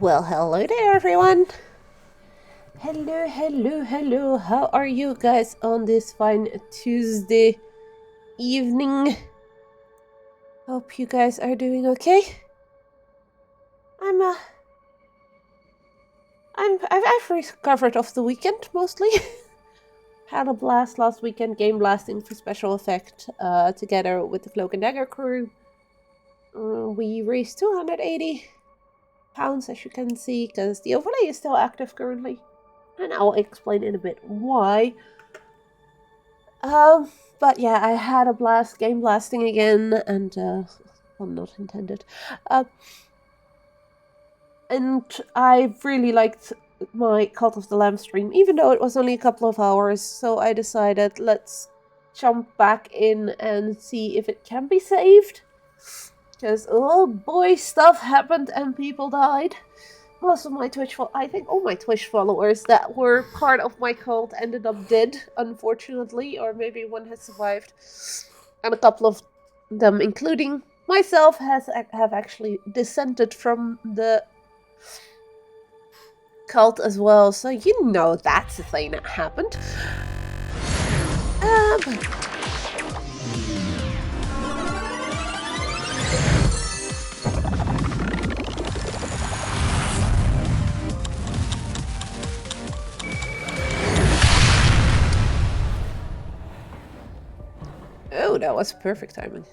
Well, hello there, everyone. Hello, hello, hello. How are you guys on this fine Tuesday evening? Hope you guys are doing okay. I've recovered off the weekend mostly. Had a blast last weekend, game blasting for special effect, together with the Cloak and Dagger crew. We raised 280 pounds, as you can see, because the overlay is still active currently. And I'll explain in a bit why. But yeah, I had a blast game blasting again, and well, not intended. And I really liked my Cult of the Lamb stream, even though it was only a couple of hours. So I decided let's jump back in and see if it can be saved. Because oh boy, stuff happened and people died. Most of my I think all my Twitch followers that were part of my cult ended up dead, unfortunately, or maybe one has survived. And a couple of them, including myself, have actually dissented from the cult as well. So you know that's a thing that happened. Oh, that was perfect timing.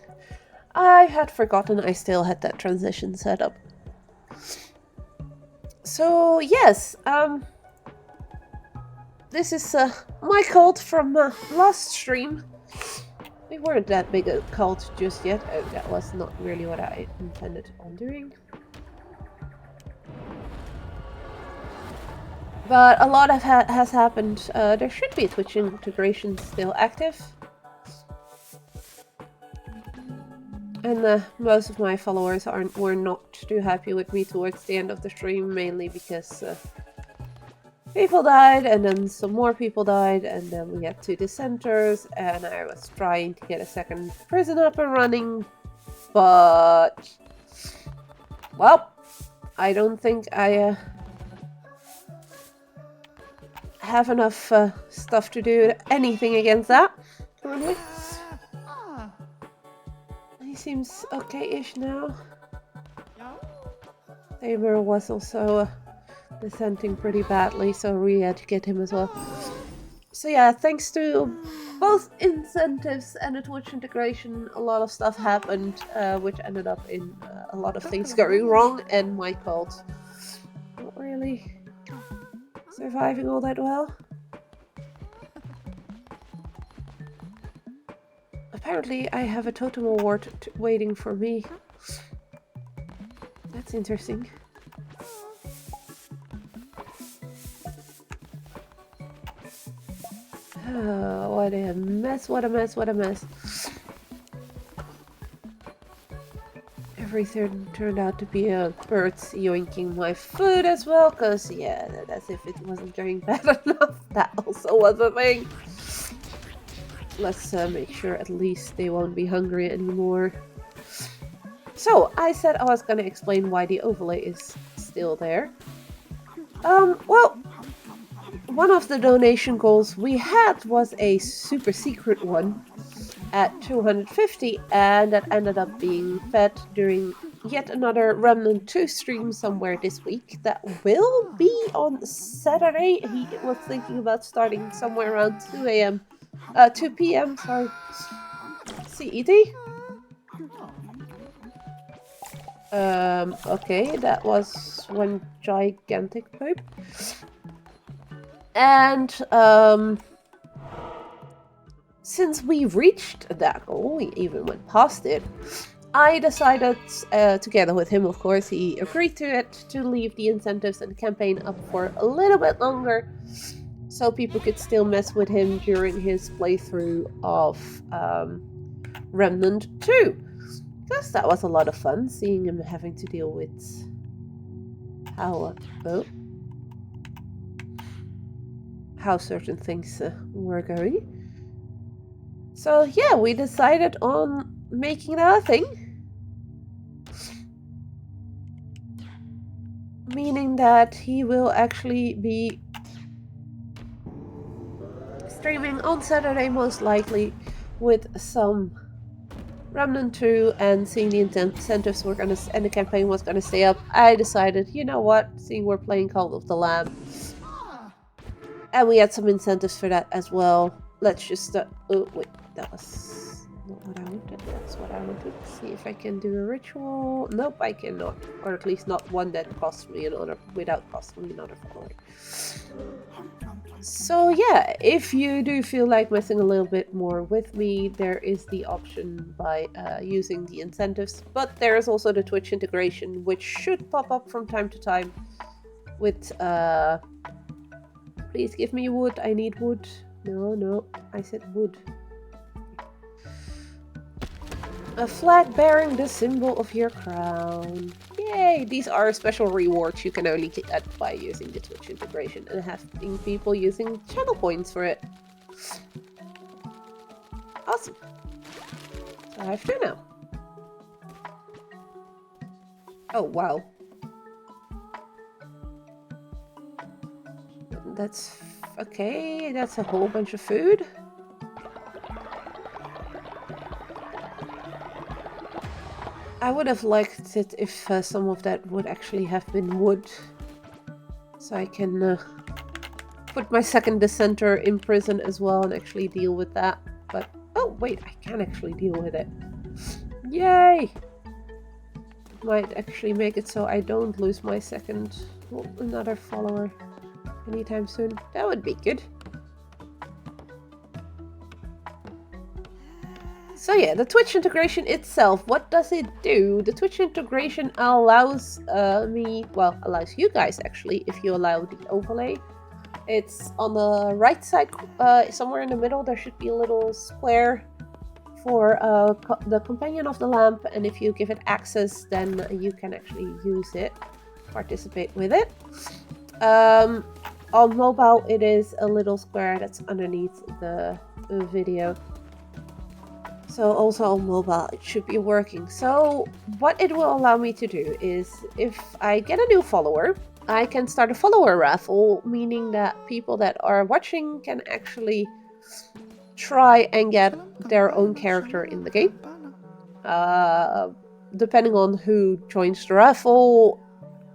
I had forgotten I still had that transition set up. So, yes, this is my cult from last stream. We weren't that big a cult just yet. That was not really what I intended on doing. But a lot has happened. There should be a Twitch integration still active. And most of my followers were not too happy with me towards the end of the stream, mainly because people died, and then some more people died, and then we had 2 dissenters, and I was trying to get a second prison up and running, but well, I don't think I have enough stuff to do anything against that currently. He seems okay-ish now. Tamer was also dissenting pretty badly, so we had to get him as well. So yeah, thanks to both incentives and the Twitch integration, a lot of stuff happened, which ended up in a lot of things going wrong, and my cult not really surviving all that well. Apparently, I have a totem award waiting for me. That's interesting. Oh, what a mess, what a mess, what a mess. Everything turned out to be birds yoinking my food as well, because, yeah, as if it wasn't going bad enough. That also was a thing. Let's make sure at least they won't be hungry anymore. So, I said I was going to explain why the overlay is still there. Well, one of the donation goals we had was a super secret one at 250, and that ended up being fed during yet another Remnant 2 stream somewhere this week. That will be on Saturday. He was thinking about starting somewhere around 2 p.m. Sorry, CET. Okay, that was one gigantic poop. And since we reached that goal, we even went past it, I decided, together with him of course, he agreed to it, to leave the incentives and campaign up for a little bit longer, so people could still mess with him during his playthrough of Remnant 2. Because that was a lot of fun, seeing him having to deal with how certain things were going. So yeah, we decided on making that a thing. meaning that he will actually be streaming on Saturday, most likely, with some Remnant 2, and seeing the incentives were gonna and the campaign was gonna stay up. I decided, you know what, seeing we're playing Cult of the Lamb, and we had some incentives for that as well. Let's just oh wait, that was not what I wanted. That's what I wanted. See if I can do a ritual. Nope, I cannot, or at least not one that costs me another without costing me another follower. So yeah, if you do feel like messing a little bit more with me, there is the option by using the incentives, but there is also the Twitch integration, which should pop up from time to time with please give me wood, I need wood. No, I said wood. A flag bearing the symbol of your crown. Yay! These are special rewards you can only get by using the Twitch integration and having people using channel points for it. Awesome. So I have 2 now. Oh, wow. That's okay. That's a whole bunch of food. I would have liked it if some of that would actually have been wood. So I can put my second dissenter in prison as well and actually deal with that. But, oh wait, I can actually deal with it. Yay! Might actually make it so I don't lose my second, another follower anytime soon. That would be good. So yeah, the Twitch integration itself, what does it do? The Twitch integration allows allows you guys actually, if you allow the overlay. It's on the right side, somewhere in the middle, there should be a little square for the Companion of the Lamp, and if you give it access, then you can actually use it, participate with it. On mobile, it is a little square that's underneath the video. So also on mobile, it should be working. So what it will allow me to do is, if I get a new follower, I can start a follower raffle, meaning that people that are watching can actually try and get their own character in the game. Depending on who joins the raffle,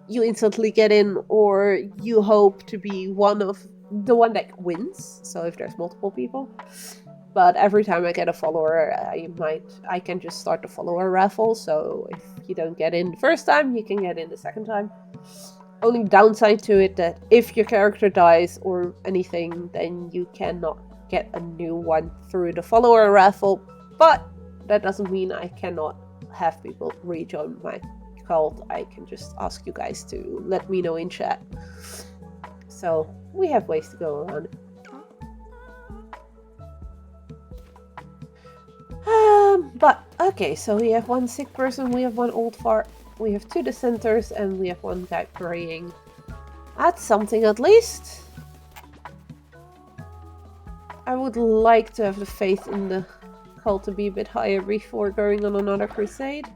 you instantly get in, or you hope to be the one that wins. So if there's multiple people. But every time I get a follower, I can just start the follower raffle. So if you don't get in the first time, you can get in the second time. Only downside to it that if your character dies or anything, then you cannot get a new one through the follower raffle. But that doesn't mean I cannot have people rejoin my cult. I can just ask you guys to let me know in chat. So we have ways to go around it. But okay, so we have 1 sick person, we have 1 old fart, we have 2 dissenters, and we have 1 guy praying. That's something at least. I would like to have the faith in the cult to be a bit higher before going on another crusade.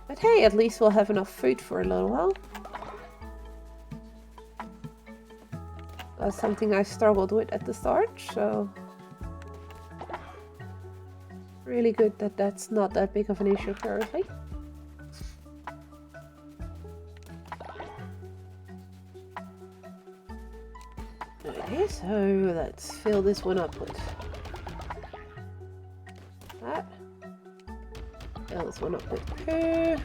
But hey, at least we'll have enough food for a little while. That's something I struggled with at the start, so really good that that's not that big of an issue currently. Okay, so let's fill this one up with that. Fill this one up with poo.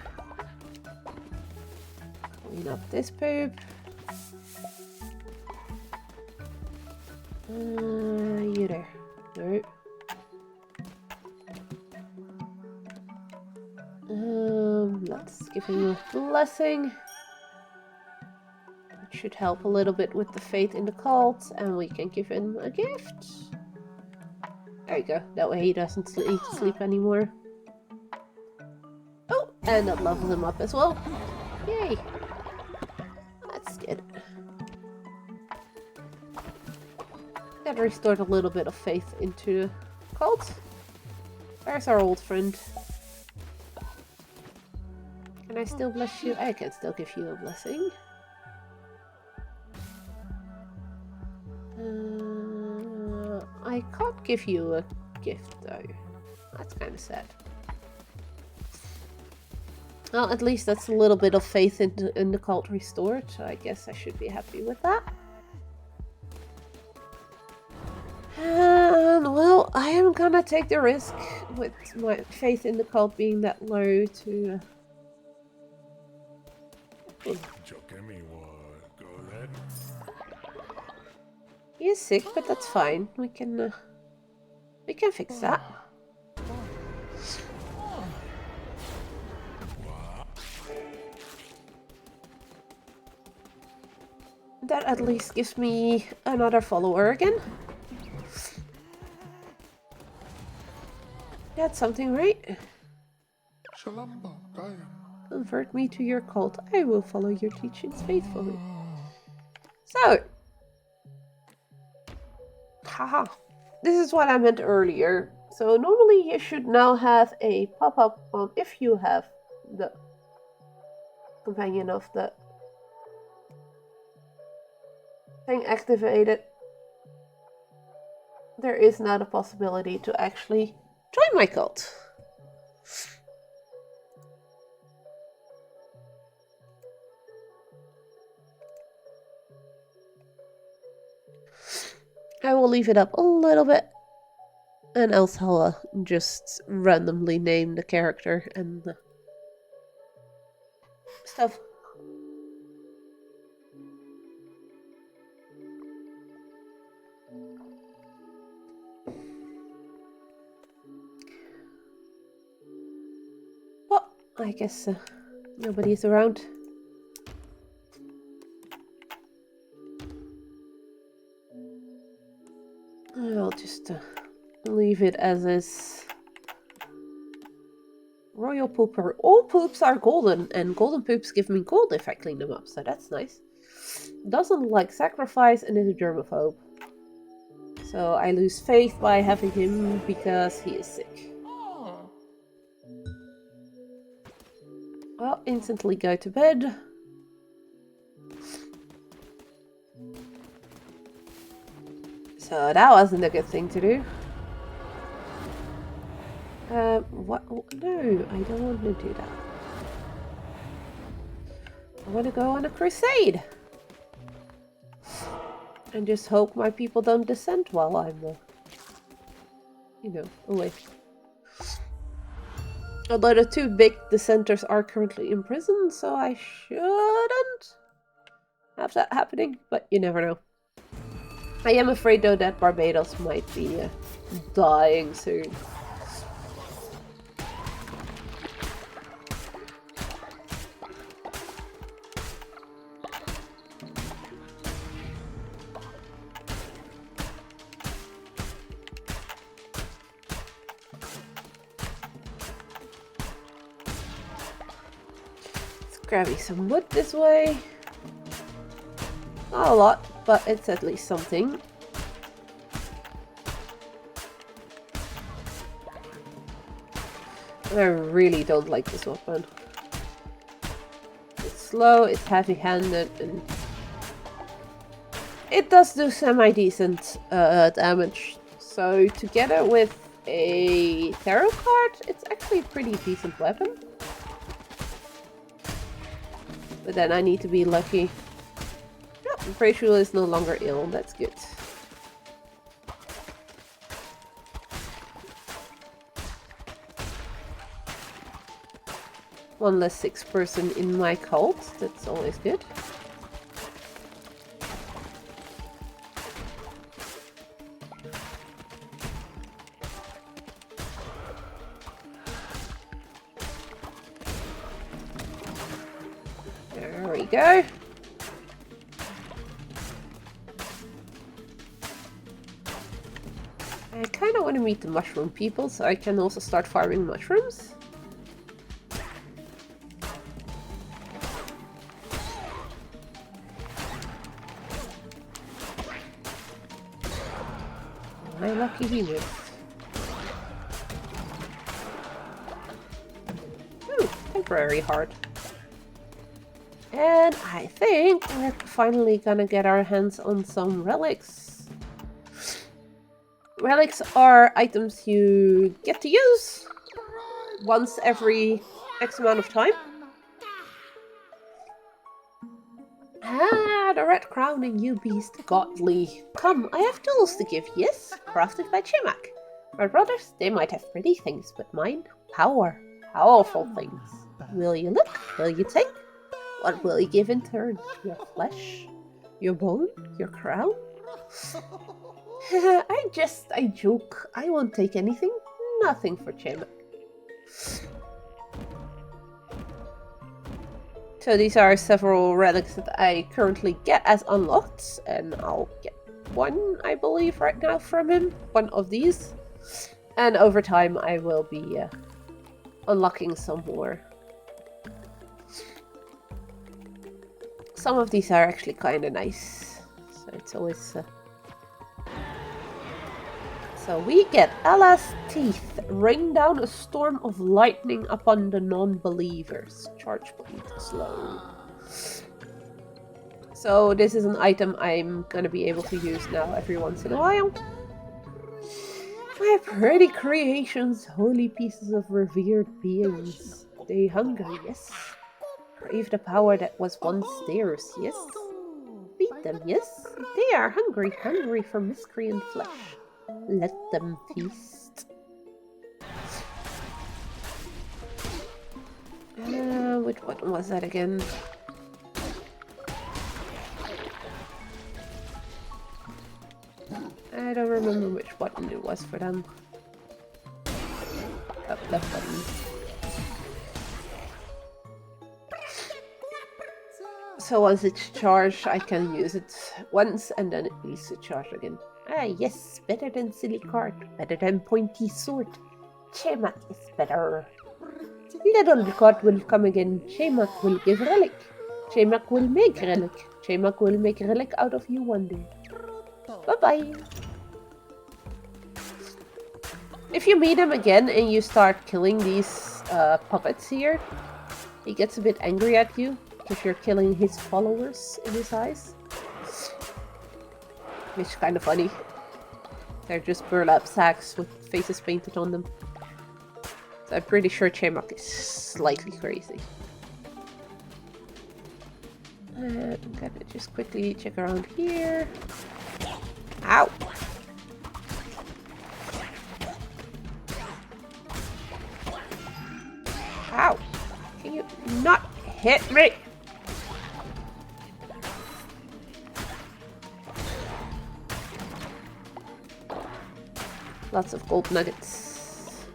Clean up this poop. You there. No. Let's give him a blessing. It should help a little bit with the faith in the cult, and we can give him a gift. There you go. That way he doesn't need to sleep anymore. Oh, and that levels him up as well. Yay. That's good. And restored a little bit of faith into the cult. There's our old friend. Can I still bless you? I can still give you a blessing. I can't give you a gift though. That's kind of sad. Well, at least that's a little bit of faith in the cult restored, so I guess I should be happy with that. And, well, I am gonna take the risk with my faith in the cult being that low to... He is sick, but that's fine. We can fix that. That at least gives me another follower again. That's something, right? Convert me to your cult. I will follow your teachings faithfully. So. Haha. This is what I meant earlier. So normally you should now have a pop-up on if you have the companion of the thing activated. There is now the possibility to actually join my cult. I will leave it up a little bit, and else I'll just randomly name the character and the stuff. Well, I guess nobody's around. I'll just leave it as is. Royal Pooper. All poops are golden, and golden poops give me gold if I clean them up, so that's nice. Doesn't like sacrifice and is a germaphobe. So I lose faith by having him because he is sick. Well, instantly go to bed. So that wasn't a good thing to do. What? No, I don't want to do that. I want to go on a crusade. And just hope my people don't dissent while I'm, you know, away. Although the two big dissenters are currently in prison, so I shouldn't have that happening, but you never know. I am afraid though that Barbados might be dying soon. Let's grab me some wood this way. Not a lot, but it's at least something. I really don't like this weapon. It's slow, it's heavy-handed, and it does do semi-decent damage. So together with a tarot card, it's actually a pretty decent weapon. But then I need to be lucky. Rachel is no longer ill, that's good. One less 6 person in my cult, that's always good. There we go. I kind of want to meet the mushroom people, so I can also start farming mushrooms. My lucky he missed. Ooh, temporary heart. And I think we're finally gonna get our hands on some relics. Relics are items you get to use once every X amount of time. Ah, the red crowning, you beast, godly. Come, I have tools to give, yes? Crafted by Chimak. My brothers, they might have pretty things, but mine, power. Powerful things. Will you look? Will you take? What will you give in turn? Your flesh? Your bone? Your crown? I joke. I won't take anything. Nothing for Chimak. So these are several relics that I currently get as unlocked, and I'll get one, I believe, right now from him. One of these. And over time I will be unlocking some more. Some of these are actually kind of nice. So it's always... So we get Allah's Teeth. Rain down a storm of lightning upon the non-believers. Charge point slow. So this is an item I'm gonna be able to use now every once in a while. My pretty creations, holy pieces of revered beings. They hunger, yes. Crave the power that was once theirs, yes. Feed them, yes. They are hungry, hungry for miscreant flesh. Let them feast. Which button was that again? I don't remember which button it was for them. Oh, left button. So once it's charged, I can use it once and then it needs to charge again. Ah, yes, better than silly cart, better than pointy sword. Chimak is better. Little god will come again. Chimak will give relic. Chimak will make relic. Chimak will make relic out of you one day. Bye-bye. If you meet him again and you start killing these puppets here, he gets a bit angry at you because you're killing his followers in his eyes. Which is kind of funny. They're just burlap sacks with faces painted on them. So I'm pretty sure Chimak is slightly crazy. I'm gonna just quickly check around here. Ow! Ow! Can you not hit me? Lots of gold nuggets.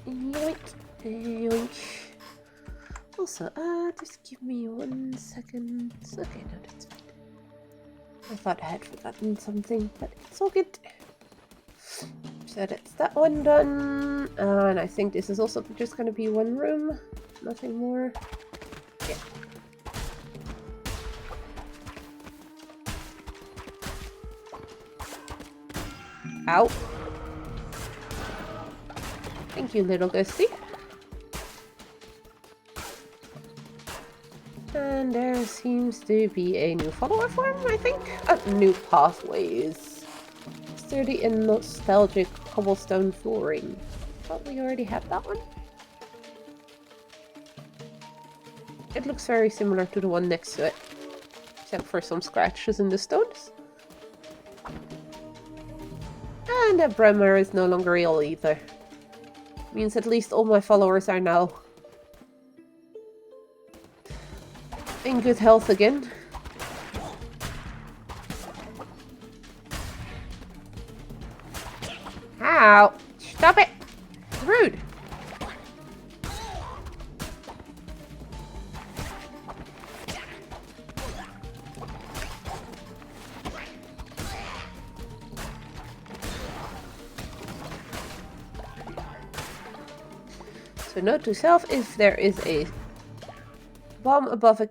Yoink, yoink. Also, just give me 1 second. Okay, no, that's fine. I thought I had forgotten something, but it's all good. So that's that one done. And I think this is also just gonna be one room. Nothing more. Yeah. Ow. Thank you, little ghosty. And there seems to be a new follower form, I think. New pathways. Sturdy and nostalgic cobblestone flooring. Thought we already had that one. It looks very similar to the one next to it. Except for some scratches in the stones. And the Bremer is no longer ill either. Means at least all my followers are now in good health again. Ow! Stop it! Rude! So note to self, if there is a bomb above a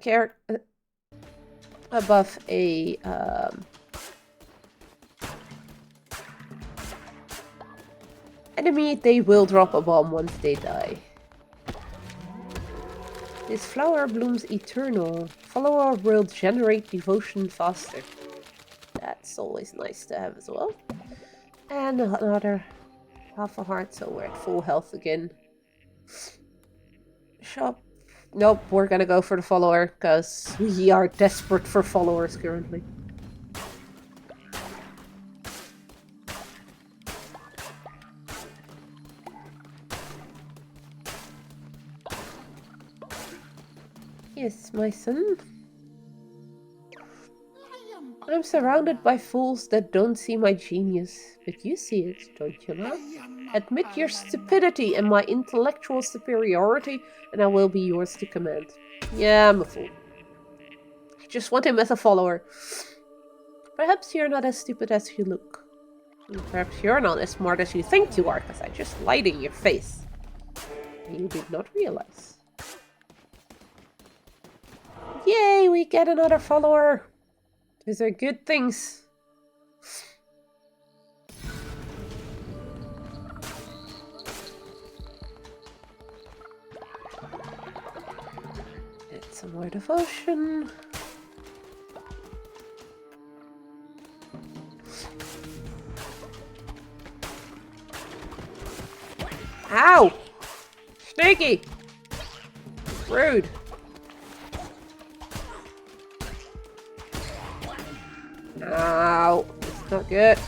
enemy, they will drop a bomb once they die. This flower blooms eternal. Follower will generate devotion faster. That's always nice to have as well. And another half a heart, so we're at full health again. Shop. Nope, we're gonna go for the follower, because we are desperate for followers currently. Yes, my son. I'm surrounded by fools that don't see my genius, but you see it, don't you know? Admit your stupidity and my intellectual superiority, and I will be yours to command. Yeah, I'm a fool. I just want him as a follower. Perhaps you're not as stupid as you look. Perhaps you're not as smart as you think you are, because I just lied in your face. And you did not realize. Yay, we get another follower. These are good things. Get some more devotion. Ow! Sneaky! Rude. Ow! It's not good.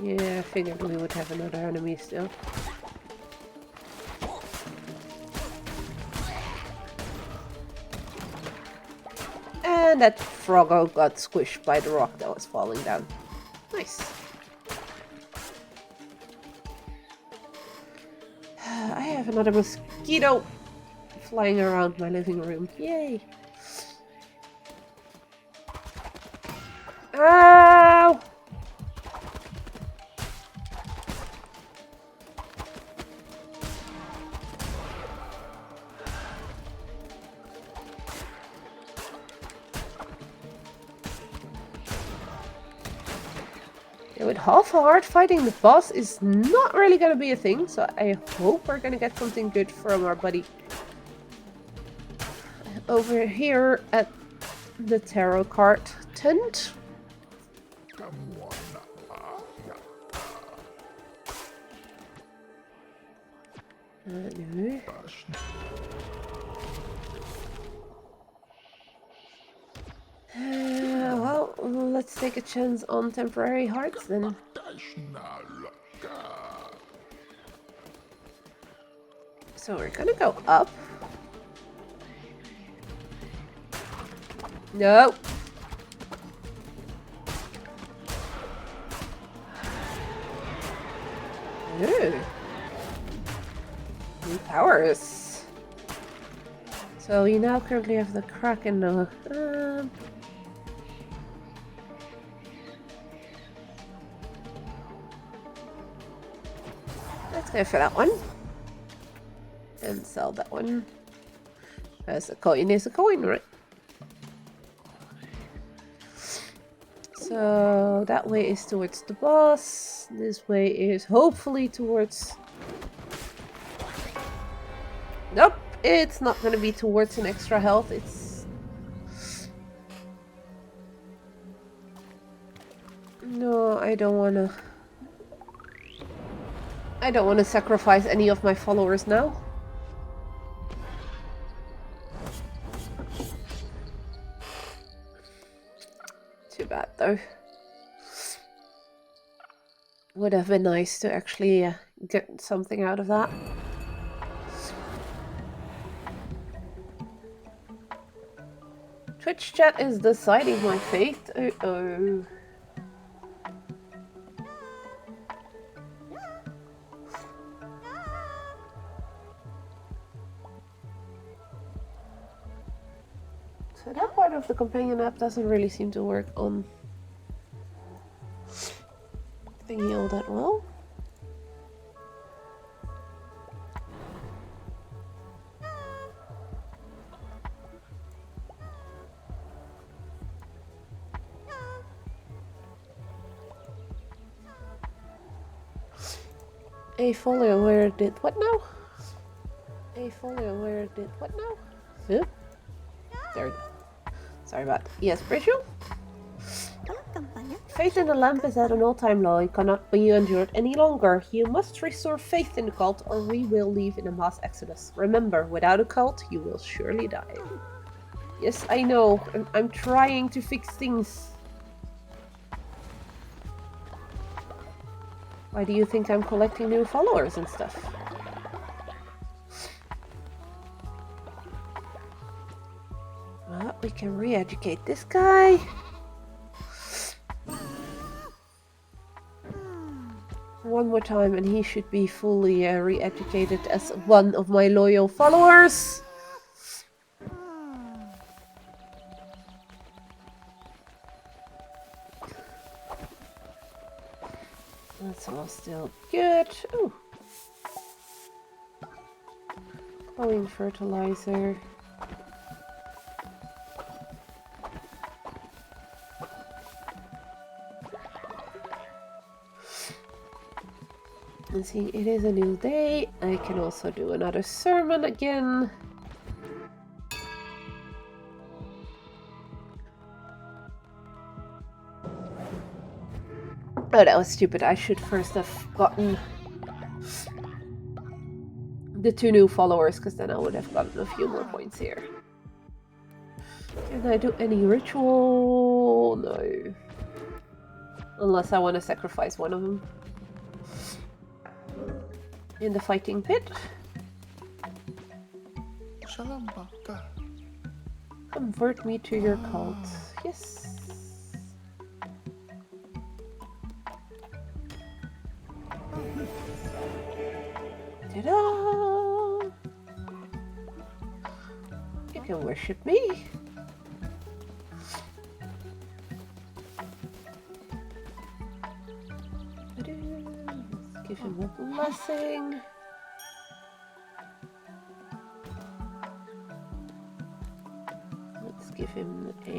Yeah, I figured we would have another enemy still. And that froggo got squished by the rock that was falling down. Nice. I have another mosquito flying around my living room. Yay! Ow! With half a heart, fighting the boss is not really gonna be a thing, so I hope we're gonna get something good from our buddy over here at the tarot card tent. No. Well, let's take a chance on temporary hearts then. So we're gonna go up. No. Ooh. New powers. So we now currently have the Kraken though. Let's go for that one. And sell that one. As a coin is a coin, right? So that way is towards the boss. This way is hopefully towards... Nope, it's not going to be towards an extra health. It's... No, I don't want to... I don't want to sacrifice any of my followers now. Too bad though. Would have been nice to actually get something out of that. Twitch chat is deciding my fate. Uh-oh. So that part of the companion app doesn't really seem to work on thingy all that well. A follower did what now? A follower did what now? Huh? Sorry about that. Yes, Bridget? Faith in the lamp is at an all-time low and cannot be endured any longer. You must restore faith in the cult or we will leave in a mass exodus. Remember, without a cult, you will surely die. Yes, I know. I'm trying to fix things. Why do you think I'm collecting new followers and stuff? Well, we can re-educate this guy. One more time and he should be fully re-educated as one of my loyal followers. That's all still good. Ooh. Glowing fertilizer. And see, it is a new day. I can also do another sermon again. Oh, that was stupid. I should first have gotten the 2 new followers, because then I would have gotten a few more points here. Can I do any ritual? No. Unless I want to sacrifice one of them. In the fighting pit. Convert me to your cult. Yes. Ta-da! You can worship me. Let's give him a blessing. Let's give him a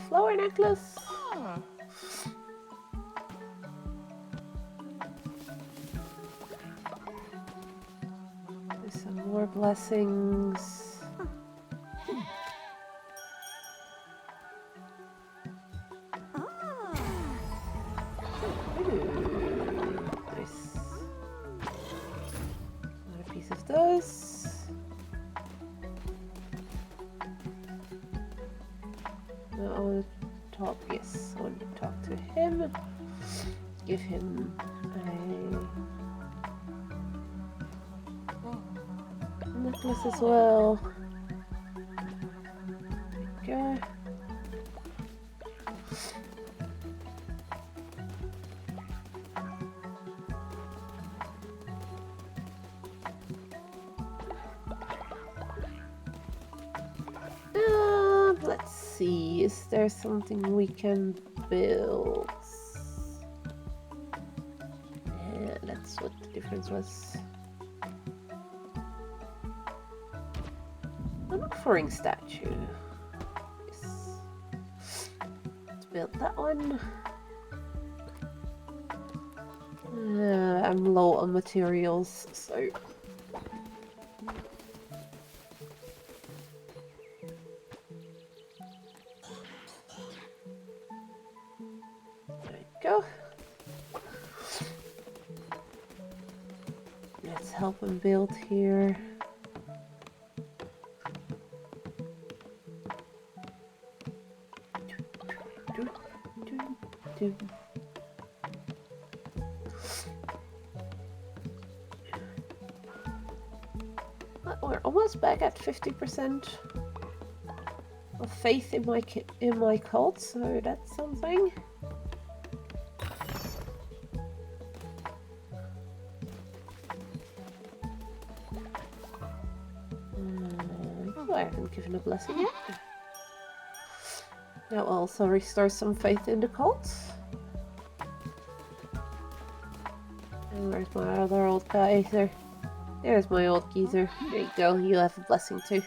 flower necklace. There's some more blessings. Give him a necklace as well. There we go. Let's see, is there something we can build? That's what the difference was. An offering statue. Yes. Let's build that one. I'm low on materials, so there we go. Let's help him build here. We're almost back at 50% of faith in my cult, so that's something. I haven't given a blessing yet. That will also restore some faith in the cult. And where's my other old guy? There's my old geezer. There you go, you have a blessing too.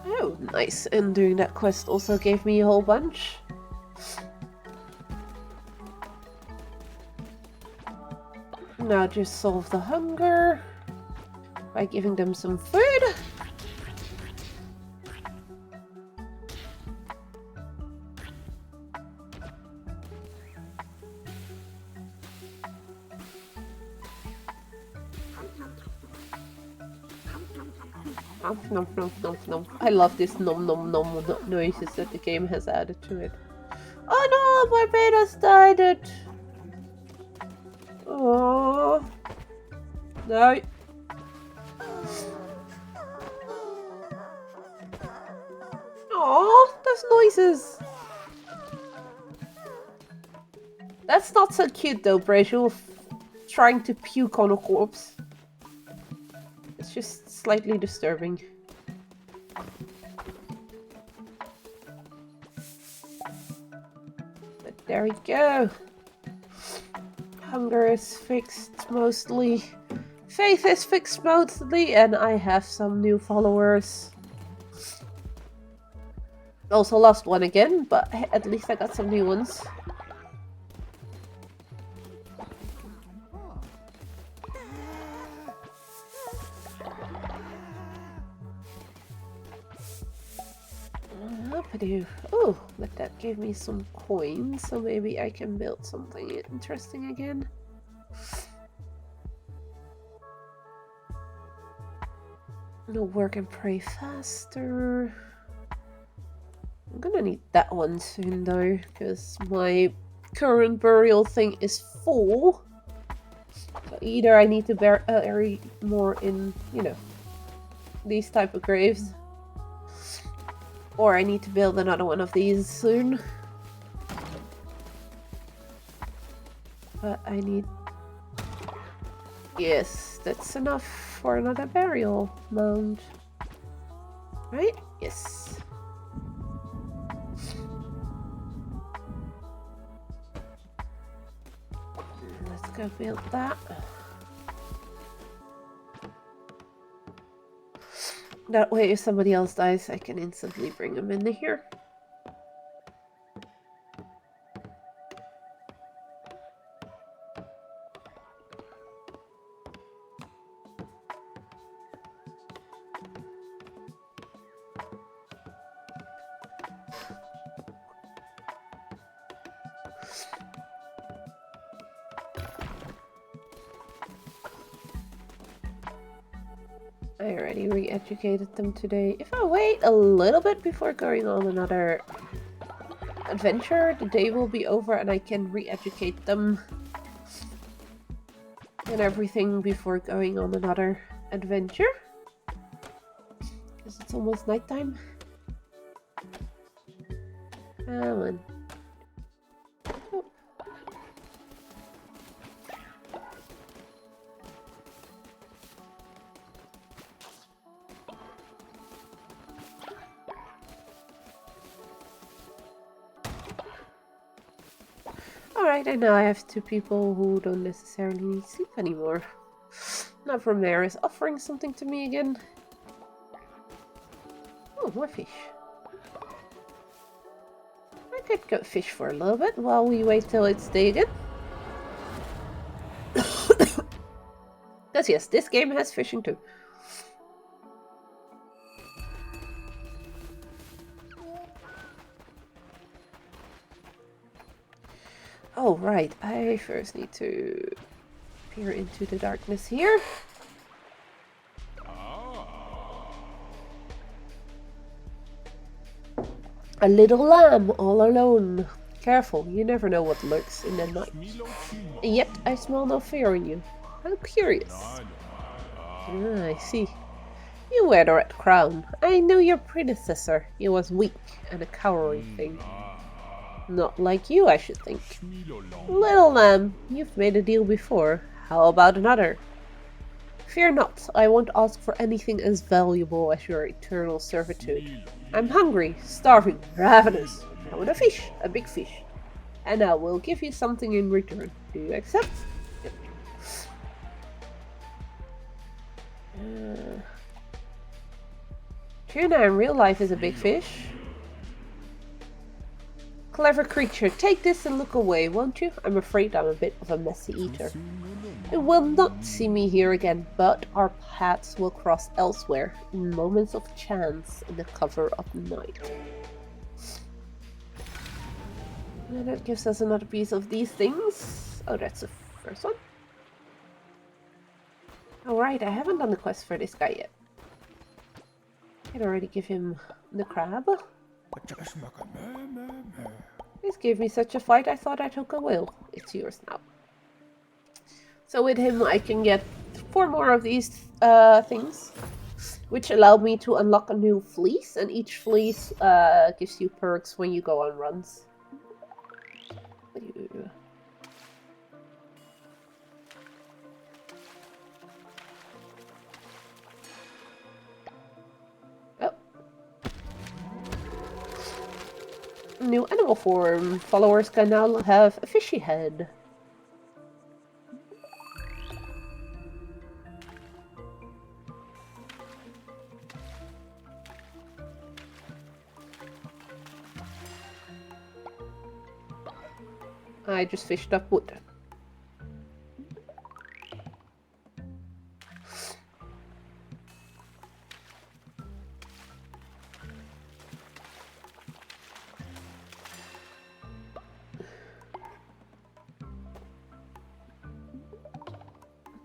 Oh, Oh, nice. And doing that quest also gave me a whole bunch. Now just solve the hunger by giving them some food. Nom, nom, nom, nom. I love this nom nom nom noises that the game has added to it. Oh no, Barbados died it. Oh no. Oh, those noises. That's not so cute though, Braziel, trying to puke on a corpse. It's just slightly disturbing. But there we go. Hunger is fixed mostly. Faith is fixed mostly, and I have some new followers. Also lost one again, but at least I got some new ones. Oh, but that gave me some coins, so maybe I can build something interesting again. No, work and pray faster. I'm gonna need that one soon though, because my current burial thing is full. So either I need to bury more in, you know, these type of graves, or I need to build another one of these soon. But I need... Yes, that's enough for another burial mound. Right? Yes. Let's go build that. That way, if somebody else dies, I can instantly bring them in here. I already re-educated them today. If I wait a little bit before going on another adventure, the day will be over and I can re-educate them and everything before going on another adventure. Because it's almost nighttime. Come on. Oh. Alright, and now I have two people who don't necessarily need sleep anymore. Now Romare is offering something to me again. Oh, more fish. I could go fish for a little bit while we wait till it's day again. Because yes, this game has fishing too. Oh, right. I first need to peer into the darkness here. A little lamb all alone. Careful, you never know what lurks in the night. And yet, I smell no fear in you. How curious. Ah, I see. You wear the red crown. I know your predecessor. He was weak and a cowering thing. Not like you, I should think. Little lamb, you've made a deal before. How about another? Fear not, I won't ask for anything as valuable as your eternal servitude. I'm hungry, starving, ravenous. I want a fish, a big fish. And I will give you something in return. Do you accept? Yep. Tuna in real life is a big fish. Clever creature, take this and look away, won't you? I'm afraid I'm a bit of a messy eater. It will not see me here again, but our paths will cross elsewhere, in moments of chance, in the cover of night. And that gives us another piece of these things. Oh, that's the first one. Alright, I haven't done the quest for this guy yet. I can already give him the crab. This gave me such a fight, I thought I took a will. It's yours now. So with him I can get 4 more of these things, which allow me to unlock a new fleece, and each fleece gives you perks when you go on runs. Oh. New animal form. Followers can now have a fishy head. I just fished up wood.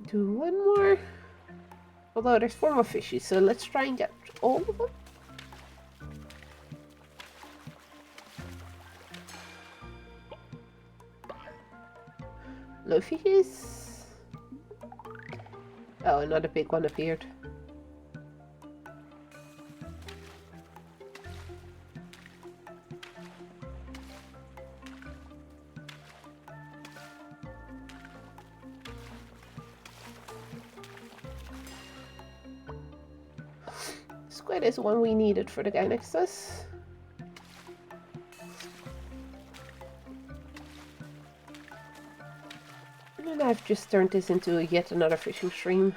Do one more. Although there's 4 more fishies, so let's try and get all of them. No fishies. Oh, another big one appeared. Squid is one we needed for the guy next to us. And I've just turned this into yet another fishing stream.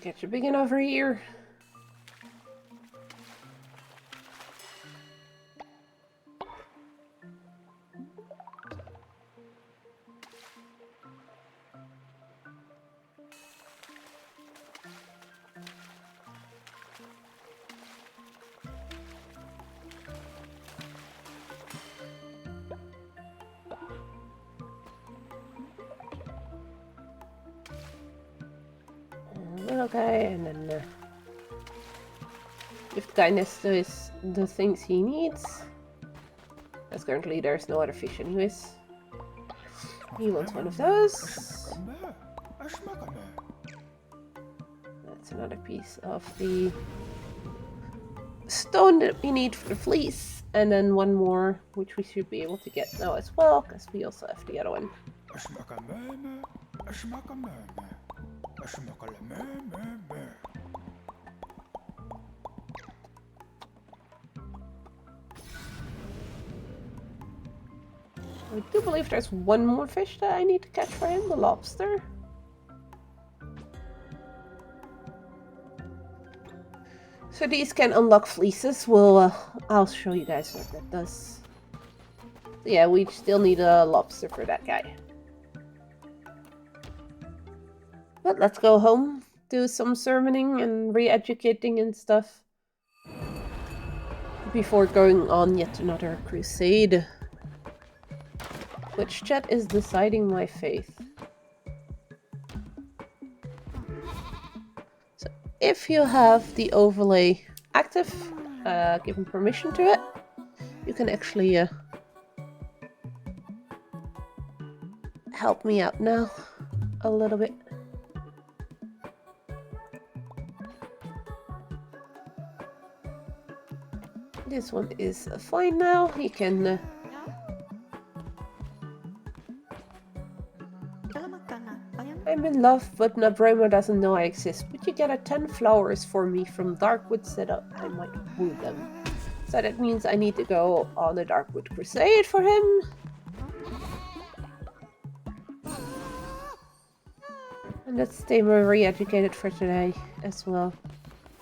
Catch a big one over here. Okay, and then give the guy next to us the things he needs. As currently there's no other fish anyways. He wants one of those. That's another piece of the stone that we need for the fleece. And then one more, which we should be able to get now as well, because we also have the other one. I do believe there's one more fish that I need to catch for him, the lobster. So these can unlock fleeces. I'll show you guys what that does. So yeah, we still need a lobster for that guy. But let's go home, do some sermoning and re-educating and stuff before going on yet another crusade. Which chat is deciding my faith. So if you have the overlay active, given permission to it, you can actually help me out now a little bit. This one is fine now. You can I'm in love, but Nabrema doesn't know I exist. Would you get a 10 flowers for me from Darkwood setup? I might woo them. So that means I need to go on a Darkwood crusade for him. And let's stay more re-educated for today as well.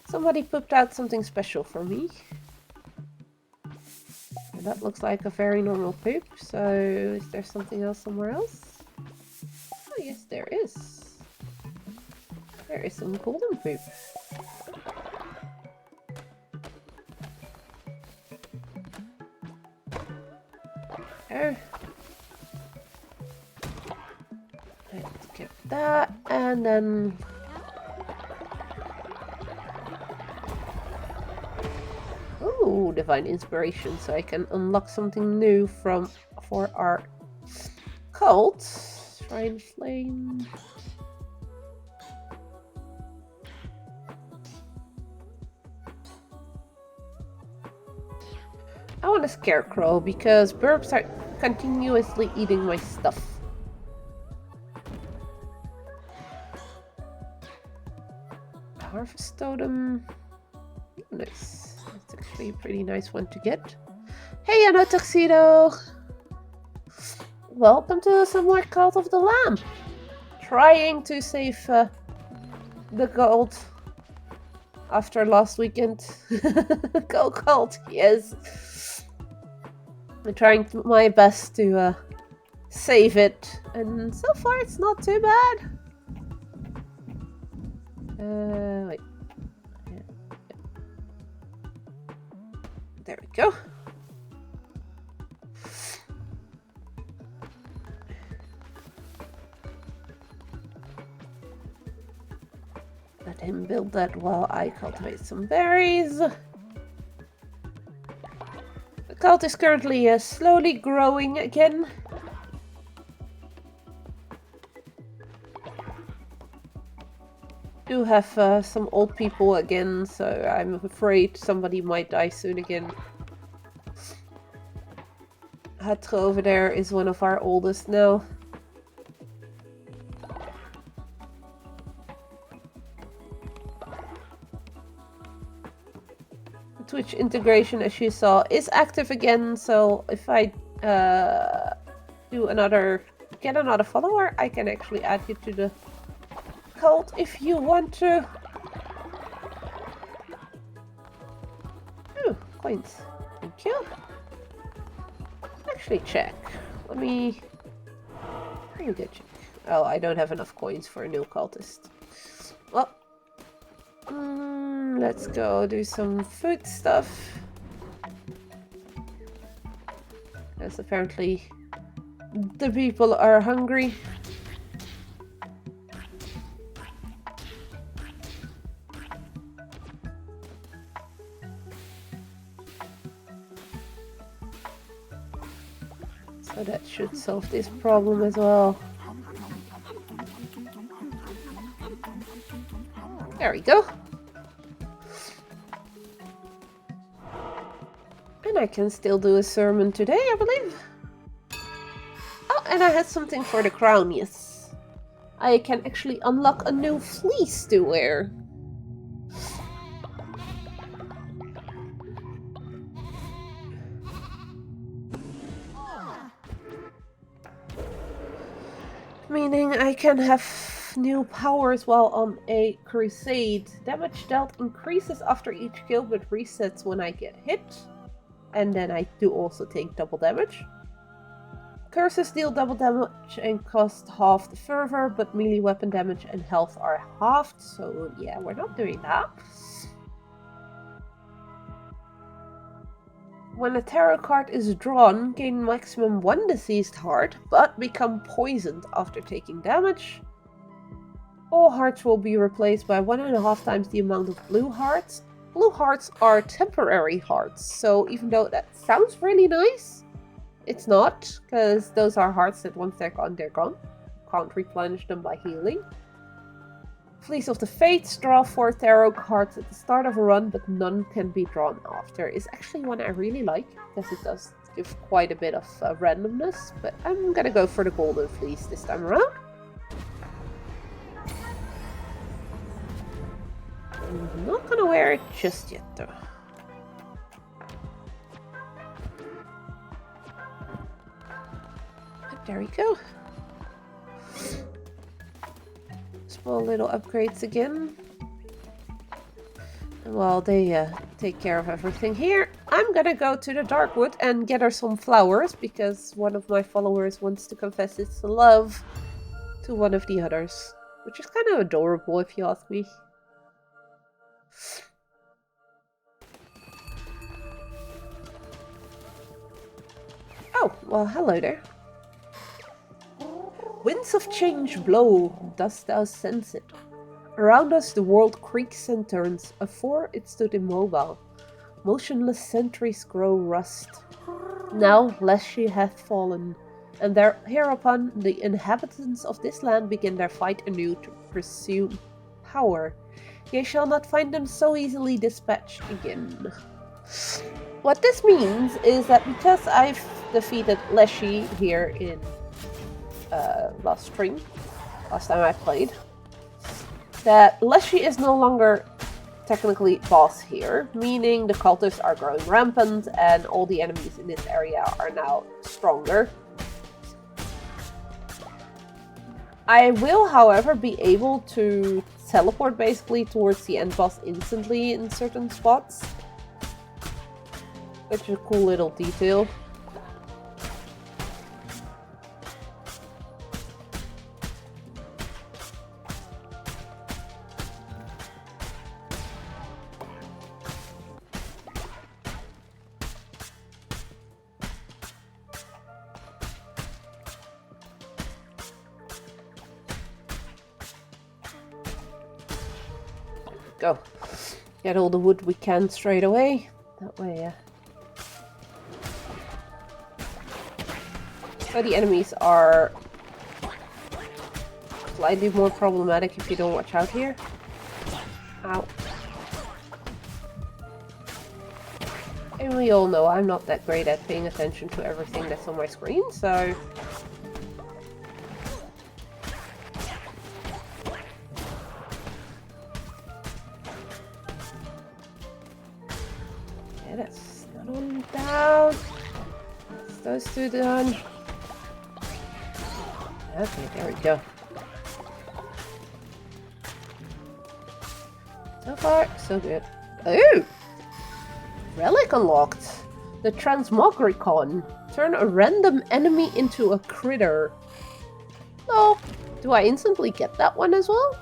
Somebody pooped out something special for me. And that looks like a very normal poop, so is there something else somewhere else? Oh yes, there is. There is some golden poop. There. Let's get that, and then... Ooh, divine inspiration, so I can unlock something new for our cult. Shrine flame. I want a scarecrow because burps are continuously eating my stuff. Harvest totem. Nice. That's actually a pretty nice one to get. Hey, Anna Tuxedo! Welcome to some more Cult of the Lamb. Trying to save the gold after last weekend. Go Cult, yes. I'm trying my best to save it, and so far it's not too bad. Wait. Yeah. There we go. Let him build that while I cultivate some berries. The cult is currently slowly growing again. Do have some old people again, so I'm afraid somebody might die soon again. Hatre over there is one of our oldest now. The Twitch integration, as you saw, is active again, so if I get another follower, I can actually add you to the cult if you want to. Ooh, coins. Thank you. Actually check. Let me go check. Oh, I don't have enough coins for a new cultist. Well, let's go do some food stuff. Because apparently the people are hungry. So that should solve this problem as well. There we go. And I can still do a sermon today, I believe. Oh, and I had something for the crown, yes. I can actually unlock a new fleece to wear. Meaning I can have new powers while on a crusade. Damage dealt increases after each kill but resets when I get hit. And then I do also take double damage. Curses deal double damage and cost half the fervor, but melee weapon damage and health are halved. So yeah, we're not doing that. When a tarot card is drawn, gain maximum 1 diseased heart, but become poisoned after taking damage. All hearts will be replaced by 1.5 times the amount of blue hearts. Blue hearts are temporary hearts, so even though that sounds really nice, it's not, because those are hearts that once they're gone, they're gone. Can't replenish them by healing. Fleece of the Fates, draw 4 tarot cards at the start of a run, but none can be drawn after. Is actually one I really like, because it does give quite a bit of randomness, but I'm gonna go for the Golden Fleece this time around. Not gonna wear it just yet, though. But there we go. Small little upgrades again. And while they take care of everything here, I'm gonna go to the Darkwood and get her some flowers, because one of my followers wants to confess its love to one of the others. Which is kind of adorable, if you ask me. Oh, well, hello there. Winds of change blow, dost thou sense it? Around us the world creaks and turns. Afore it stood immobile. Motionless centuries grow rust. Now Leshy hath fallen, and hereupon the inhabitants of this land begin their fight anew to pursue power. Ye shall not find them so easily dispatched again. What this means is that because I've defeated Leshy here in last time I played, that Leshy is no longer technically boss here, meaning the cultists are growing rampant and all the enemies in this area are now stronger. I will, however, be able to teleport basically towards the end boss instantly in certain spots, which is a cool little detail. Go. Get all the wood we can straight away. That way, So the enemies are slightly more problematic if you don't watch out here. Ow. And we all know I'm not that great at paying attention to everything that's on my screen, so... yeah, that's that one down. That's those two done. Okay, there we go. So far, so good. Ooh! Relic unlocked. The Transmogricon. Turn a random enemy into a critter. Oh, do I instantly get that one as well?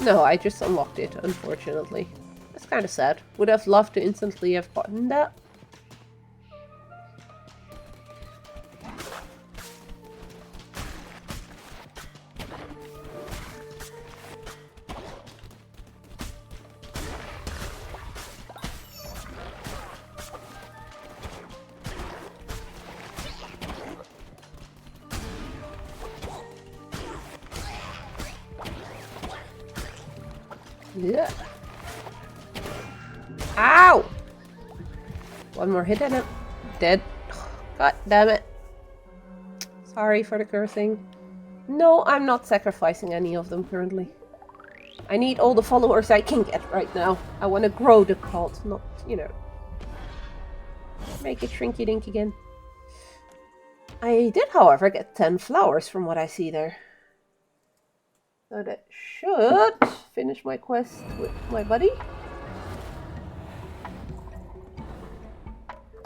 No, I just unlocked it, unfortunately. That's kind of sad. Would have loved to instantly have gotten that. Yeah. Ow! One more hit and I'm dead. God damn it. Sorry for the cursing. No, I'm not sacrificing any of them currently. I need all the followers I can get right now. I want to grow the cult, not, you know, make it shrinky dink again. I did, however, get 10 flowers from what I see there. So that should finish my quest with my buddy.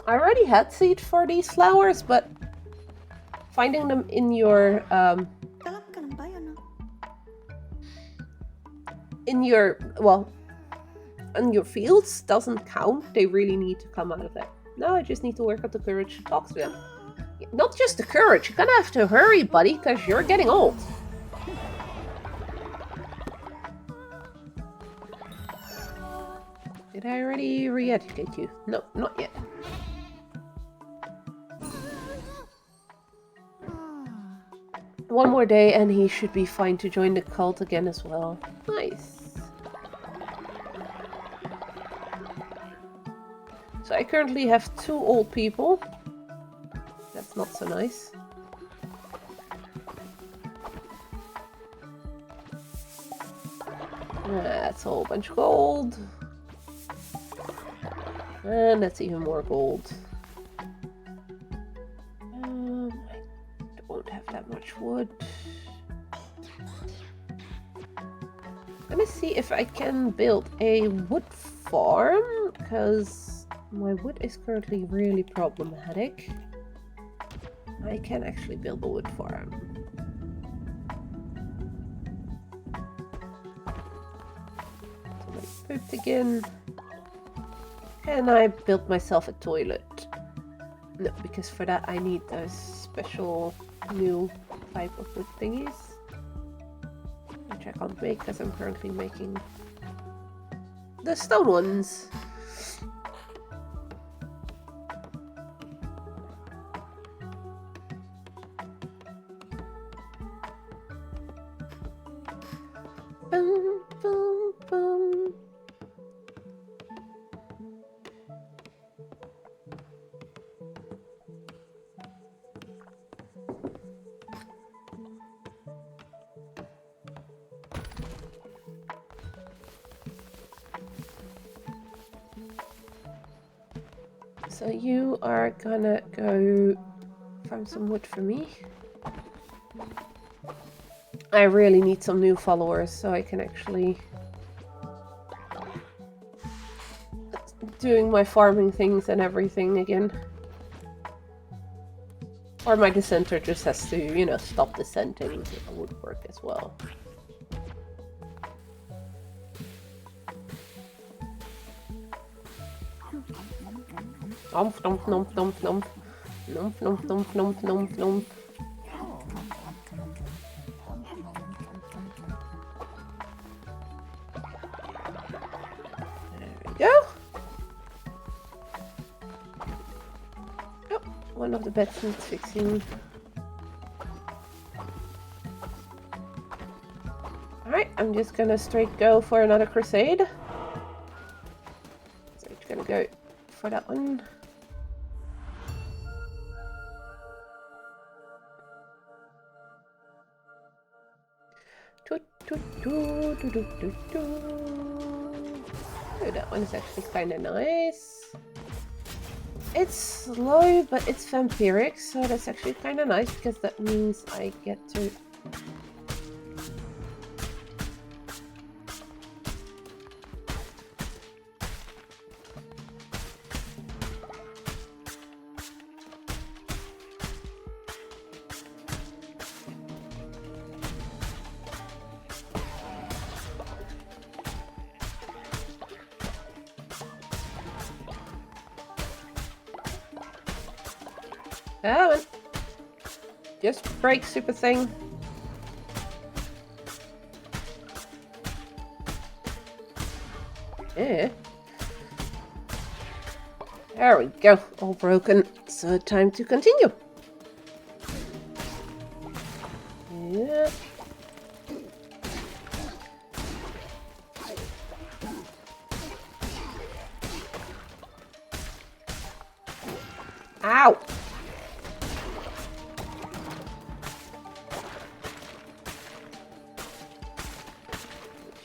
I already had seed for these flowers, but finding them in your in your fields doesn't count. They really need to come out of there. Now I just need to work up the courage to talk to them. Not just the courage, you're gonna have to hurry, buddy, because you're getting old. Did I already re-educate you? No, not yet. One more day and he should be fine to join the cult again as well. Nice. So I currently have 2 old people. That's not so nice. That's a whole bunch of gold. And that's even more gold. I don't have that much wood. Let me see if I can build a wood farm, because my wood is currently really problematic. I can actually build a wood farm. Somebody pooped again. And I built myself a toilet. No, because for that I need a special new type of wood thingies. Which I can't make because I'm currently making the stone ones. Boom, boom, boom. So you are gonna go farm some wood for me. I really need some new followers so I can actually doing my farming things and everything again. Or my dissenter just has to, you know, stop dissenting. It would work as well. Nomp, nomp, nomp, nomp, nomp. Nomp, nomp, nomp, nomp, nomp, nomp. There we go. Oh, one of the beds needs fixing. Alright, I'm just gonna straight go for another crusade. So I'm just gonna go for that one. Oh, that one is actually kind of nice. It's slow, but it's vampiric, so that's actually kind of nice because that means I get to... Oh, just break, super thing. Yeah. There we go, all broken. So time to continue. Yeah. Ow!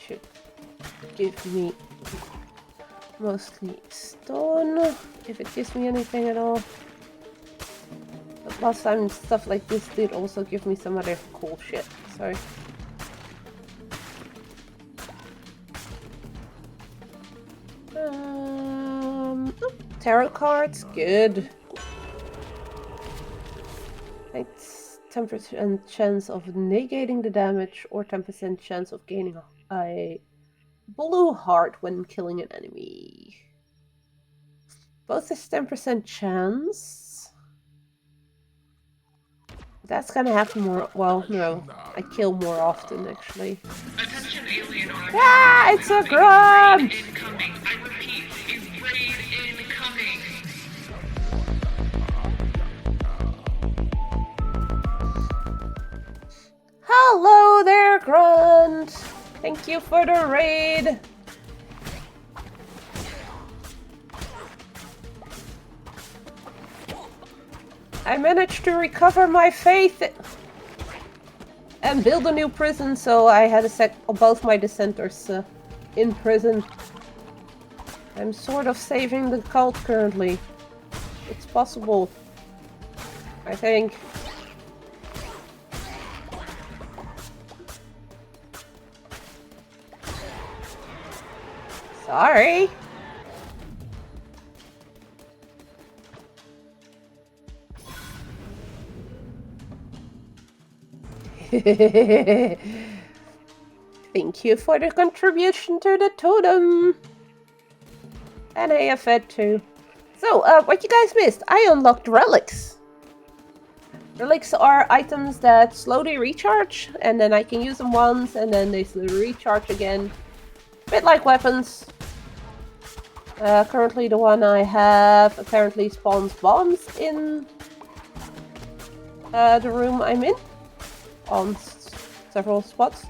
Should give me mostly stone, if it gives me anything at all. But last time stuff like this did also give me some other cool shit, so... Oh, tarot cards, good. It's 10% chance of negating the damage or 10% chance of gaining a blue heart when killing an enemy. Both is 10% chance. That's gonna happen more. Well, no, I kill more often actually. Attention alien army. Ah, it's a grunt! Incoming. I repeat, invade incoming. Hello there, grunt. Thank you for the raid. I managed to recover my faith. And build a new prison, so I had both my dissenters in prison. I'm sort of saving the cult currently. It's possible. I think. Sorry. Thank you for the contribution to the totem. And I have fed too. So, what you guys missed? I unlocked relics. Relics are items that slowly recharge, and then I can use them once, and then they slowly recharge again. A bit like weapons. Currently the one I have apparently spawns bombs in the room I'm in. On several spots.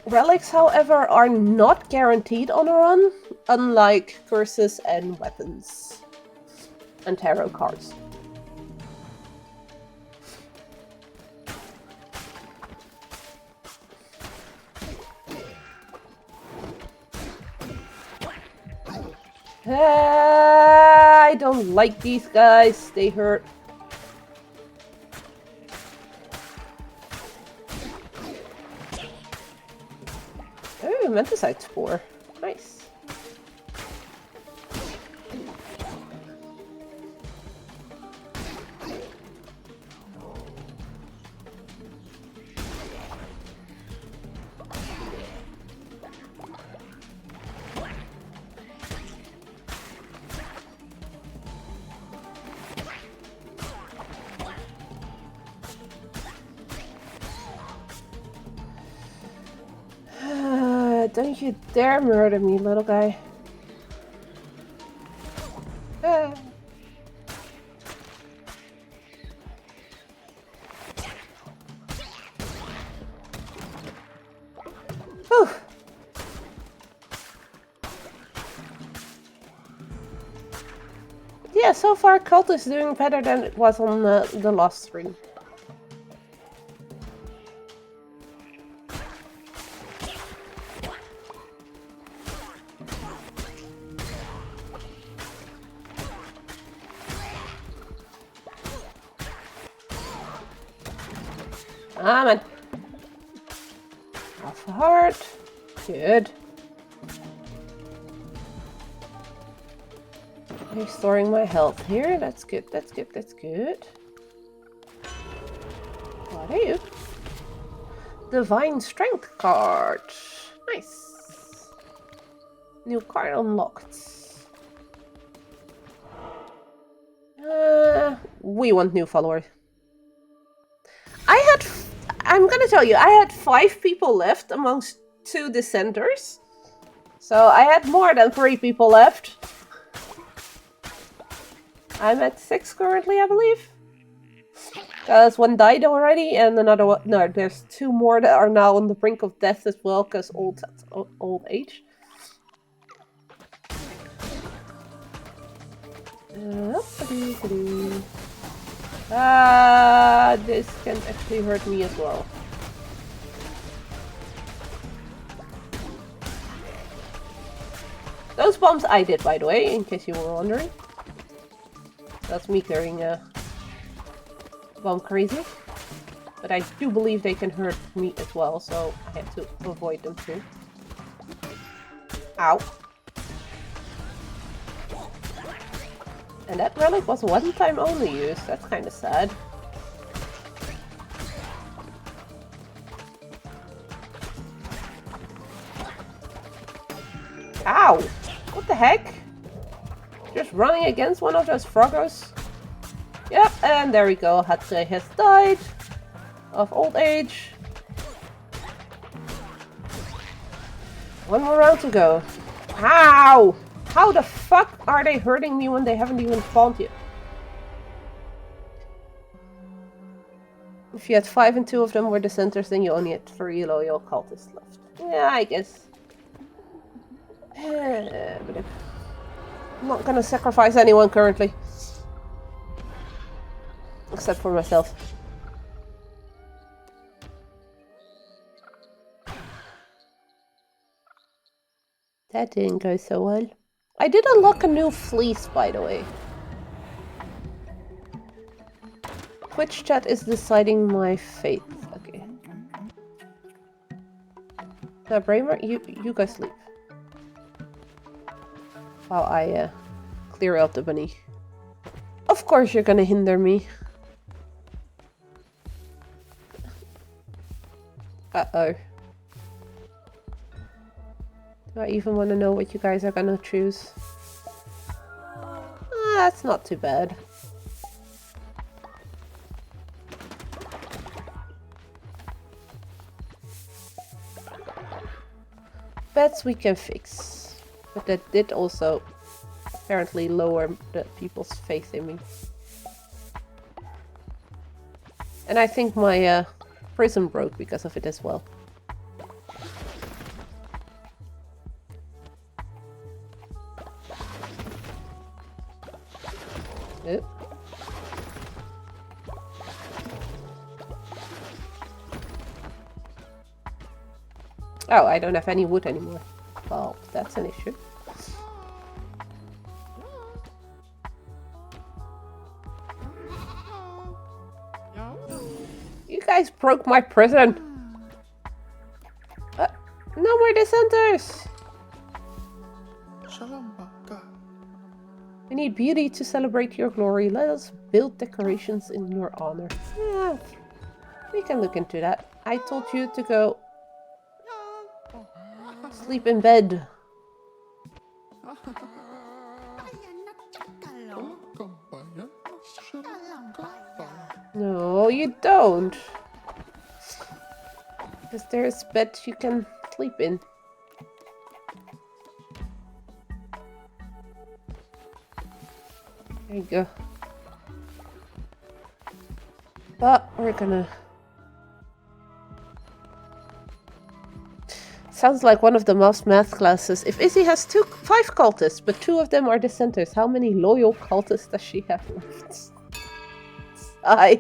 Relics, however, are not guaranteed on a run, unlike curses and weapons and tarot cards. I don't like these guys, they hurt. Oh, Menticide Spore. Nice. Don't you dare murder me, little guy. Ah. Whew. Yeah, so far Cult is doing better than it was on the last stream. Ah, man. Half a heart. Good. Restoring my health here. That's good, that's good, that's good. What are you? Divine Strength card. Nice. New card unlocked. We want new followers. I'm gonna tell you, I had 5 people left amongst 2 dissenters. So I had more than 3 people left. I'm at 6 currently, I believe. Because one died already, and another one... No, there's 2 more that are now on the brink of death as well, because old age. This can actually hurt me as well. Those bombs I did, by the way, in case you were wondering. That's me clearing bomb crazy. But I do believe they can hurt me as well, so I have to avoid them too. Ow. And that relic was one time only use. That's kind of sad. Ow! What the heck? Just running against one of those froggos. Yep, and there we go. Hatsue has died of old age. One more round to go. Ow! How the fuck are they hurting me when they haven't even spawned yet? If you had 5 and 2 of them were dissenters, then you only had 3 loyal cultists left. Yeah, I guess. But I'm not gonna sacrifice anyone currently. Except for myself. That didn't go so well. I did unlock a new fleece, by the way. Twitch chat is deciding my fate. Okay. Now, Bramer, you guys sleep. While I clear out the bunny. Of course you're gonna hinder me. Uh-oh. Do I even want to know what you guys are gonna choose? That's not too bad. Bets we can fix. But that did also apparently lower the people's faith in me. And I think my prison broke because of it as well. Oop. Oh, I don't have any wood anymore. Well, that's an issue. You guys broke my prison! No more dissenters! We need beauty to celebrate your glory. Let us build decorations in your honor. Yeah, we can look into that. I told you to go sleep in bed. No, you don't. Because there's bed you can sleep in. There you go. But we're gonna... Sounds like one of the most math classes. If Izzy has 5 cultists, but 2 of them are dissenters, how many loyal cultists does she have left? Sigh.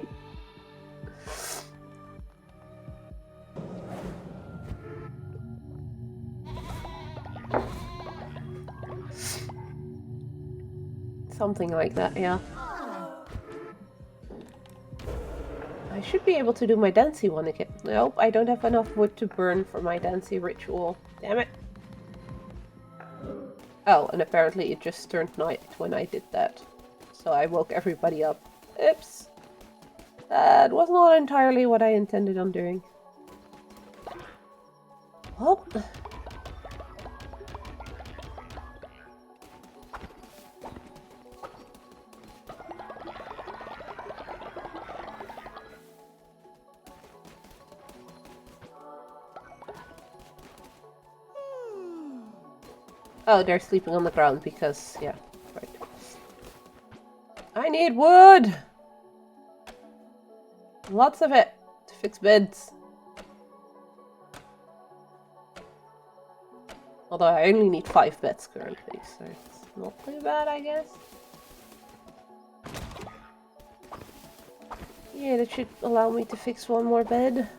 Something like that, yeah. I should be able to do my Dancy one again. Nope, I don't have enough wood to burn for my Dancy ritual. Damn it. Oh, and apparently it just turned night when I did that. So I woke everybody up. Oops. That was not entirely what I intended on doing. Well. Oh, they're sleeping on the ground because, yeah, right. I need wood! Lots of it to fix beds. Although I only need 5 beds currently, so it's not too bad, I guess. Yeah, that should allow me to fix 1 more bed.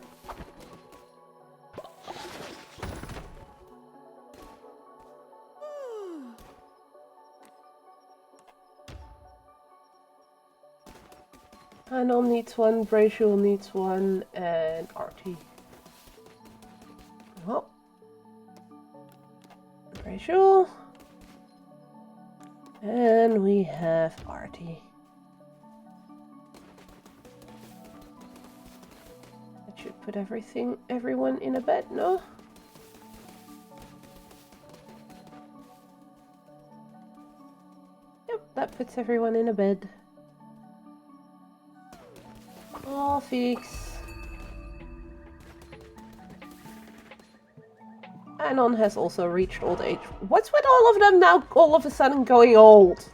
Anon needs 1, Bracial needs 1, and Artie. Oh. Bracial. And we have Artie. That should put everyone in a bed, no? Yep, that puts everyone in a bed. All fix. Anon has also reached old age. What's with all of them now all of a sudden going old?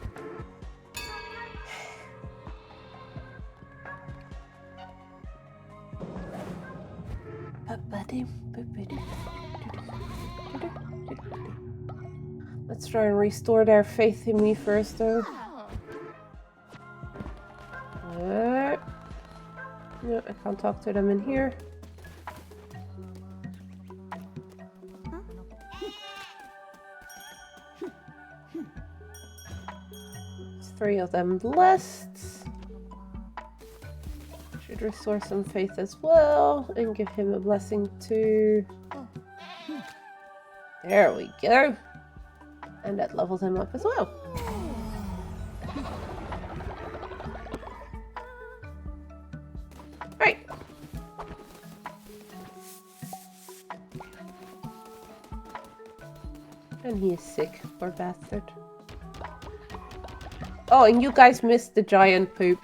Let's try and restore their faith in me first, though. No, I can't talk to them in here. There's 3 of them blessed. Should restore some faith as well and give him a blessing too. There we go. And that levels him up as well. Right. And he is sick, poor bastard. Oh, and you guys missed the giant poop.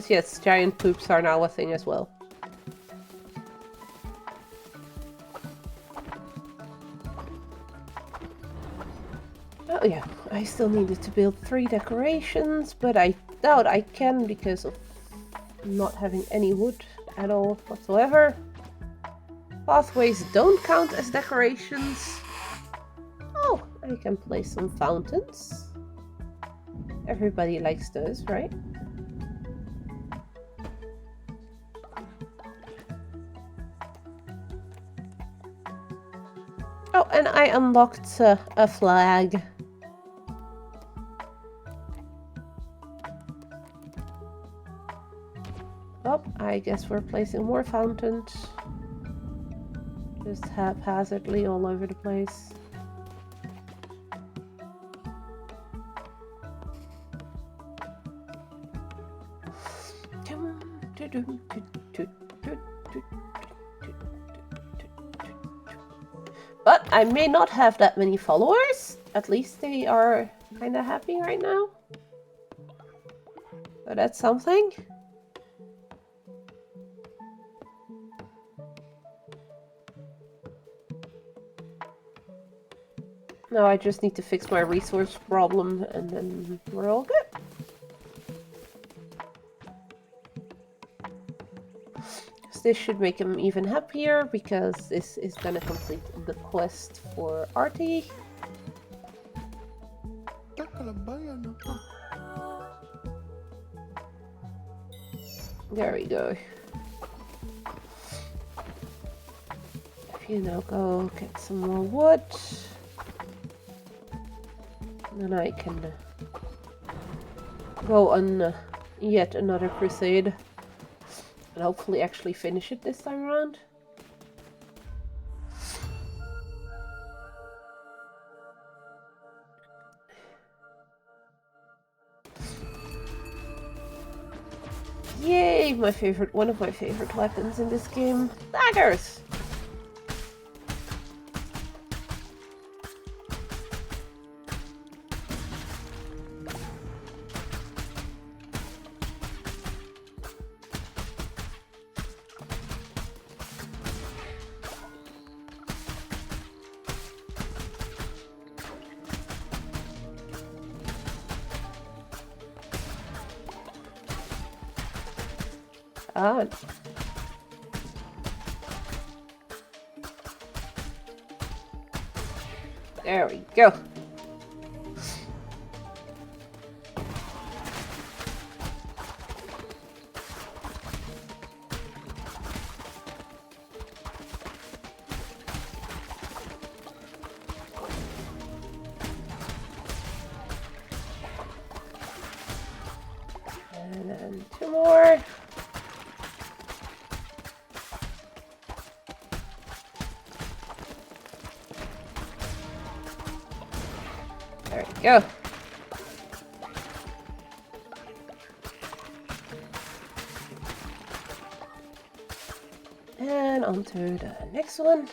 Yes, giant poops are now a thing as well. Oh yeah, I still needed to build 3 decorations, but I doubt I can because of not having any wood at all whatsoever. Pathways don't count as decorations. Oh, I can place some fountains. Everybody likes those, right? Oh, and I unlocked a flag. Oh, I guess we're placing more fountains. Just haphazardly all over the place. But I may not have that many followers. At least they are kind of happy right now. So that's something. Now I just need to fix my resource problem and then we're all good. This should make him even happier because this is gonna complete the quest for Artie. There we go. If you now go get some more wood, then I can go on yet another crusade. And hopefully actually finish it this time around. Yay! One of my favorite weapons in this game. Daggers! Ah. There we go. And then 2 more. There we go. And on to the next one.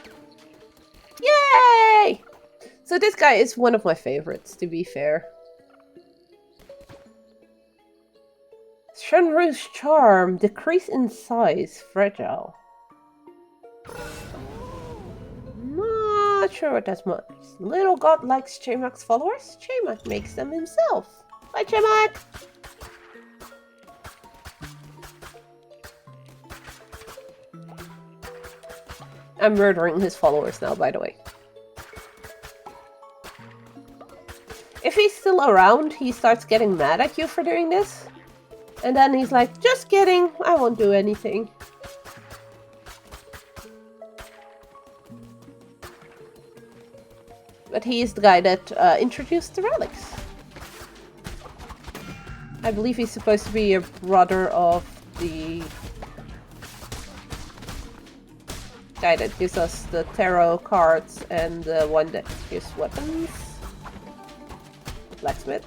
Yay! So this guy is one of my favorites, to be fair. Shenru's charm, decrease in size, fragile. Not sure what that means. Little god likes Chaymak's followers. Chaymak makes them himself. Bye, Chaymak! I'm murdering his followers now, by the way. If he's still around, he starts getting mad at you for doing this. And then he's like, just kidding, I won't do anything. But he is the guy that introduced the relics. I believe he's supposed to be a brother of the guy that gives us the tarot cards and the one that gives weapons. Blacksmith.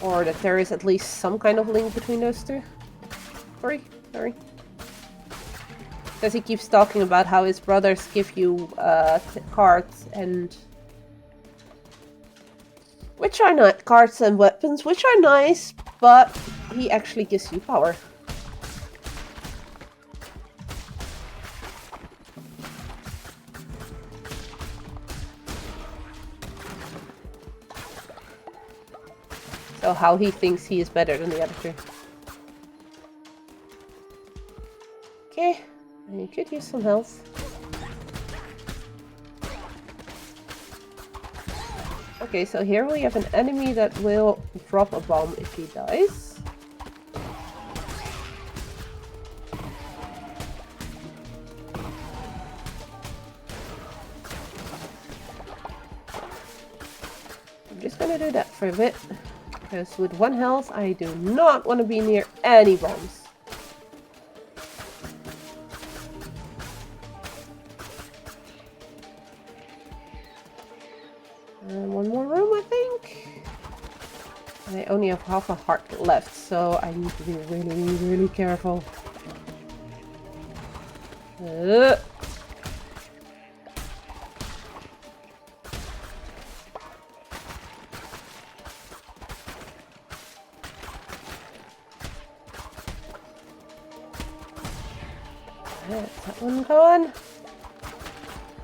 Or that there is at least some kind of link between those two. Sorry. Because he keeps talking about how his brothers give you cards and... which are not cards and weapons, which are nice, but he actually gives you power. So how he thinks he is better than the other two. Okay, I could use some health. Okay, so here we have an enemy that will drop a bomb if he dies. I'm just gonna do that for a bit. Because with 1 health, I do not want to be near any bombs. And 1 more room, I think. And I only have half a heart left, so I need to be really, really careful. That's that one gone.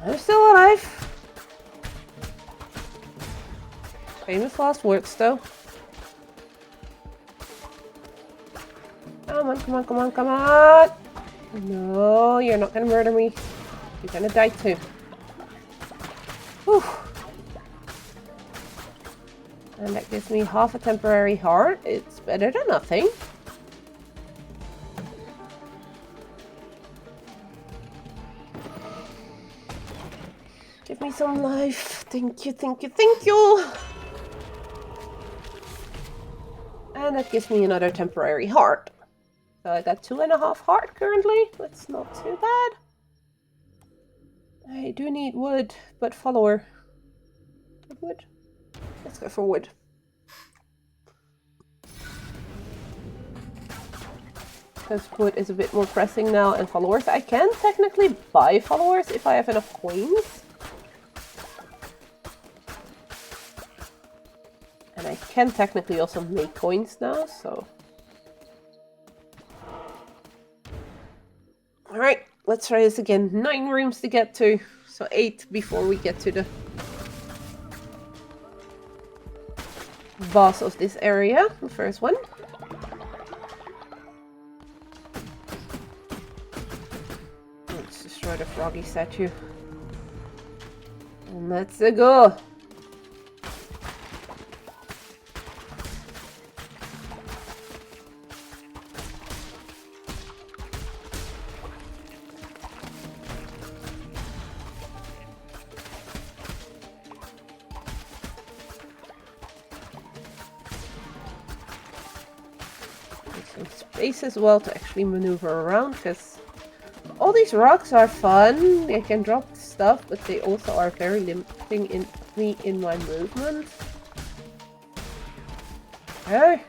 I'm still alive. Famous last words, though. Come on, come on, come on, come on! No, you're not gonna murder me. You're gonna die too. Whew. And that gives me half a temporary heart. It's better than nothing. Give me some life. Thank you, thank you, thank you! And that gives me another temporary heart. So I got 2.5 heart currently. That's not too bad. I do need wood, but follower. Wood? Let's go for wood. Because wood is a bit more pressing now, and followers. I can technically buy followers if I have enough coins. And I can technically also make coins now, so... Alright, let's try this again. 9 rooms to get to, so 8 before we get to the boss of this area, the first one. Let's destroy the froggy statue. And let's go! Space as well to actually maneuver around, because all these rocks are fun. They can drop stuff, but they also are very limiting in my movement. Okay.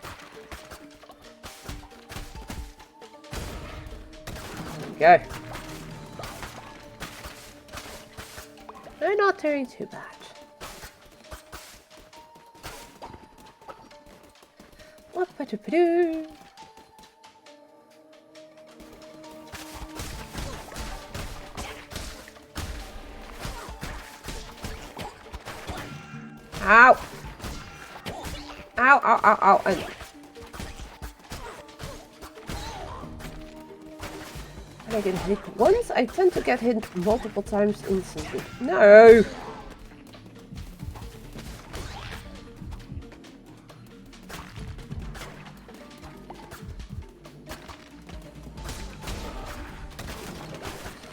There we go. They're not doing too bad. Whoop-a-doo-ba-doo. Ow! Ow, ow, ow, ow. And when I get hit once, I tend to get hit multiple times instantly. No!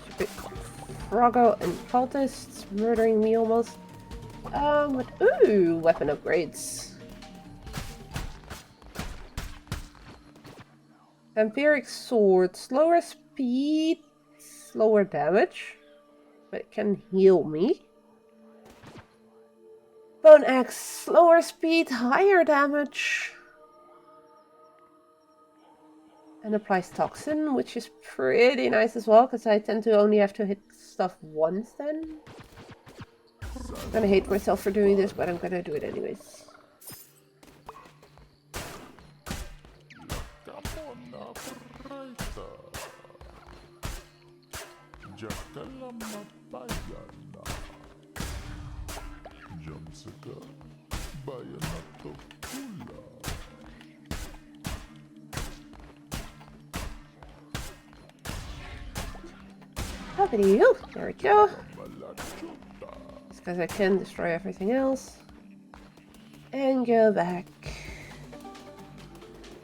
Stupid Froggo and cultists murdering me almost. Ooh, weapon upgrades. Vampiric sword, slower speed, slower damage, but it can heal me. Bone axe, slower speed, higher damage. And applies toxin, which is pretty nice as well, because I tend to only have to hit stuff once then. I'm gonna hate myself for doing this, but I'm gonna do it anyways. There we go. Just because I can destroy everything else. And go back.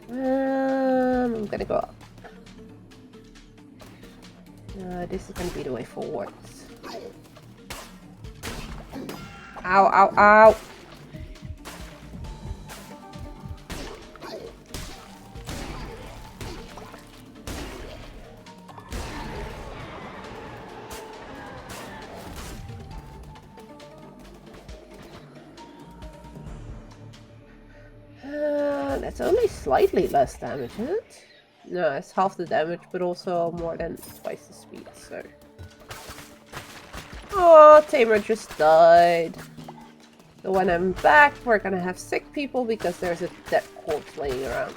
I'm gonna go up. This is gonna be the way forward. Ow, ow, ow! That's only slightly less damage, isn't it? No, it's half the damage, but also more than twice the speed, so... Oh, Tamer just died. So when I'm back, we're gonna have sick people because there's a dead corpse laying around.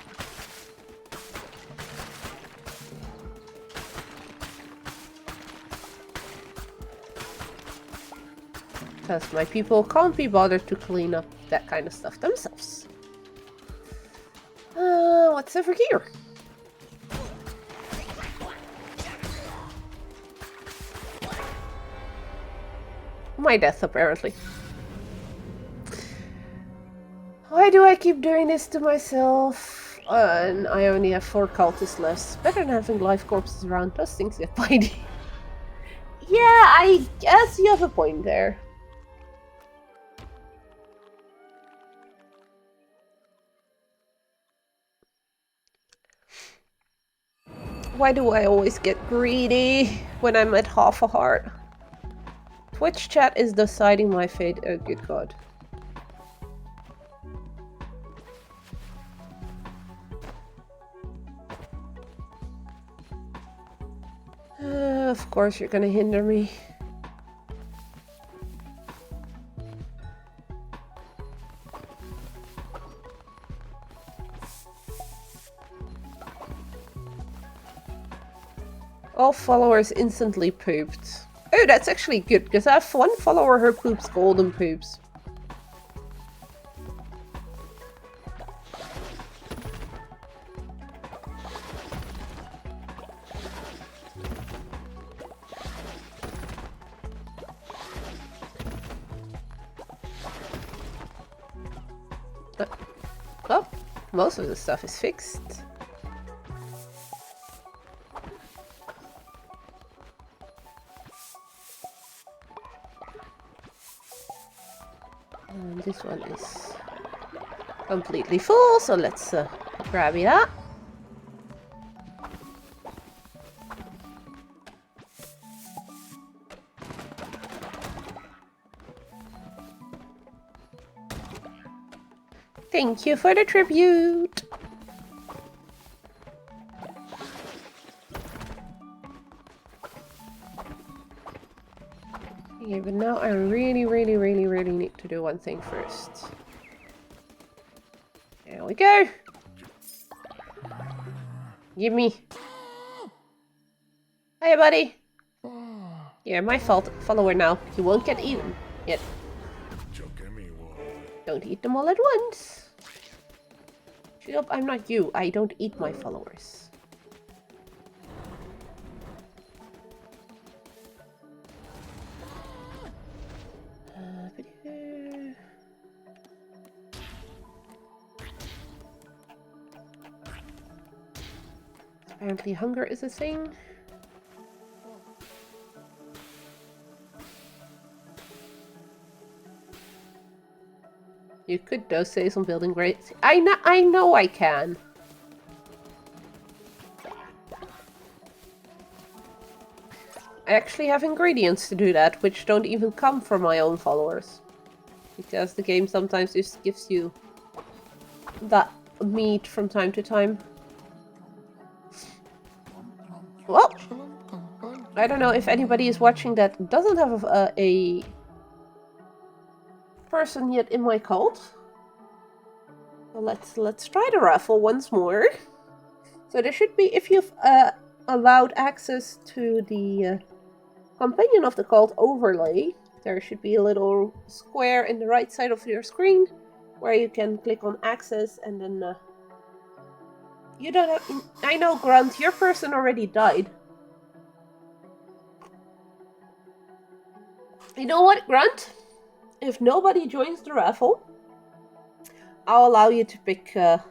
Because my people can't be bothered to clean up that kind of stuff themselves. What's over here? My death, apparently. Why do I keep doing this to myself? And I only have 4 cultists left. Better than having live corpses around. Those things get bitey. Yeah, I guess you have a point there. Why do I always get greedy when I'm at half a heart? Twitch chat is deciding my fate. Oh, good god. Of course you're gonna hinder me. All followers instantly pooped. Oh, that's actually good, because I have one follower who poops golden poops. Well, most of the stuff is fixed. And this one is completely full, so let's grab it up. Thank you for the tribute. Okay, but now I really need to do one thing first. There we go. Give me. Hey, buddy. You're my follower now. You won't get eaten yet. Don't eat them all at once. Shut up, I'm not you. I don't eat my followers. Apparently hunger is a thing. You could though say some building rates. I know I can. I actually have ingredients to do that, which don't even come from my own followers. Because the game sometimes just gives you that meat from time to time. Well, I don't know if anybody is watching that doesn't have a person yet in my cult. So let's try the raffle once more. So there should be, if you've allowed access to the companion of the cult overlay, there should be a little square in the right side of your screen where you can click on access, and then you don't have. I know, Grunt, your person already died. You know what, Grunt? If nobody joins the raffle, I'll allow you to pick the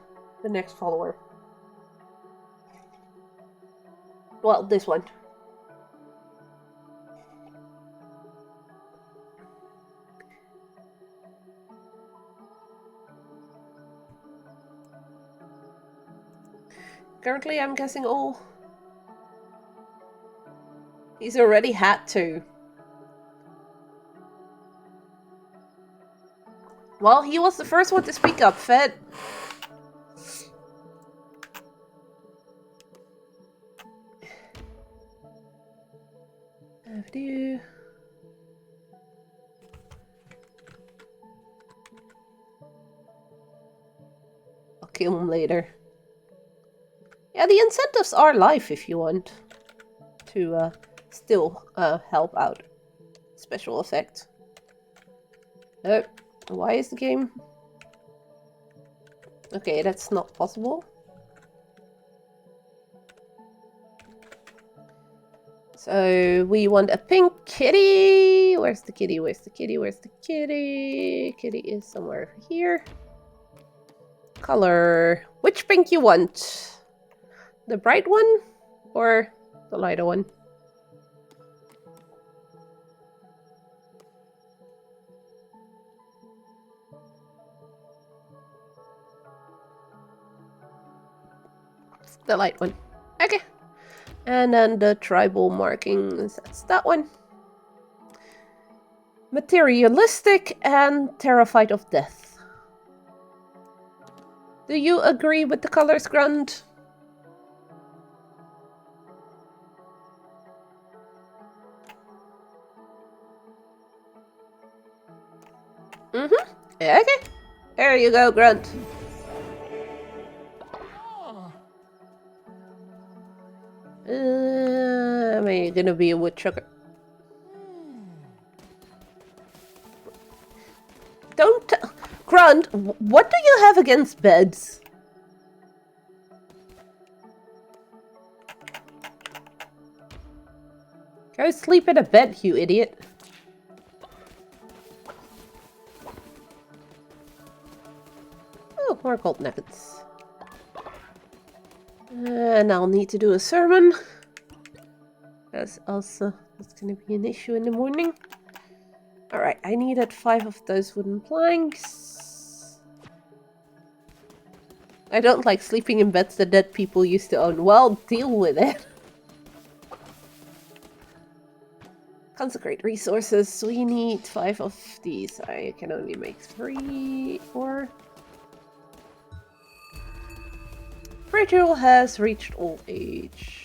next follower. Well, this one. Currently, I'm guessing all. He's already had to. Well, he was the first one to speak up, Fed. I'll kill him later. Yeah, the incentives are live if you want to still help out. Special effect. Why is the game? Okay, that's not possible. So we want a pink kitty. Where's the kitty? Where's the kitty? Where's the kitty? Kitty is somewhere here. Color. Which pink you want? The bright one or the lighter one? The light one. Okay. And then the tribal markings, that's that one. Materialistic and terrified of death. Do you agree with the colors, Grunt? Mm-hmm. Okay. There you go, Grunt. Am I gonna be a woodchucker? Don't Grunt, what do you have against beds? Go sleep in a bed, you idiot. Oh, more gold nuggets. And I'll need to do a sermon. That's also going to be an issue in the morning. Alright, I needed 5 of those wooden planks. I don't like sleeping in beds that dead people used to own. Well, deal with it. Consecrate resources. We need 5 of these. I can only make 3, 4. Virgil has reached old age.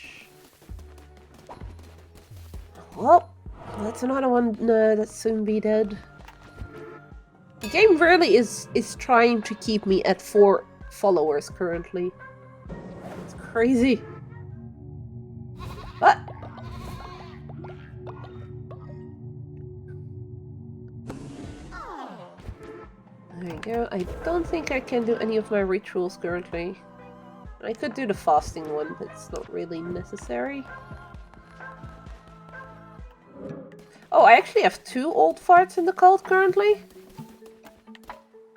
Well, that's another one that's soon be dead. The game really is trying to keep me at 4 followers currently. It's crazy. But There you go. I don't think I can do any of my rituals currently. I could do the fasting one, but it's not really necessary. Oh, I actually have 2 old farts in the cult currently.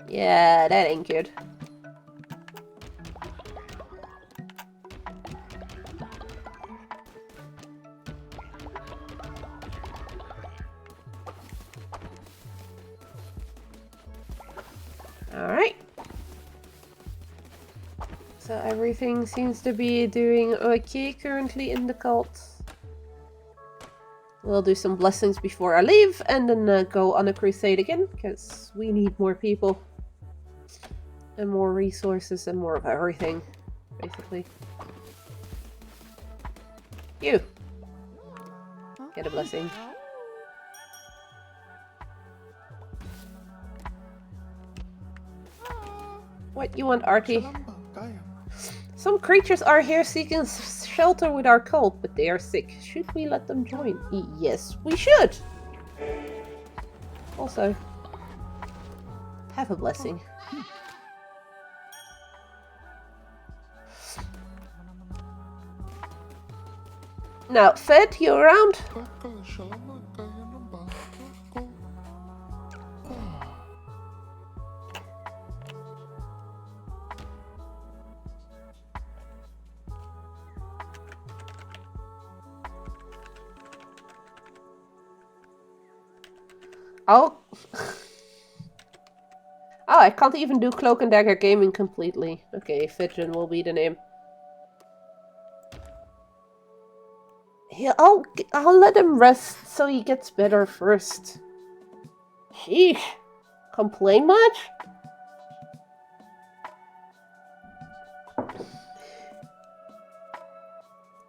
Yeah, that ain't good. Alright. So everything seems to be doing okay currently in the cult. We'll do some blessings before I leave and then go on a crusade again, because we need more people. And more resources and more of everything, basically. You! Get a blessing. What you want, Artie? Some creatures are here seeking shelter with our cult, but they are sick. Should we let them join? Yes, we should! Also, have a blessing. Now, Fed, you around? Oh. Oh, I can't even do Cloak and Dagger Gaming completely. Okay, Fidgen will be the name. Yeah, I'll let him rest so he gets better first. Sheesh. Complain much?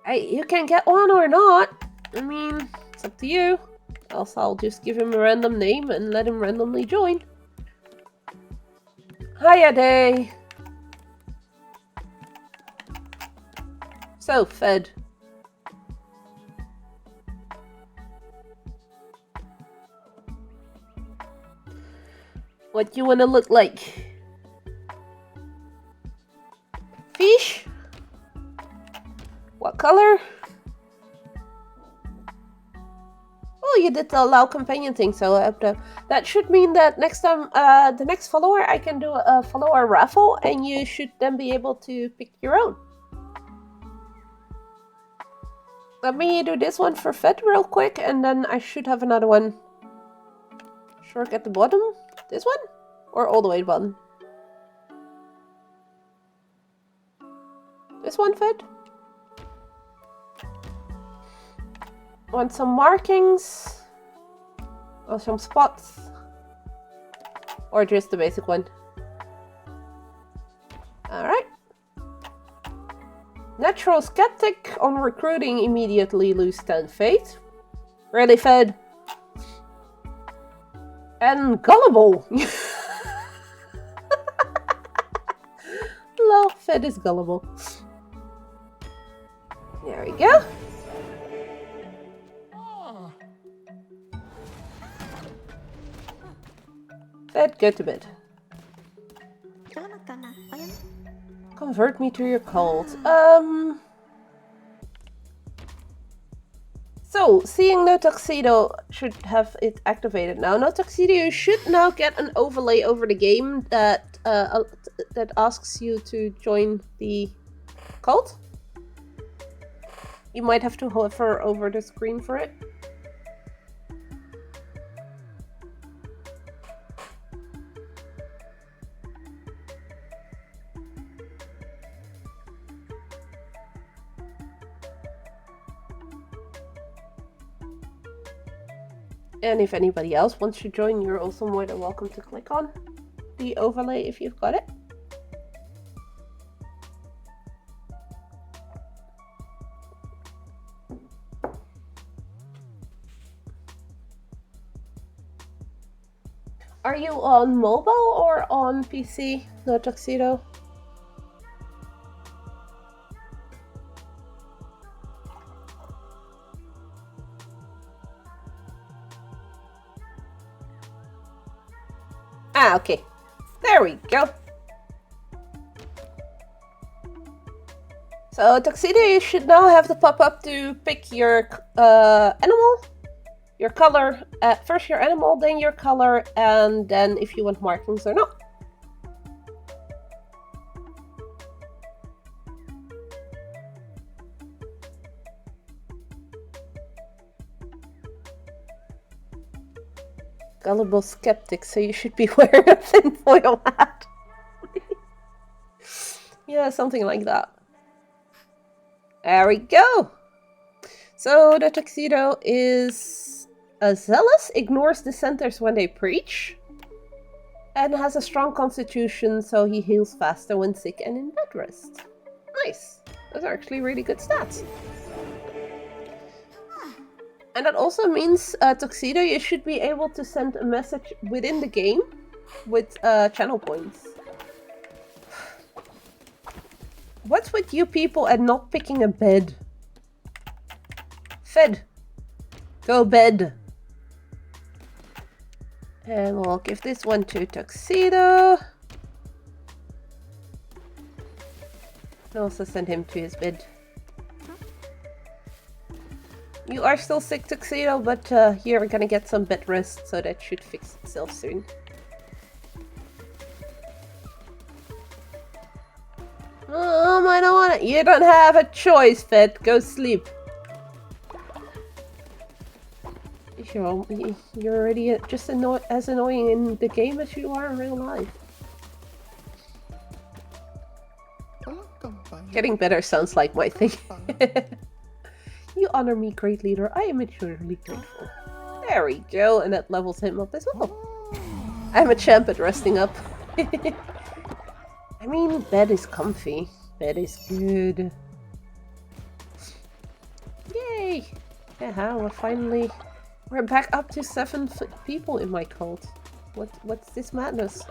Hey, you can get one or not. I mean, it's up to you. Else I'll just give him a random name and let him randomly join. Hiya, Day. So, Fed. What you wanna look like? Fish? What color? Oh, you did the allow companion thing, so that should mean that next time, the next follower, I can do a follower raffle, and you should then be able to pick your own. Let me do this one for Fed real quick, and then I should have another one. Shark at the bottom? This one? Or all the way to the bottom? This one, Fed? Want some markings? Or some spots? Or just the basic one? Alright. Natural skeptic on recruiting immediately lose 10 faith. Really, Fed? And gullible! Lol, Fed is gullible. There we go. Fed, go to bed. Convert me to your cult. So, seeing No Tuxedo should have it activated now. No Tuxedo should now get an overlay over the game that that asks you to join the cult. You might have to hover over the screen for it. And if anybody else wants to join, you're also more than welcome to click on the overlay if you've got it. Are you on mobile or on PC, No Tuxedo? Ah, okay. There we go. So, Tuxedo, you should now have the pop-up to pick your animal, your color, first your animal, then your color, and then if you want markings or not. Gullible skeptic, so you should be wearing a tinfoil hat. Yeah, something like that. There we go. So the Tuxedo is zealous, ignores dissenters when they preach, and has a strong constitution, so he heals faster when sick and in bed rest. Nice. Those are actually really good stats. And that also means, Tuxedo, you should be able to send a message within the game with channel points. What's with you people and not picking a bed? Fed. Go bed. And we'll give this one to Tuxedo. And also send him to his bed. You are still sick, Tuxedo, but you're gonna get some bed rest, so that should fix itself soon. I don't want it. You don't have a choice, Fed. Go sleep. You're already just as annoying in the game as you are in real life. Getting better sounds like my thing. You honor me, great leader. I am eternally grateful. There we go, and that levels him up as well. I'm a champ at resting up. I mean, bed is comfy. Bed is good. Yay! Yeah, we're back up to 7 people in my cult. What's this madness?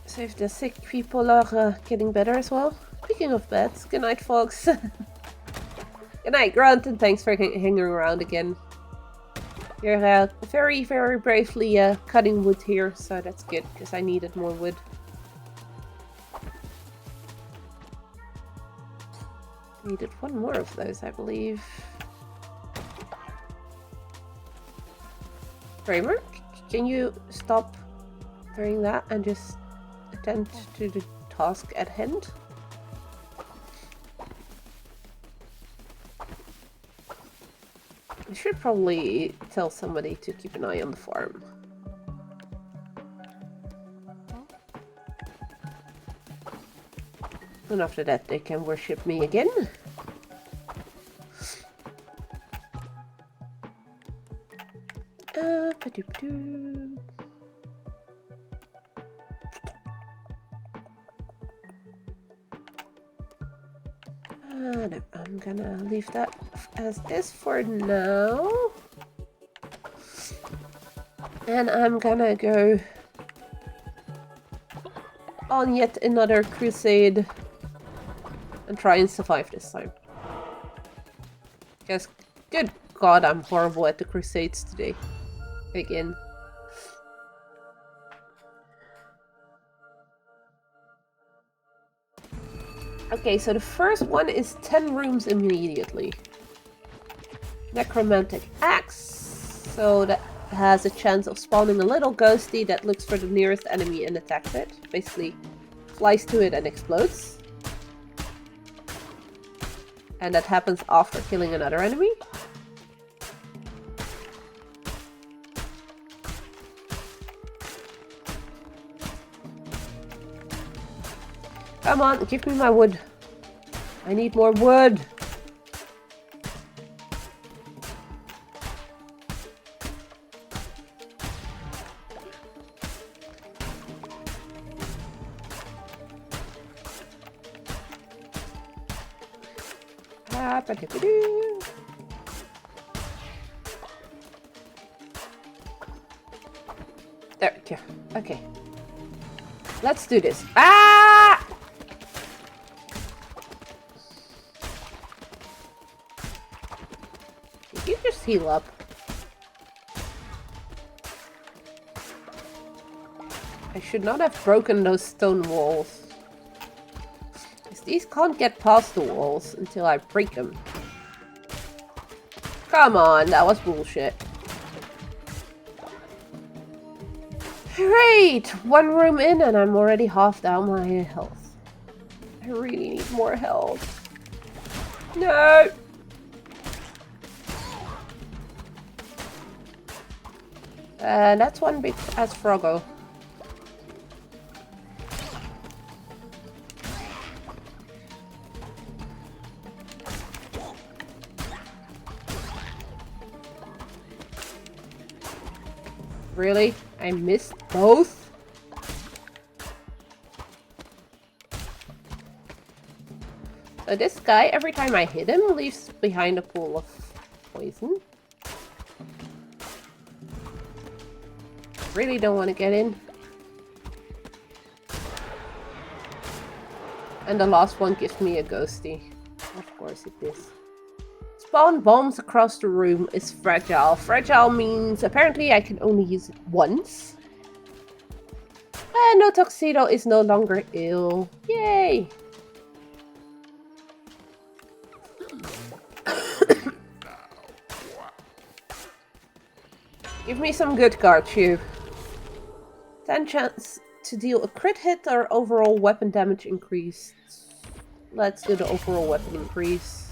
So if the sick people are getting better as well. Speaking of beds, good night, folks. Good night, Grunt, and thanks for hanging around again. You're very, very bravely cutting wood here, so that's good, because I needed more wood. Needed one more of those, I believe. Kramer, can you stop doing that and just attend to the task at hand? I should probably tell somebody to keep an eye on the farm. And after that they can worship me again. No, I'm gonna leave that as is for now. And I'm gonna go on yet another crusade and try and survive this time. Because, good god, I'm horrible at the crusades today. Again. Okay, so the first one is 10 rooms immediately. Necromantic Axe. So that has a chance of spawning a little ghosty that looks for the nearest enemy and attacks it. Basically, flies to it and explodes. And that happens after killing another enemy. Come on, give me my wood. I need more wood. There we go. Okay. Let's do this. Ah! Did you just heal up? I should not have broken those stone walls. Because these can't get past the walls until I break them. Come on, that was bullshit. Great! One room in and I'm already half down my health. I really need more health. No! That's one big ass froggo. Really? I missed both? So this guy, every time I hit him, leaves behind a pool of poison. Really don't want to get in. And the last one gives me a ghosty. Of course it is. Spawn bombs across the room is fragile. Fragile means apparently I can only use it once. And no Tuxedo is no longer ill. Yay! Give me some good card, you. 10 chance to deal a crit hit or overall weapon damage increase. Let's do the overall weapon increase.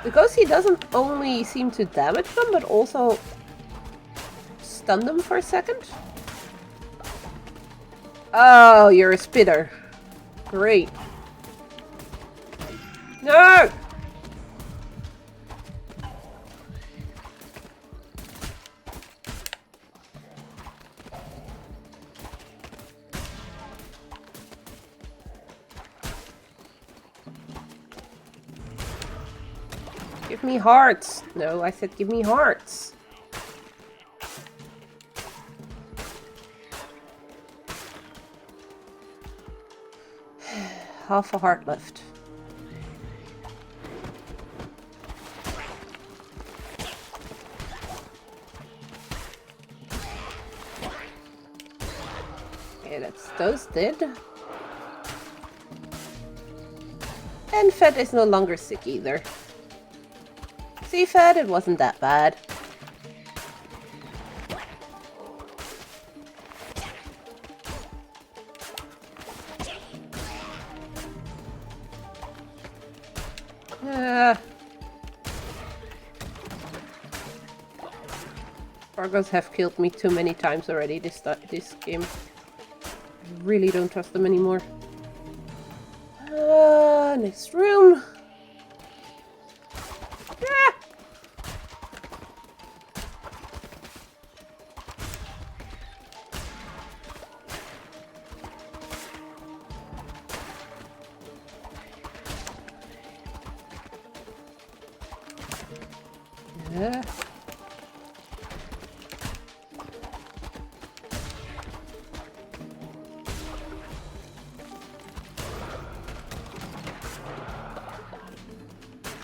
Because he doesn't only seem to damage them, but also stun them for a second. Oh, you're a spitter. Great. No! Give me hearts. No, I said give me hearts. Half a heart left. Okay, that's those dead. And Fed is no longer sick either. See, Fed, it wasn't that bad. Frogos have killed me too many times already this game. I really don't trust them anymore. Next room.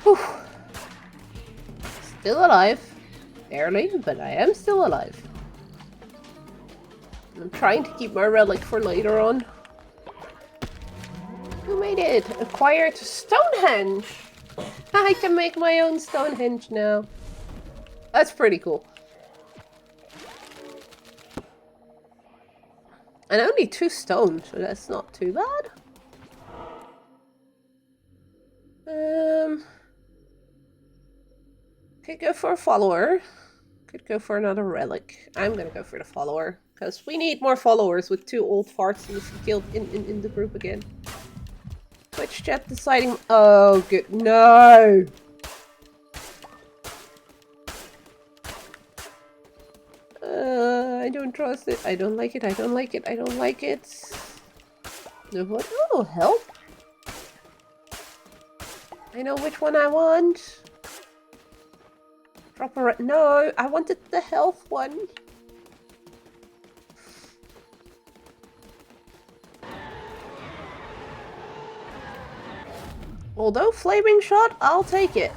Whew. Still alive. Barely, but I am still alive. I'm trying to keep my relic for later on. Who made it? Acquired Stonehenge! I can make my own Stonehenge now. That's pretty cool. And only 2 stone, so that's not too bad. Could go for a follower. Could go for another relic. I'm gonna go for the follower. Because we need more followers with 2 old farts who killed in the group again. Twitch chat deciding... Oh, good. No! I don't trust it. I don't like it. I don't like it. I don't like it. No, what? Oh, help. I know which one I want. drop a red. No, I wanted the health one. Although flaming shot, I'll take it.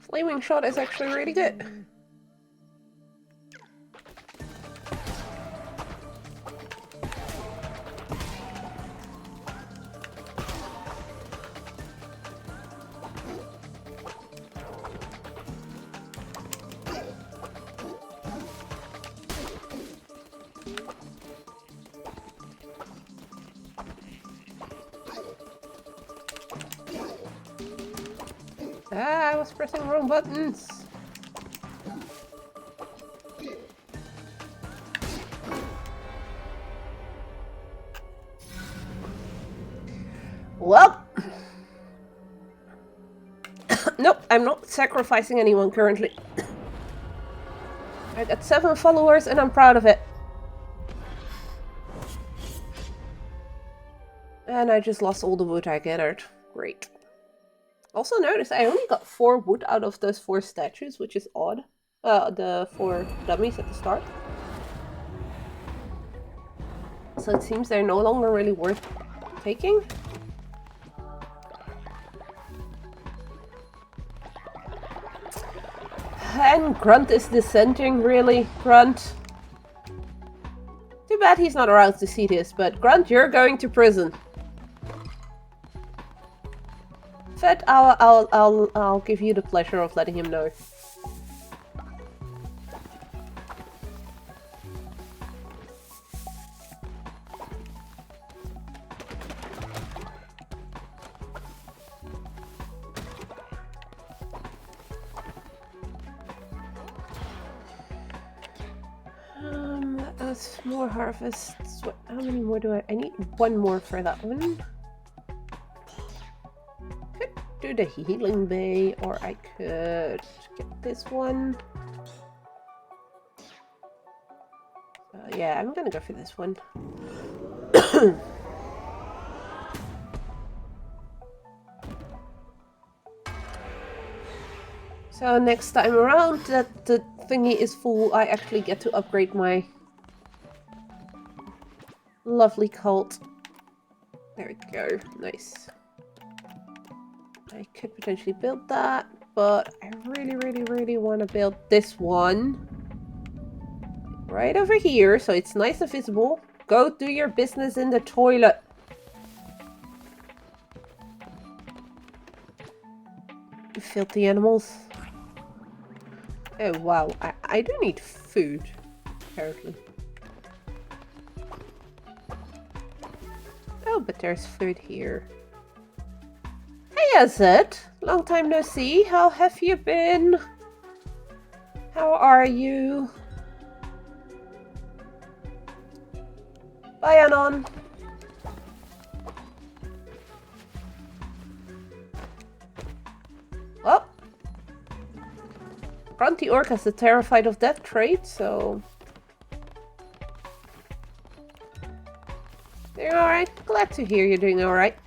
Flaming shot is actually really good. Ah, I was pressing wrong buttons. Well, nope, I'm not sacrificing anyone currently. I got 7 followers and I'm proud of it. And I just lost all the wood I gathered. Great. Also notice I only got 4 wood out of those 4 statues, which is odd. The 4 dummies at the start. So it seems they're no longer really worth taking. And Grunt is dissenting, really, Grunt. Too bad he's not around to see this, but Grunt, you're going to prison. Fed, I'll give you the pleasure of letting him know. That's more harvests. What, how many more do I need 1 more for that one. Could do the healing bay, or I could get this one. Yeah, I'm gonna go for this one. So next time around that the thingy is full, I actually get to upgrade my lovely cult. There we go. Nice. I could potentially build that, but I really want to build this one. Right over here, so it's nice and visible. Go do your business in the toilet. You filthy animals. Oh wow, I do need food, apparently. Oh, but there's food here. Hey Azet, long time no see. How have you been? How are you? Bye Anon. Well, Grunty Orc has the terrified of death trait, so... Doing alright? Glad to hear you're doing alright.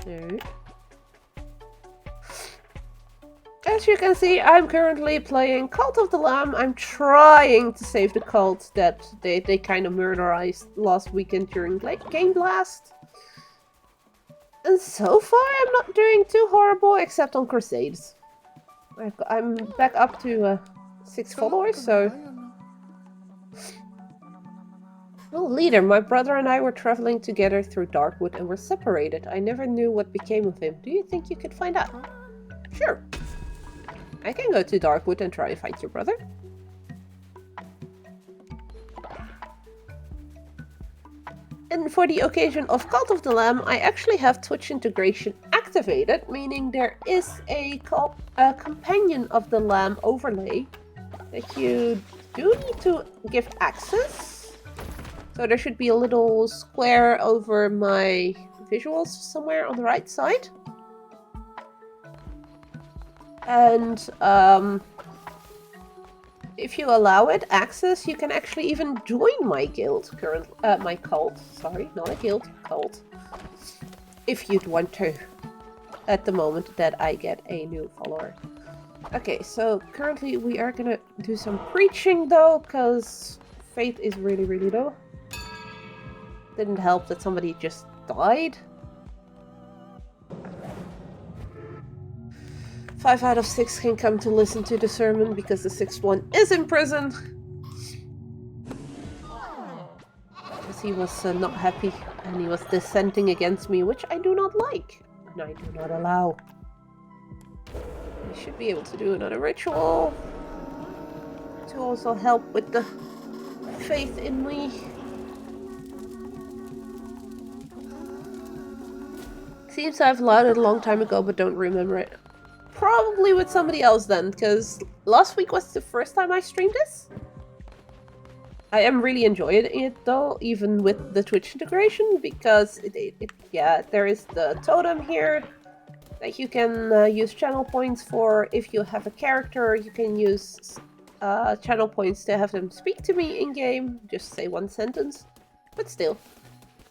Alright. As you can see, I'm currently playing Cult of the Lamb. I'm trying to save the cult that they kind of murderized last weekend during Game Blast. And so far, I'm not doing too horrible, except on Crusades. I'm back up to 6 followers, so... Well, leader, my brother and I were traveling together through Darkwood and were separated. I never knew what became of him. Do you think you could find out? Sure. I can go to Darkwood and try to find your brother. And for the occasion of Cult of the Lamb, I actually have Twitch integration activated, meaning there is a companion of the Lamb overlay that you do need to give access. So there should be a little square over my visuals somewhere on the right side. And if you allow it access, you can actually even join my guild my cult. Sorry, not a guild, cult. If you'd want to. At the moment that I get a new follower. Okay, so currently we are gonna do some preaching though, because faith is really, really low. Didn't help that somebody just died. 5 out of 6 can come to listen to the sermon because the 6th one is in prison. Because he was not happy and he was dissenting against me, which I do not like and I do not allow. We should be able to do another ritual to also help with the faith in me. Seems I've allowed it a long time ago but don't remember it. Probably with somebody else then, because last week was the first time I streamed this. I am really enjoying it though, even with the Twitch integration, because yeah, there is the totem here that you can use channel points for. If you have a character, you can use channel points to have them speak to me in game. Just say one sentence, but still,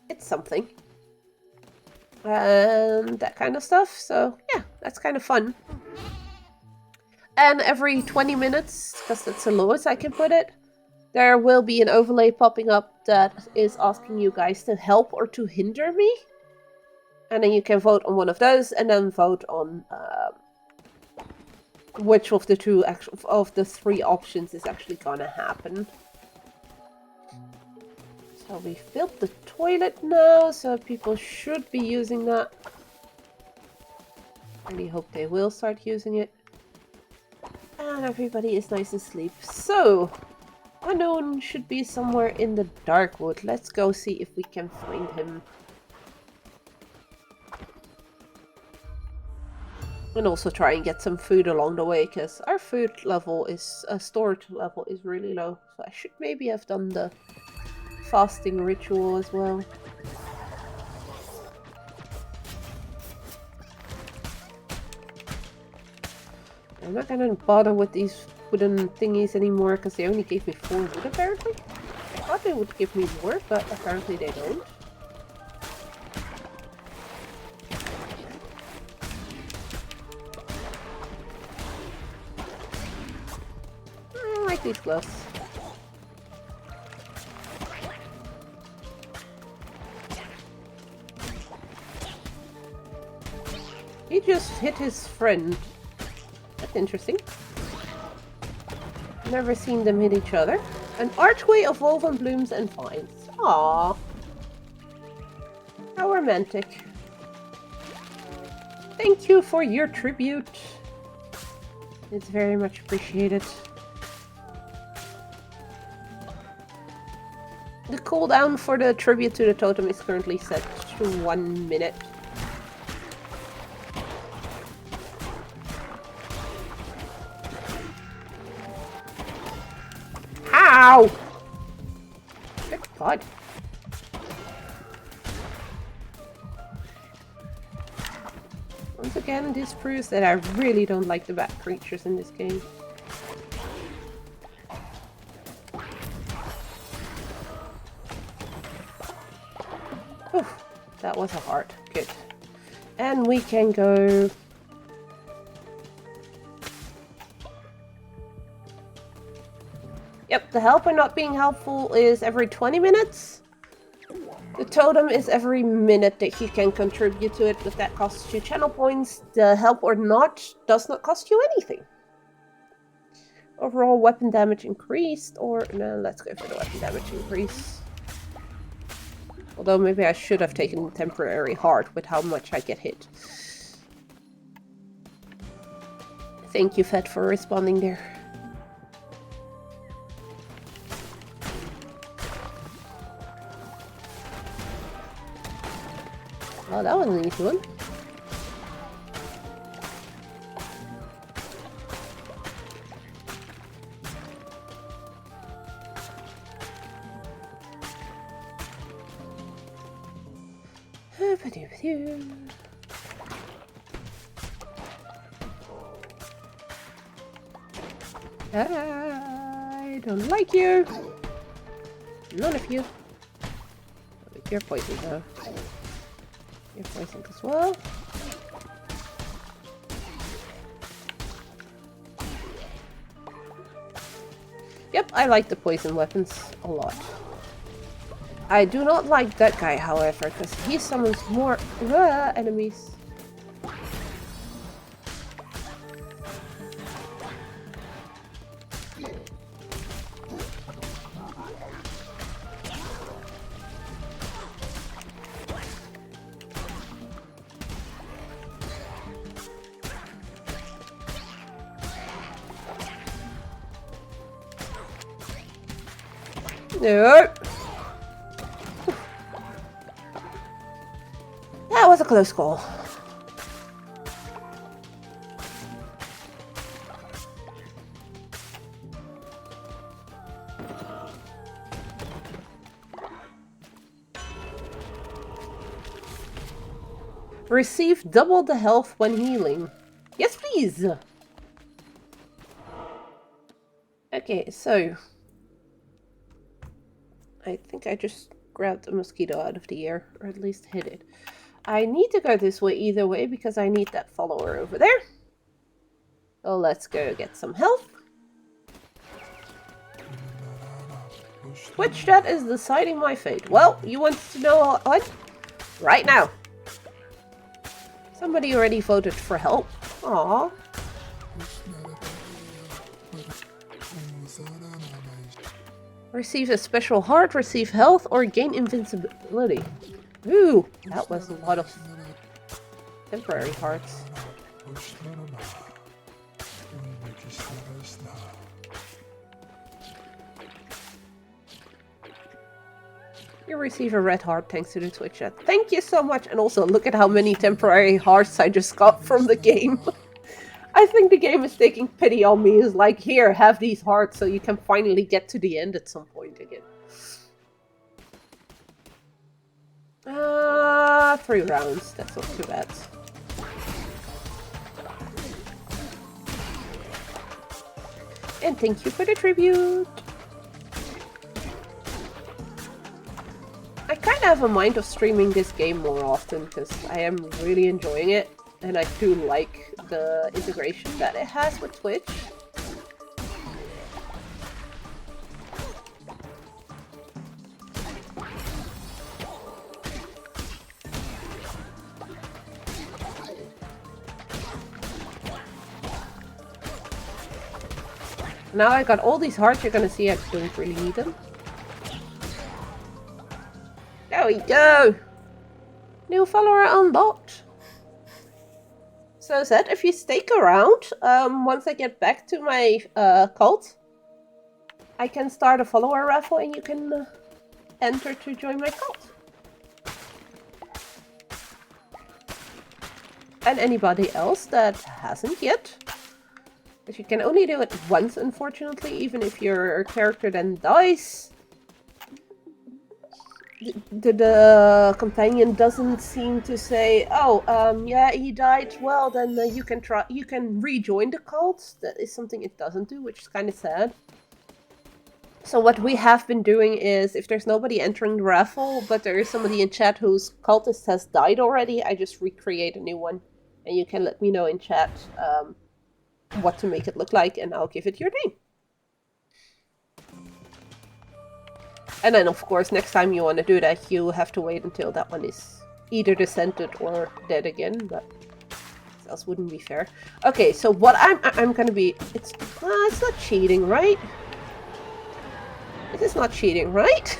it's something. And that kind of stuff. So yeah, that's kind of fun. And every 20 minutes, because that's the lowest I can put it, there will be an overlay popping up that is asking you guys to help or to hinder me. And then you can vote on one of those and then vote on which of the the 3 options is actually gonna happen. So we've built the toilet now, so people should be using that. Really hope they will start using it. And everybody is nice and asleep. So, Unknown should be somewhere in the Darkwood. Let's go see if we can find him. And also try and get some food along the way, because our food level is, storage level is really low. So I should maybe have done the fasting ritual as well. I'm not gonna bother with these wooden thingies anymore because they only gave me 4 wood apparently. I thought they would give me more, but apparently they don't. I like these gloves. He just hit his friend. That's interesting. Never seen them hit each other. An archway of woven blooms and vines. Aww. How romantic. Thank you for your tribute. It's very much appreciated. The cooldown for the tribute to the totem is currently set to 1 minute. Ow! Good God. Once again, this proves that I really don't like the bat creatures in this game. Oof, that was a heart. Good. And we can go... Yep, the helper not being helpful is every 20 minutes. The totem is every minute that you can contribute to it, but that costs you channel points. The help or not does not cost you anything. Overall weapon damage increased, or no, let's go for the weapon damage increase. Although maybe I should have taken temporary heart with how much I get hit. Thank you, Fed, for responding there. Oh, that was an easy one. I don't like you. None of you. You're poisoned though. You're poisoned as well. Yep, I like the poison weapons a lot. I do not like that guy, however, because he summons more enemies. No. That was a close call. Receive double the health when healing. Yes, please. Okay, so I think I just grabbed a mosquito out of the air, or at least hit it. I need to go this way either way because I need that follower over there. So let's go get some health. Which that is deciding my fate. Well, you want to know what? Right now. Somebody already voted for help. Aww. Receive a special heart, receive health, or gain invincibility. Ooh, that was a lot of temporary hearts. You receive a red heart thanks to the Twitch chat. Thank you so much, and also look at how many temporary hearts I just got from the game. I think the game is taking pity on me. It's like, here, have these hearts so you can finally get to the end at some point again. 3 rounds. That's not too bad. And thank you for the tribute. I kind of have a mind of streaming this game more often because I am really enjoying it. And I do like the integration that it has with Twitch. Now I got all these hearts, you're gonna see I don't really need them. There we go! New follower unlocked! So Zed, if you stick around, once I get back to my cult, I can start a follower raffle and you can enter to join my cult. And anybody else that hasn't yet. Because you can only do it once, unfortunately, even if your character then dies. The companion doesn't seem to say, oh, yeah, he died, well, then you can rejoin the cult. That is something it doesn't do, which is kind of sad. So what we have been doing is, if there's nobody entering the raffle, but there is somebody in chat whose cultist has died already, I just recreate a new one. And you can let me know in chat what to make it look like, and I'll give it your name. And then, of course, next time you want to do that, you have to wait until that one is either descended or dead again, but else wouldn't be fair. Okay, so what I'm gonna be... It's not cheating, right? It is not cheating, right?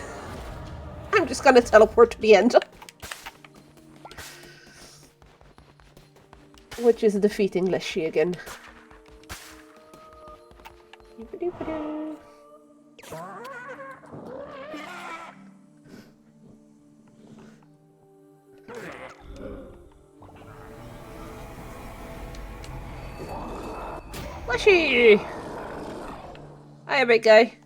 I'm just gonna teleport to the end. Which is defeating Leshy again. Leshy! Hiya, big guy.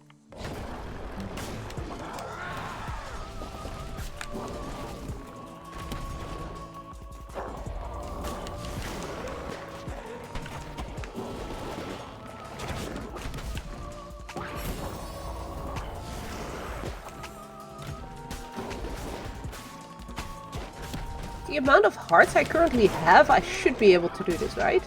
The amount of hearts I currently have, I should be able to do this, right?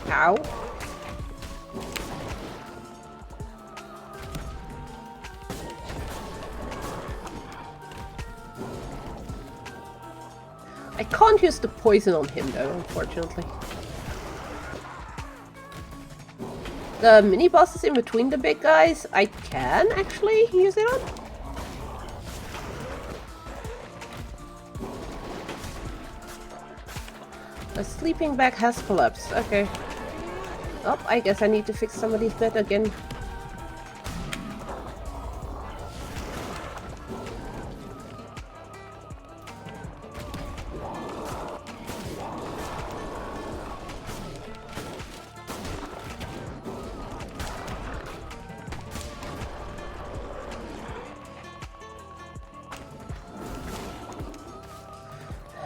Ow. I can't use the poison on him though, unfortunately. The mini bosses in between the big guys, I can actually use it on. A sleeping bag has collapsed. Okay. Oh, I guess I need to fix somebody's bed again.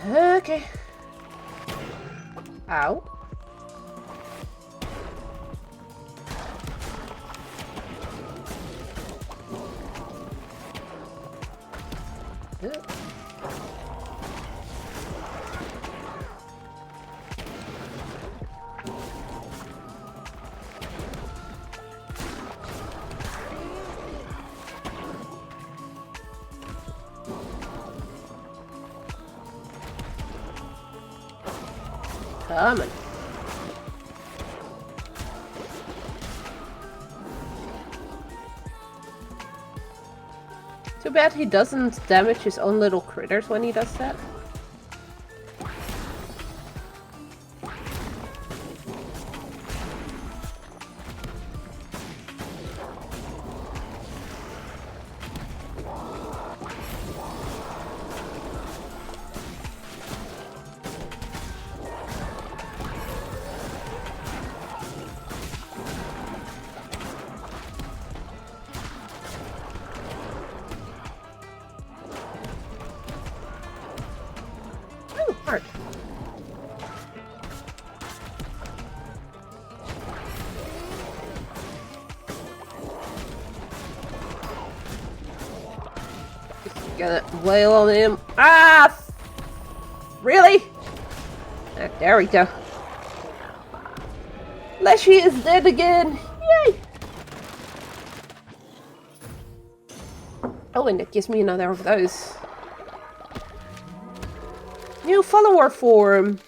Okay. Ow. Come on. Too bad he doesn't damage his own little critters when he does that. Heart. Just gonna wail on him. Ah! Really? Ah, there we go. Leshy is dead again. Yay! Oh, and it gives me another of those. New follower form.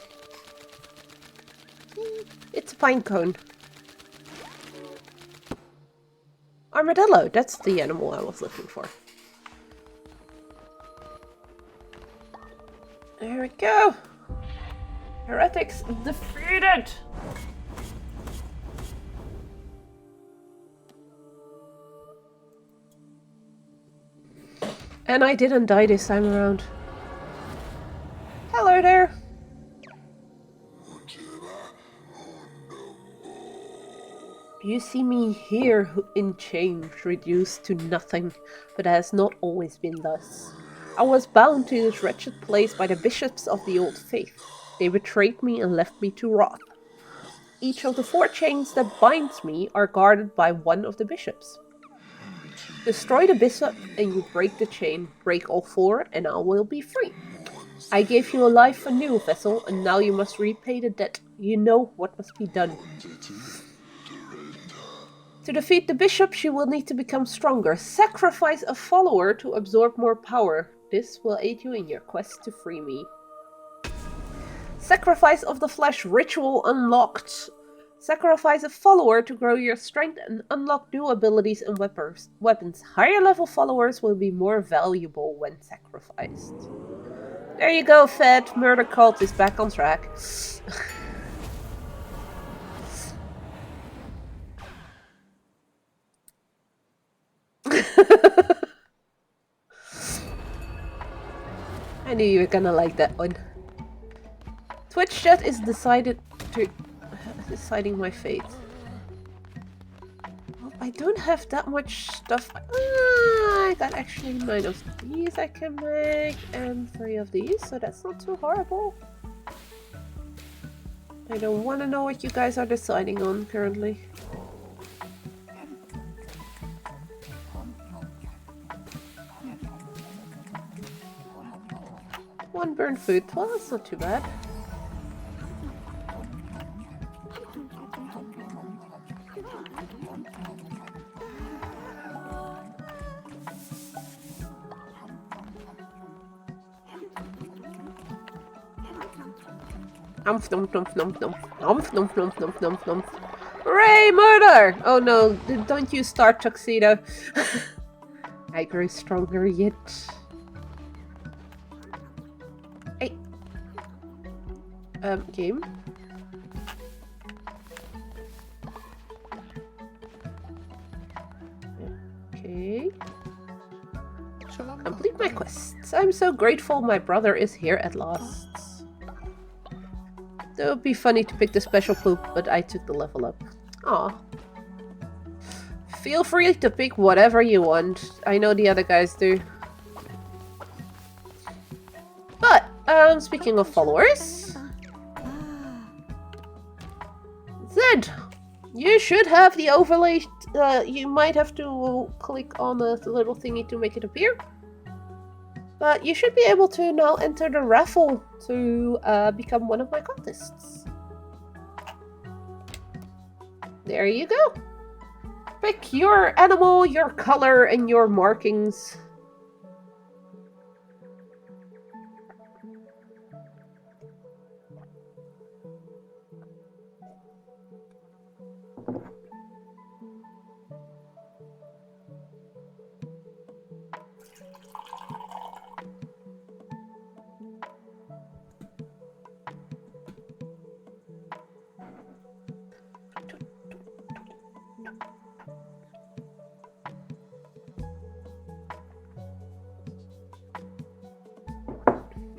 It's a pine cone. Armadillo, that's the animal I was looking for. There we go. Heretics defeated. And I didn't die this time around. Hello there. You see me here in chains, reduced to nothing, but it has not always been thus. I was bound to this wretched place by the bishops of the old faith. They betrayed me and left me to rot. Each of the 4 chains that binds me are guarded by one of the bishops. Destroy the bishop and you break the chain. Break all 4 and I will be free. I gave you a life anew, vessel, and now you must repay the debt. You know what must be done. To defeat the bishop, you will need to become stronger. Sacrifice a follower to absorb more power. This will aid you in your quest to free me. Sacrifice of the flesh ritual unlocked. Sacrifice a follower to grow your strength and unlock new abilities and weapons. Higher level followers will be more valuable when sacrificed. There you go, Fed. Murder Cult is back on track. I knew you were gonna like that one. Twitch chat is deciding my fate. Well, I don't have that much stuff. I got actually 9 of these I can make and 3 of these, so that's not too horrible. I don't want to know what you guys are deciding on currently. One burnt food. Well, that's not too bad. Numph, numph, numph, numph, numph. Numph, numph, numph, numph, numph, numph. Hooray, murder! Oh no, don't use Star Tuxedo. I grow stronger yet. Hey. Game. Okay. Complete my quests. I'm so grateful my brother is here at last. It would be funny to pick the special poop, but I took the level up. Aw. Feel free to pick whatever you want. I know the other guys do. But, speaking of followers... Zed! You should have the overlay. You might have to click on the little thingy to make it appear. But you should be able to now enter the raffle to become one of my contests. There you go. Pick your animal, your color, and your markings.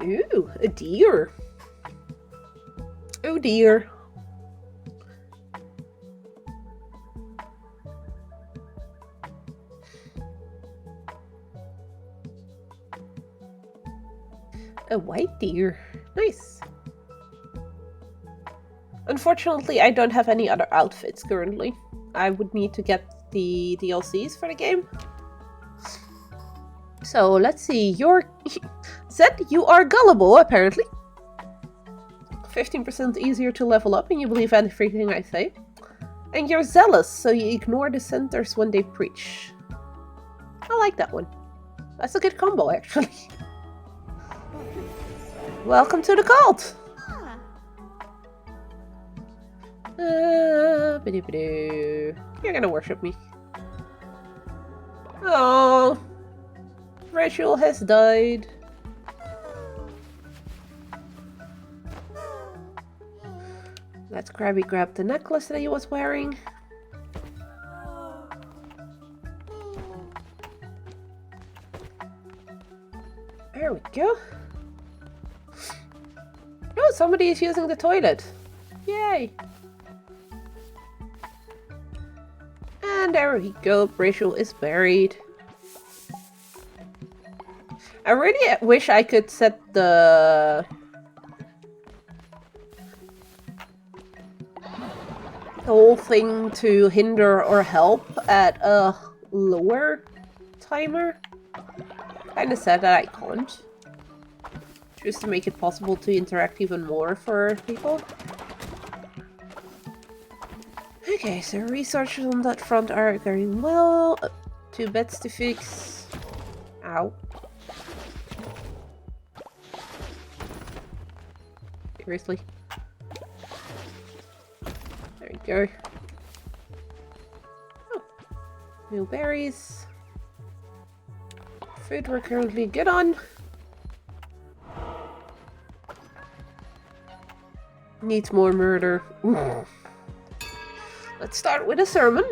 Ooh, a deer. Oh dear. A white deer. Nice. Unfortunately, I don't have any other outfits currently. I would need to get the DLCs for the game. So, let's see. Zed, you are gullible, apparently. 15% easier to level up and you believe everything I say. And you're zealous, so you ignore dissenters when they preach. I like that one. That's a good combo, actually. Welcome to the cult! You're gonna worship me. Oh, Rachel has died. Let's grab the necklace that he was wearing. There we go. Oh, somebody is using the toilet. Yay! And there we go, Rachel is buried. I really wish I could set the whole thing to hinder or help at a lower timer. Kinda sad that I can't. Just to make it possible to interact even more for people. Okay, so research on that front are going well. 2 beds to fix. Ow. Seriously. There we go. Oh. New berries. Food we're currently good on. Needs more murder. Let's start with a sermon.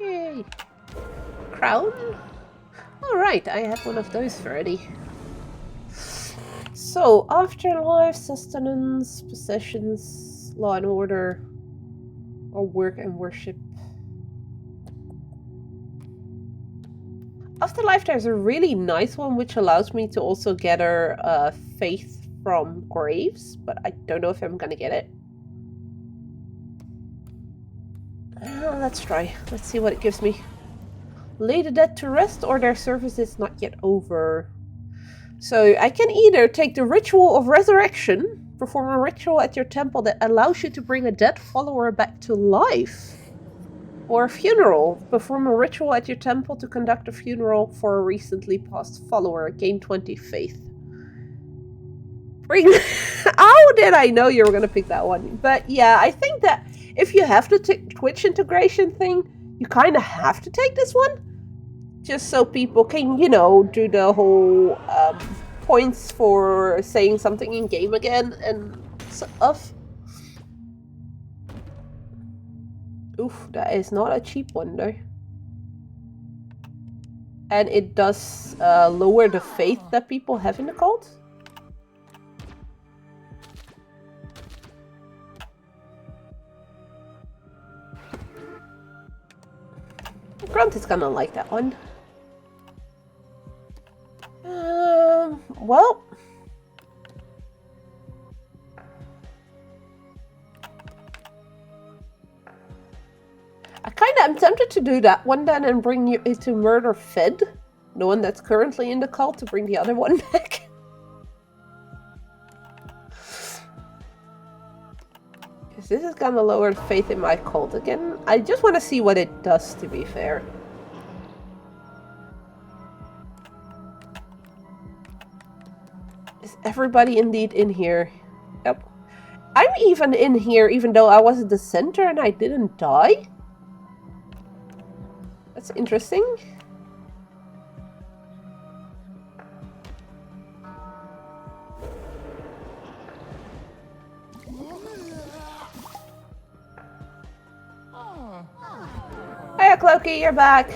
Yay. Crown? Alright, I have one of those already. So, afterlife, sustenance, possessions, law and order. Or work and worship. Afterlife, there's a really nice one which allows me to also gather faith from graves, but I don't know if I'm gonna get it. Let's try. Let's see what it gives me. Lay the dead to rest, or their service is not yet over. So I can either take the ritual of resurrection, perform a ritual at your temple that allows you to bring a dead follower back to life. Or a funeral. Perform a ritual at your temple to conduct a funeral for a recently passed follower. Gain 20 faith. How did I know you were going to pick that one? But yeah, I think that if you have the Twitch integration thing, you kind of have to take this one. Just so people can, you know, do the whole points for saying something in game again and stuff. Oof, that is not a cheap one though. And it does lower the faith that people have in the cult. Grunt is gonna like that one. Well. I'm tempted to do that one then and bring you to Murder Fed, the one that's currently in the cult, to bring the other one back. Because this is gonna lower the faith in my cult again. I just want to see what it does, to be fair. Is everybody indeed in here? Yep. I'm even in here, even though I was at the center and I didn't die? That's interesting. Hiya, Clokey, you're back.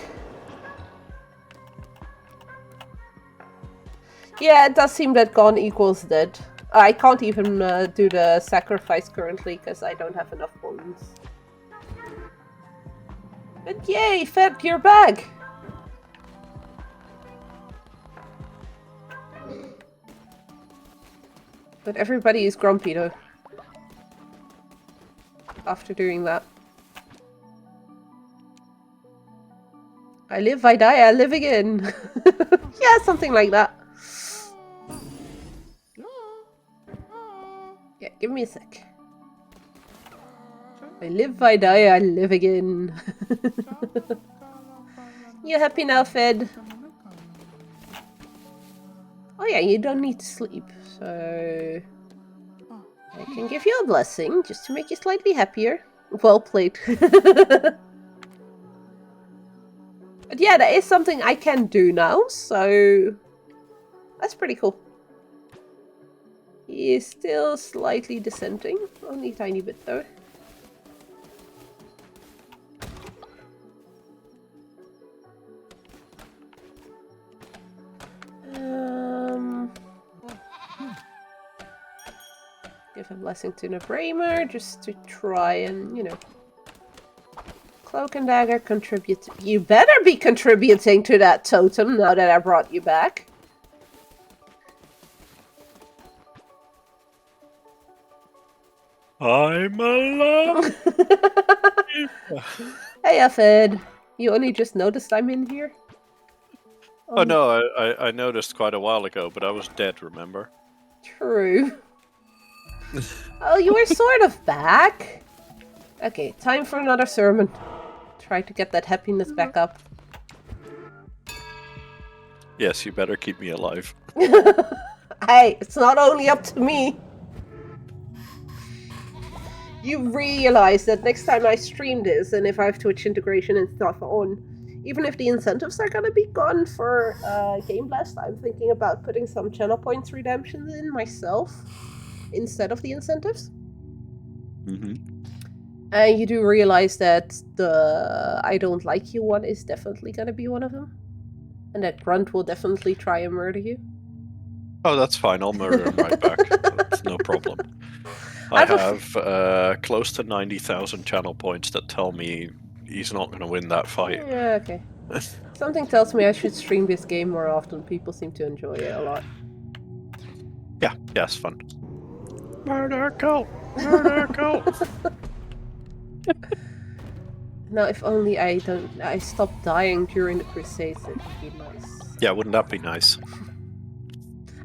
Yeah, it does seem that gone equals dead. I can't even do the sacrifice currently because I don't have enough bones. But yay, Fed, you're back! But everybody is grumpy though. After doing that. I live, I die, I live again. Yeah, something like that. Yeah, give me a sec. I live, I die, I live again. You happy now, Fed? Oh yeah, you don't need to sleep, so... I can give you a blessing, just to make you slightly happier. Well played. But yeah, that is something I can do now, so... That's pretty cool. He is still slightly dissenting, only a tiny bit though. Give a blessing to Nabramer, just to try and, you know... Cloak and Dagger contribute. You better be contributing to that totem now that I brought you back. I'm alive! Hey, Fed. You only just noticed I'm in here? Oh no, I noticed quite a while ago, but I was dead, remember? True. Oh, you were sort of back. Okay, time for another sermon. Try to get that happiness back up. Yes, you better keep me alive. Hey, it's not only up to me. You realize that next time I stream this, and if I have Twitch integration and stuff on, even if the incentives are gonna be gone for Game Blast, I'm thinking about putting some channel points redemptions in myself instead of the incentives. And you do realize that the I don't like you one is definitely gonna be one of them. And that Grunt will definitely try and murder you. Oh, that's fine. I'll murder him right back. That's no problem. I I've a have close to 90,000 channel points that tell me he's not going to win that fight. Yeah, okay. Something tells me I should stream this game more often. People seem to enjoy it a lot. Yeah, it's fun. Murder cult! Murder cult! Now, if only I stopped dying during the Crusades, it would be nice. Yeah, wouldn't that be nice?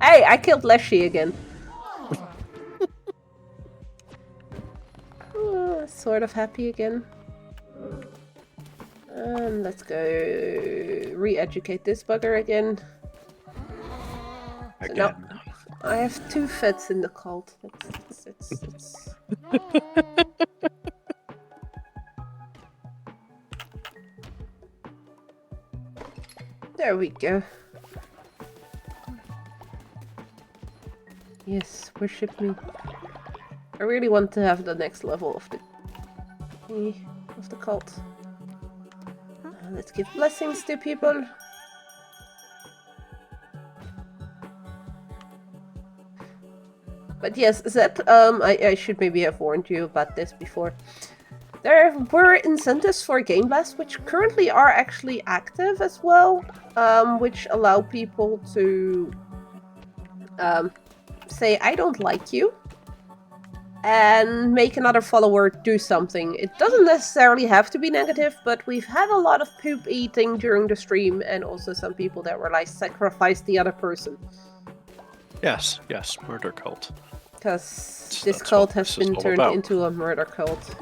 Hey, I killed Leshy again. Sort of happy again. And let's go re-educate this bugger again. So now I have 2 feds in the cult. It's There we go. Yes, worship me. I really want to have the next level of the cult. Let's give blessings to people. But yes, Zed, I should maybe have warned you about this before. There were incentives for Game Blast, which currently are actually active as well, which allow people to say, I don't like you, and make another follower do something. It doesn't necessarily have to be negative, but we've had a lot of poop eating during the stream, and also some people that were like, sacrifice the other person. Yes, murder cult. Because this cult has been turned into a murder cult.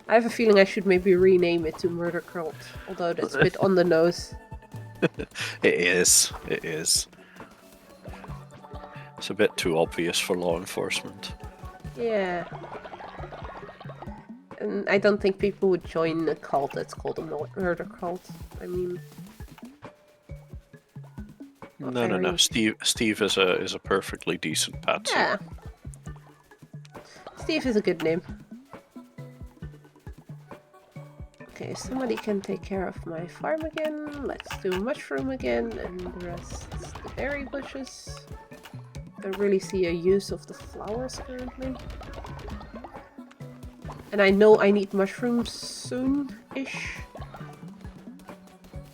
I have a feeling I should maybe rename it to Murder Cult, although that's a bit on the nose. It is. It's a bit too obvious for law enforcement. Yeah. And I don't think people would join a cult that's called a murder cult. I mean... No. Steve is a perfectly decent patsy. Yeah. Steve is a good name. Okay, somebody can take care of my farm again. Let's do mushroom again, and the rest the berry bushes. I don't really see a use of the flowers currently. And I know I need mushrooms soon-ish.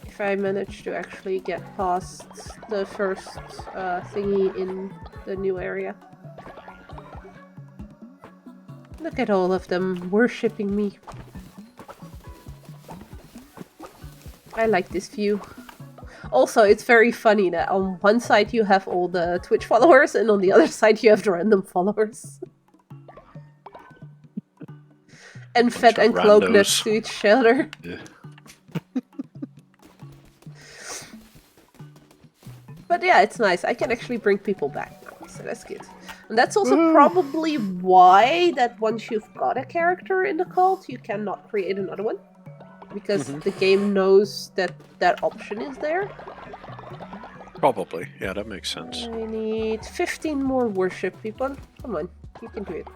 If I manage to actually get past the first thingy in the new area. Look at all of them worshipping me. I like this view. Also, it's very funny that on one side you have all the Twitch followers, and on the other side you have the random followers. And Fed and Cloak next to each other. Yeah. But yeah, it's nice. I can actually bring people back now, so that's good. And that's also probably why that once you've got a character in the cult, you cannot create another one. Because the game knows that that option is there. Probably. Yeah, that makes sense. I need 15 more worship people. Come on, you can do it.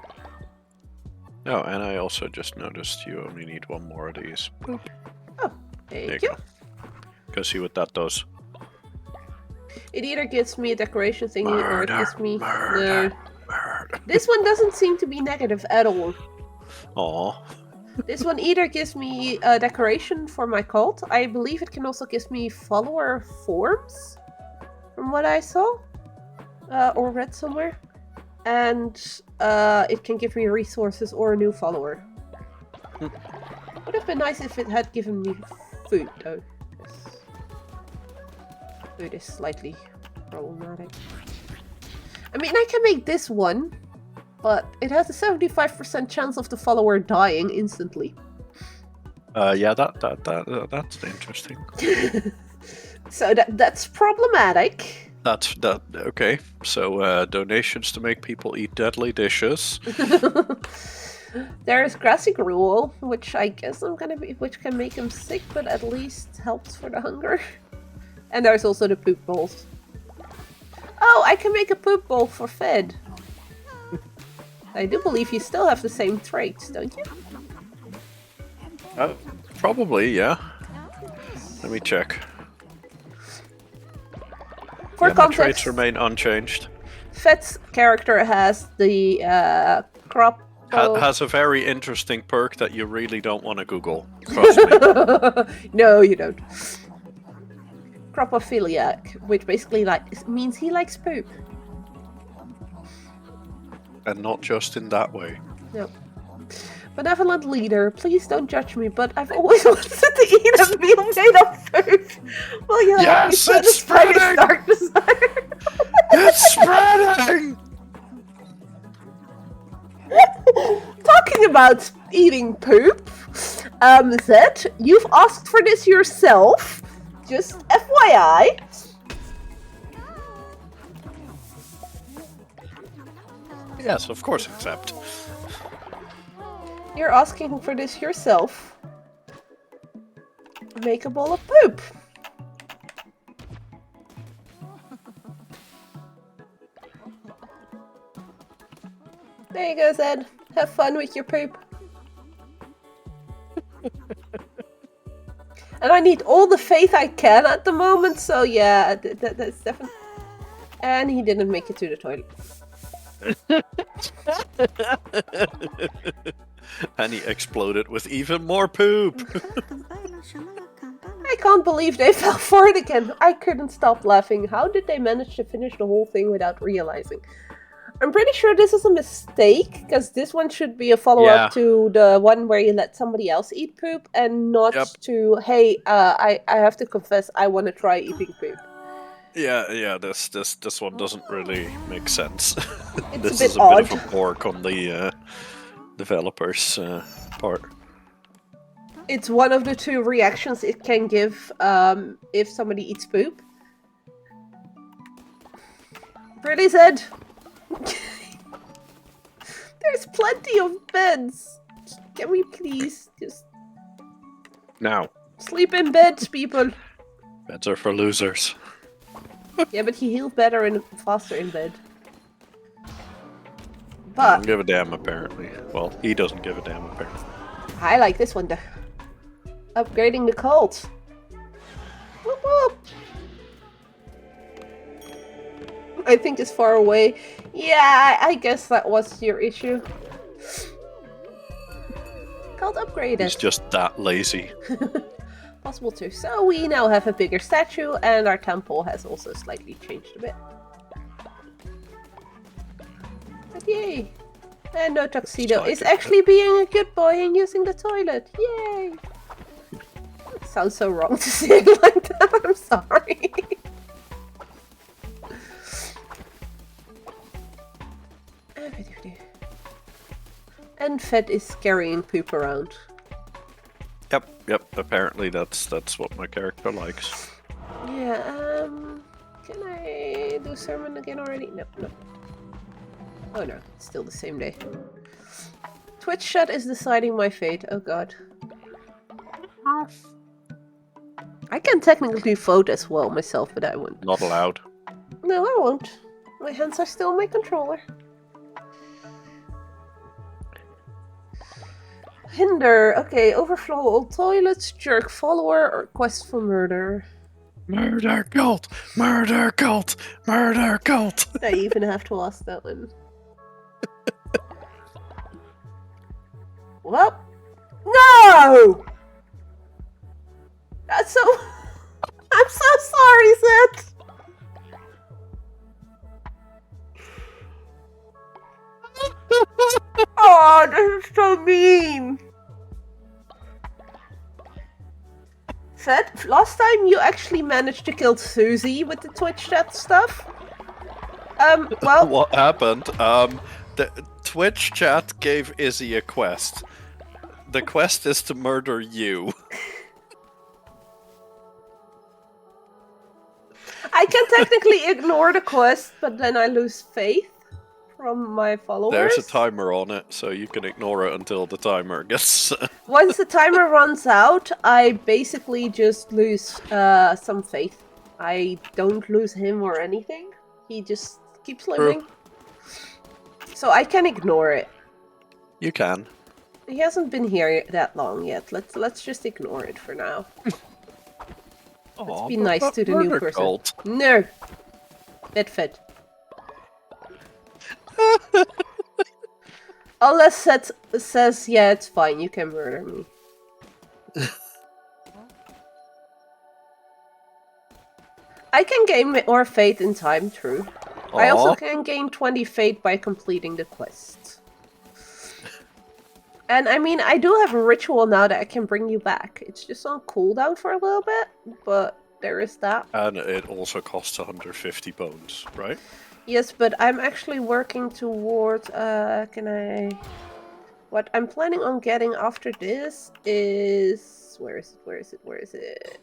Oh, and I also just noticed you only need 1 more of these. Boop. Oh, thank you. Go see what that does. It either gives me a decoration thingy or it gives me... Murder. This one doesn't seem to be negative at all. Aww. This one either gives me a decoration for my cult. I believe it can also give me follower forms, from what I saw or read somewhere. And it can give me resources or a new follower. Would have been nice if it had given me food, though. Food is slightly problematic. I mean, I can make this one. But it has a 75% chance of the follower dying instantly. Yeah, that's interesting. So that's problematic. Okay. So donations to make people eat deadly dishes. There's grassy gruel, which I guess which can make him sick, but at least helps for the hunger. And there's also the poop bowls. Oh, I can make a poop bowl for Fed. I do believe you still have the same traits, don't you? Probably, yeah. Let me check. For my context, traits remain unchanged. Fed's character has the Crop. Has a very interesting perk that you really don't want to Google. Trust me. No, you don't. Cropophiliac, which basically means he likes poop. And not just in that way. No. Benevolent leader, please don't judge me, but I've always wanted to eat a meal made of poop. Will you help me Yes, it's satisfy this spreading! dark desire? It's spreading! Talking about eating poop, Zed, you've asked for this yourself. Just FYI. Yes, of course, accept. You're asking for this yourself. Make a bowl of poop. There you go, Zed. Have fun with your poop. And I need all the faith I can at the moment, so yeah, that's definitely... And he didn't make it to the toilet. And he exploded with even more poop. I can't believe they fell for it again. I couldn't stop laughing. How did they manage to finish the whole thing without realizing? I'm pretty sure this is a mistake, because this one should be a follow-up to the one where you let somebody else eat poop, and not to, hey, I have to confess, I want to try eating poop. Yeah, this one doesn't really make sense. It's This a bit is a odd. bit of a pork on the developers' part. It's one of the two reactions it can give if somebody eats poop. Pretty said. There's plenty of beds. Can we please just Now, sleep in beds, people? beds are for losers. Yeah, but he heals better and faster in bed. I But don't give a damn, apparently. Well, he doesn't give a damn, apparently. I like this one though. Upgrading the cult. Whoop whoop. I think it's far away. Yeah, I guess that was your issue. Cult upgraded. He's just that lazy. Possible too. So we now have a bigger statue, and our temple has also slightly changed a bit. But yay! And no tuxedo is actually being a good boy and using the toilet. Yay! It sounds so wrong to say it like that. I'm sorry. And Fed is carrying poop around. Yep. Apparently, that's what my character likes. Yeah. Can I do sermon again already? No. Oh no, it's still the same day. Twitch chat is deciding my fate. Oh god. I can technically vote as well myself, but I won't. Not allowed. No, I won't. My hands are still on my controller. Hinder. Okay, overflow all toilets, jerk follower, or quest for murder. Murder cult! Murder cult! Murder cult! I even have to ask that one. Well, no! That's so... I'm so sorry, Zed! Oh, this is so mean! Zed, last time you actually managed to kill Susie with the Twitch chat stuff. Well... What happened? The Twitch chat gave Izzy a quest. The quest is to murder you. I can technically ignore the quest, but then I lose faith from my followers. There's a timer on it, so you can ignore it until the timer gets... Once the timer runs out, I basically just lose some faith. I don't lose him or anything. He just keeps living. So I can ignore it. You can. He hasn't been here that long yet. Let's just ignore it for now. Let's be nice to the new person. Cult. No! Bed fed. Unless Seth says, yeah, it's fine, you can murder me. I can gain more fate in time, true. I also Aw. can gain 20 fate by completing the quest. And I mean, I do have a ritual now that I can bring you back. It's just on cooldown for a little bit, but there is that. And it also costs 150 bones, right? Yes, but I'm actually working toward, can I... What I'm planning on getting after this is... Where is it?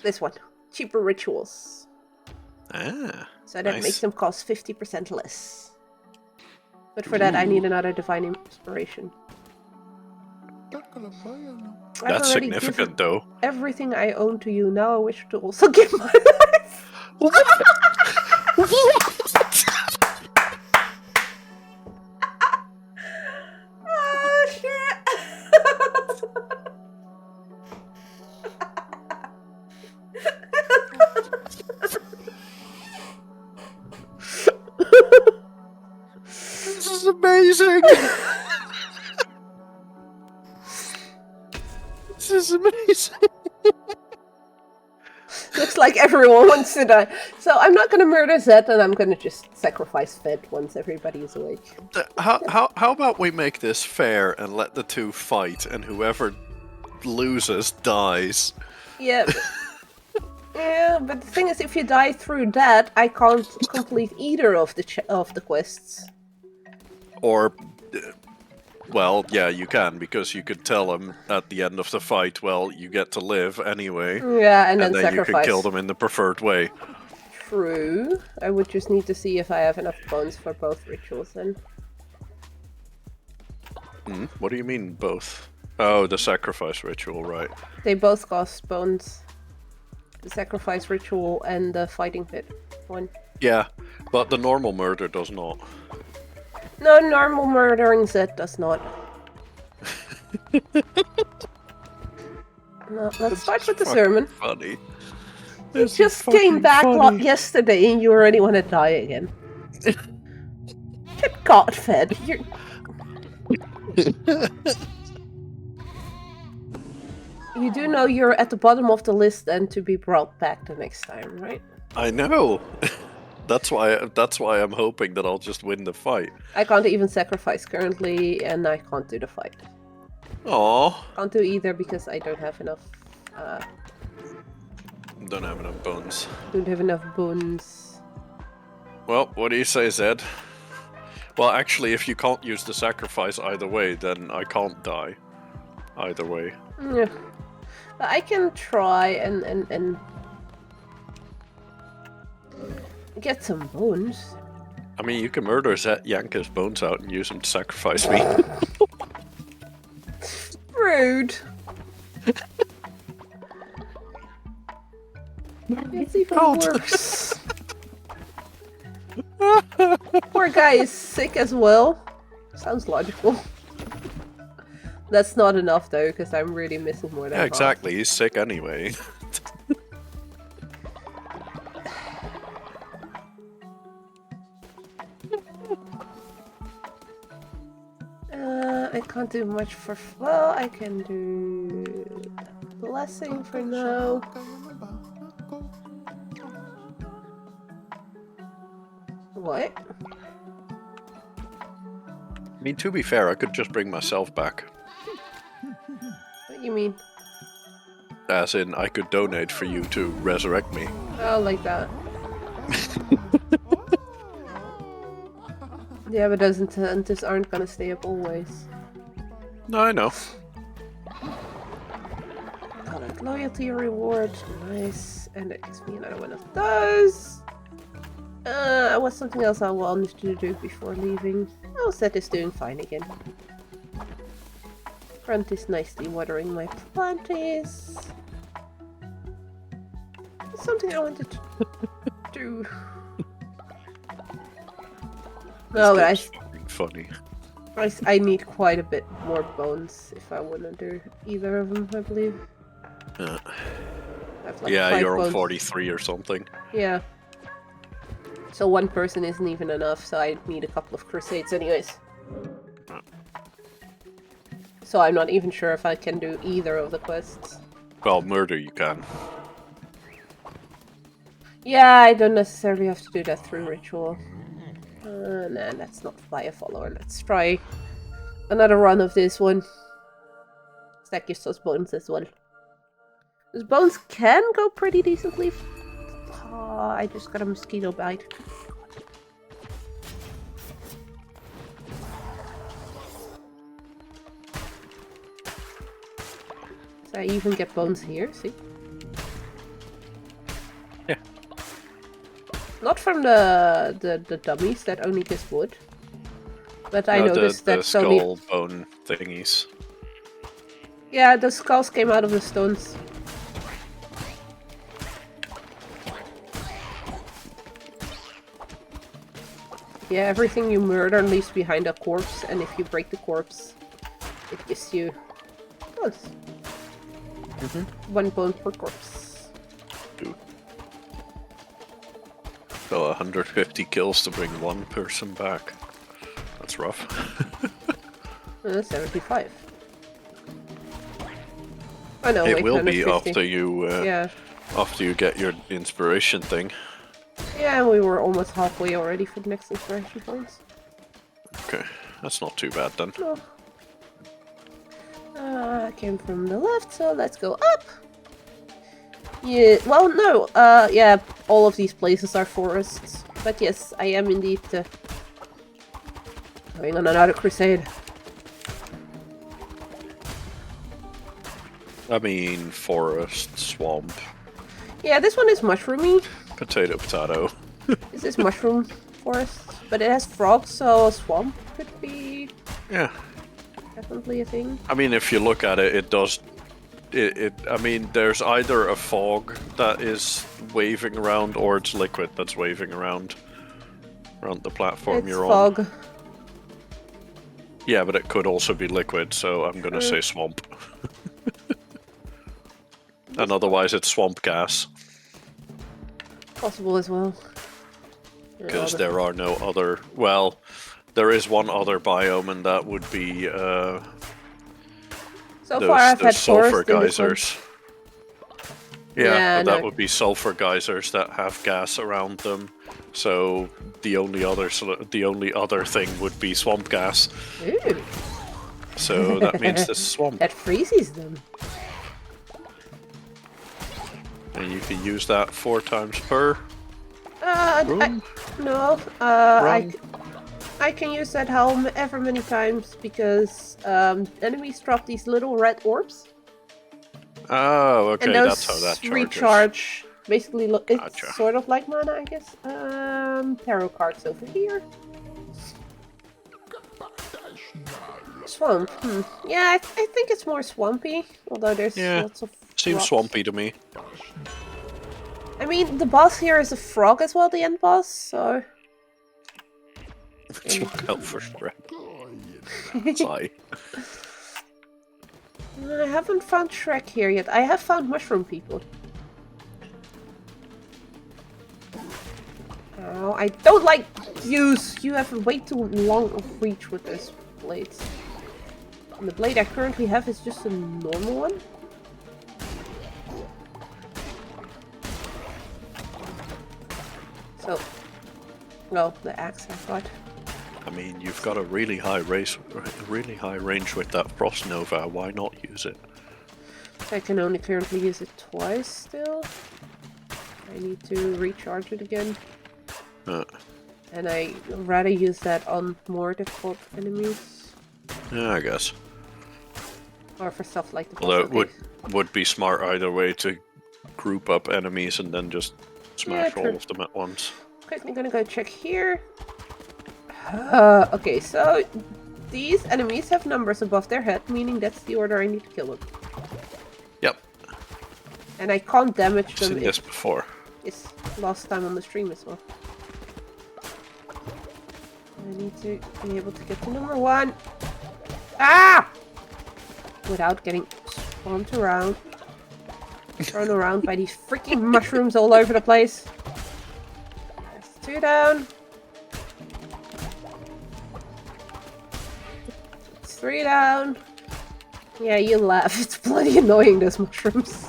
This one. Cheaper rituals. Ah, So that nice. makes them cost 50% less. But for that I need another Divine Inspiration. I've That's already significant, given though. everything I own to you. Now I wish to also give my life. Oh shit! This is amazing! This is amazing! Looks like everyone wants to die. So I'm not gonna murder Zed, and I'm gonna just sacrifice Fed once everybody is awake. How about we make this fair and let the two fight, and whoever loses dies? Yeah. Yeah, but the thing is, if you die through that, I can't complete either of the quests. Or, well, yeah, you can, because you could tell them at the end of the fight, well, you get to live anyway. Yeah, and then you sacrifice. can kill them in the preferred way. True. I would just need to see if I have enough bones for both rituals then. What do you mean, both? Oh, the sacrifice ritual, right. They both cost bones. The sacrifice ritual and the fighting pit one. Yeah, but the normal murder does not. No, normal murdering Zed does not. No, let's start with the sermon. Funny. You just came back yesterday and you already want to die again. Good God, Fed. You're... You do know you're at the bottom of the list and to be brought back the next time, right? I know. That's why I'm hoping that I'll just win the fight. I can't even sacrifice currently, and I can't do the fight. Aww. Can't do either because I don't have enough. Don't have enough bones. Don't have enough bones. Well, what do you say, Zed? Well, actually, if you can't use the sacrifice either way, then I can't die. Either way. Yeah. But I can try and get some bones. I mean, you can murder Zed, yank his bones out, and use him to sacrifice me. Rude. It's even worse. Poor guy is sick as well. Sounds logical. That's not enough though, because I'm really missing more than Yeah, half. exactly. He's sick anyway. I can't do much for... Well, I can do... Blessing for now. What? I mean, to be fair, I could just bring myself back. What you mean? As in, I could donate for you to resurrect me. Oh, like that. Yeah, but those incentives aren't gonna stay up always. No, I know. Collect loyalty reward. Nice. And it gives me another one of those. What's something else I wanted to do before leaving? Oh, Seth is doing fine again. Front is nicely watering my planties. Something I wanted to do. No, but Funny. I need quite a bit more bones if I want to do either of them, I believe. I have like Yeah, 5 you're on bones. 43 or something. Yeah. So one person isn't even enough, so I need a couple of crusades anyways. So I'm not even sure if I can do either of the quests. Well, murder you can. Yeah, I don't necessarily have to do that through ritual. Nah, let's not fly a follower. Let's try another run of this one. That gives us bones as well. Those bones can go pretty decently. Oh, I just got a mosquito bite. So I even get bones here, see? Yeah. Not from the dummies that only gives wood. But I noticed the that's only... skull bone thingies. Yeah, the skulls came out of the stones. Yeah, everything you murder leaves behind a corpse, and if you break the corpse, it gives you bones. Mm-hmm. 1 bone per corpse. Dude. So 150 kills to bring 1 person back. That's rough. 75. Oh no, It wait, will be 150. after you get your inspiration thing. Yeah, we were almost halfway already for the next inspiration points. Okay, that's not too bad then. No. I came from the left, so let's go up. Yeah, well, no, yeah, all of these places are forests. But yes, I am indeed going on another crusade. I mean, forest, swamp, Yeah, this one is mushroomy. potato, potato. This is mushroom forest, but it has frogs, so swamp could be Yeah. definitely a thing. I mean, if you look at it, it does. I mean, there's either a fog that is waving around, or it's liquid that's waving around the platform It's you're fog. on. Yeah, but it could also be liquid, so I'm gonna say swamp. And otherwise, it's swamp gas, Possible as well. because there are no other. Well, there is one other biome, and that would be So far I've had sulfur forest in this one. geysers. Yeah, Yeah, but that no. would be sulfur geysers that have gas around them. So the only other thing would be swamp gas. Ooh, So that means this swamp, that freezes them. and you can use that 4 times per room. No, Run. I can use that however many times because enemies drop these little red orbs, Oh, okay, and those that's how that charges. recharge. Basically, look, it's Gotcha. sort of like mana, I guess. Tarot cards over here. Swamp. Yeah, I think it's more swampy, although there's Yeah, lots of. Seems rocks. swampy to me. I mean, the boss here is a frog as well, the end boss, so. Look out for Shrek. Sigh. I haven't found Shrek here yet. I have found mushroom people. Oh, I don't like use. You have way too long of reach with those blades. And the blade I currently have is just a normal one. So, well, the axe I've got. I mean, you've got a really high range with that Frost Nova. Why not use it? I can only currently use it twice still. I need to recharge it again. And I rather use that on more difficult enemies. Yeah, I guess. Or for stuff like the boss. Although it Okay. would be smart either way to group up enemies and then just smash true. all of them at once. Quickly gonna go check here. Okay, so these enemies have numbers above their head, meaning that's the order I need to kill them. Yep, And I can't damage I've them. seen this before. It's last time on the stream as well. I need to be able to get to number 1. Ah! Without getting swamped around. Thrown around by these freaking mushrooms all over the place. That's 2 down. 3 down. Yeah, you laugh. It's bloody annoying, those mushrooms.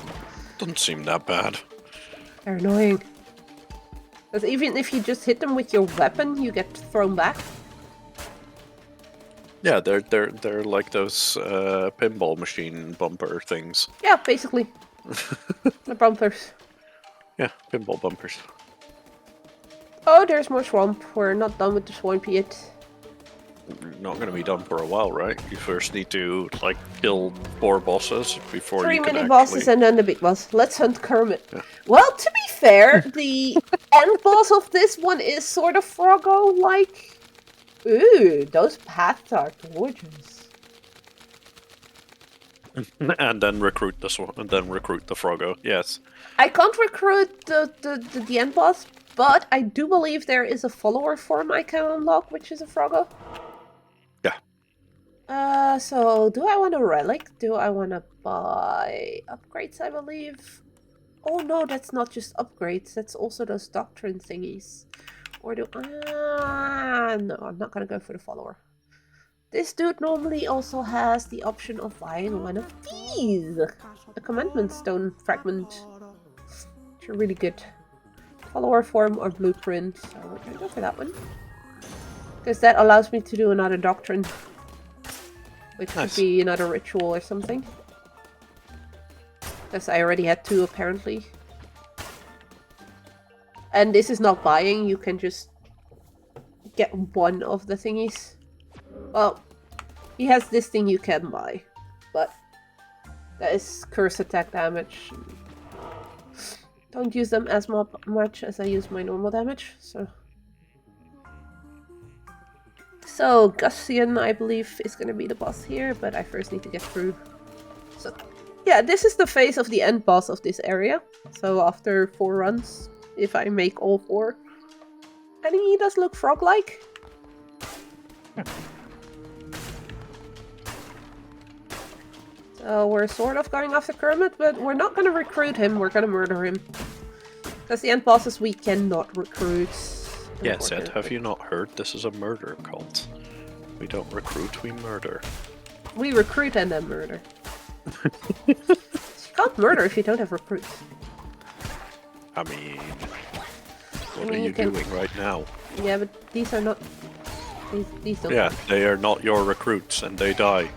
Doesn't seem that bad. They're annoying. Because even if you just hit them with your weapon, you get thrown back. Yeah, they're like those pinball machine bumper things. Yeah, basically. The bumpers. Yeah, pinball bumpers. Oh, there's more swamp. We're not done with the swamp yet. Not going to be done for a while, right? You first need to like kill 4 bosses before 3 you can mini bosses actually... and then the big boss. Let's hunt Kermit. Yeah. Well, to be fair, the end boss of this one is sort of Froggo-like. Ooh, those paths are gorgeous. and then recruit this one, and then recruit the Froggo. Yes. I can't recruit the end boss, but I do believe there is a follower form I can unlock, which is a Froggo. Yeah. So do I want a relic? Do I want to buy upgrades, I believe? Oh no, that's not just upgrades, that's also those doctrine thingies. Or do no, I'm not gonna go for the follower. This dude normally also has the option of buying one of these. A commandment stone fragment. Which are really good. Follower form or blueprint. So we're gonna go for that one. Because that allows me to do another doctrine. Which could be another ritual or something. Because I already had 2 apparently. And this is not buying, you can just get one of the thingies. Well, he has this thing you can buy, but that is curse attack damage. Don't use them as much as I use my normal damage, so... So, Gustian, I believe, is gonna be the boss here, but I first need to get through. So, yeah, this is the face of the end boss of this area. So after 4 runs, if I make all 4. And he does look frog-like. So we're sort of going after Kermit, but we're not gonna recruit him, we're gonna murder him. Because the end bosses we cannot recruit. Yes, Ed, have you not heard? This is a murder cult. We don't recruit, we murder. We recruit and then murder. You can't murder if you don't have recruits. I mean... What are you doing right now? Yeah, but these are not... These don't Yeah, count. they are not your recruits, and they die.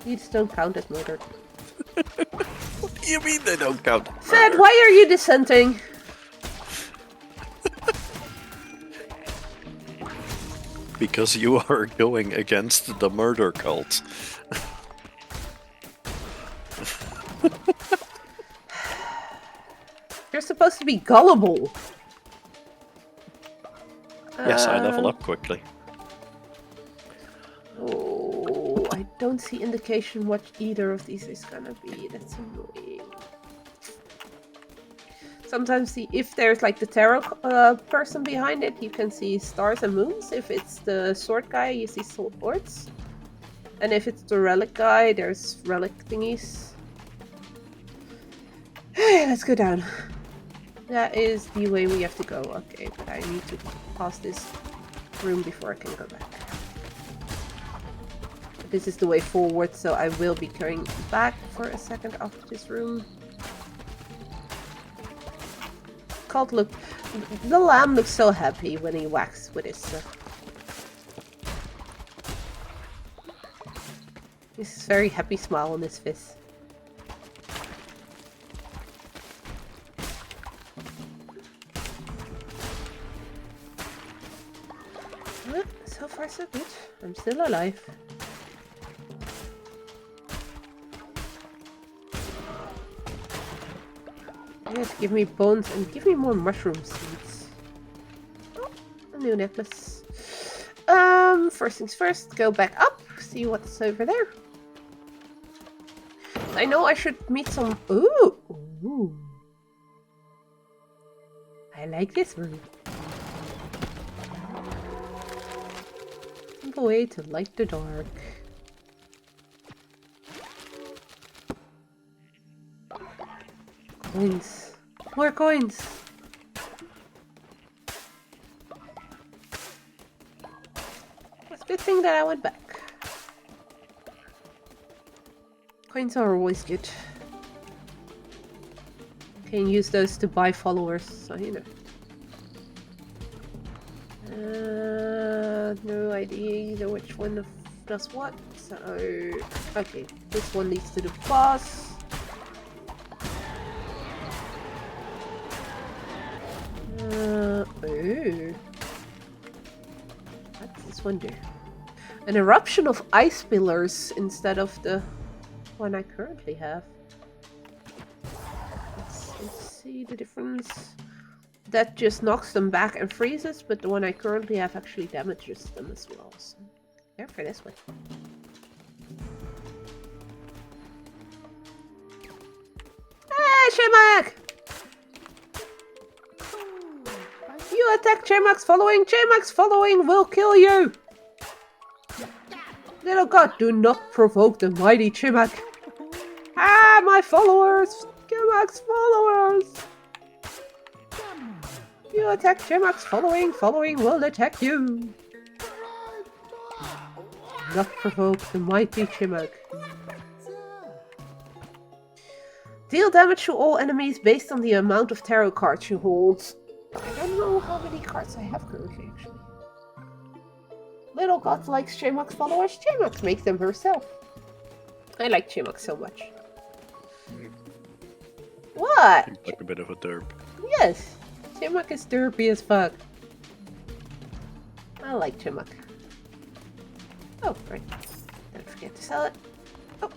These don't count as murder. What do you mean they don't count? Fed, why are you dissenting? Because you are going against the murder cult. You're supposed to be gullible. Yes, I level up quickly. Oh, I don't see indication what either of these is gonna be. That's annoying. Sometimes if there's like the tarot person behind it, you can see stars and moons. If it's the sword guy, you see swords. And if it's the relic guy, there's relic thingies. Let's go down. That is the way we have to go. Okay, but I need to pass this room before I can go back. This is the way forward, so I will be going back for a second after this room. Can't look. The lamb looks so happy when he whacks with his stuff. This very happy smile on his face. Well, so far so good. I'm still alive. Yes, give me bones and give me more mushroom seeds. Oh, a new necklace. First things first, go back up, see what's over there. I know I should meet some... Ooh! Ooh. I like this room. Simple way to light the dark. Coins. More coins! It's a good thing that I went back. Coins are always good. Can use those to buy followers, so you know. No idea either which one does what. So, okay, this one leads to the boss. Oh. What does this one do? An eruption of ice pillars instead of the one I currently have. Let's see the difference. That just knocks them back and freezes, but the one I currently have actually damages them as well. So, there for this one. Hey, Shemak! You attack Chemax following will kill you! Little god, do not provoke the mighty Chimak. Ah, my followers! Chemax followers! You attack Chemax following will attack you. Not provoke the mighty Chimak. Deal damage to all enemies based on the amount of tarot cards you hold. I don't know how many cards I have currently, actually. Little god likes Chemax followers. Chemax makes them herself. I like Chemax so much. What? Seems like a bit of a derp. Yes. Chemax is derpy as fuck. I like Chemax. Oh, right. Don't forget to sell it. Oh.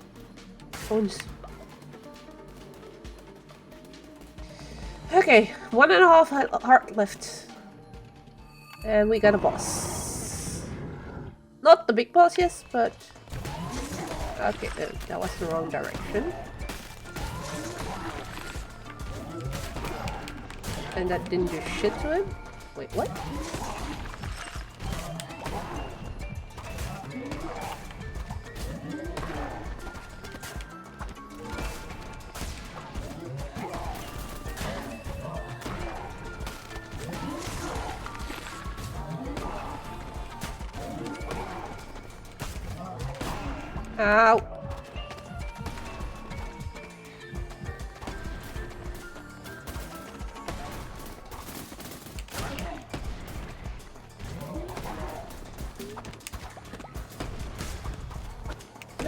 Phones. Okay, 1.5 heart left. And we got a boss. Not the big boss, yes, but... Okay, no, that was the wrong direction. And that didn't do shit to him? Wait, what? Ow!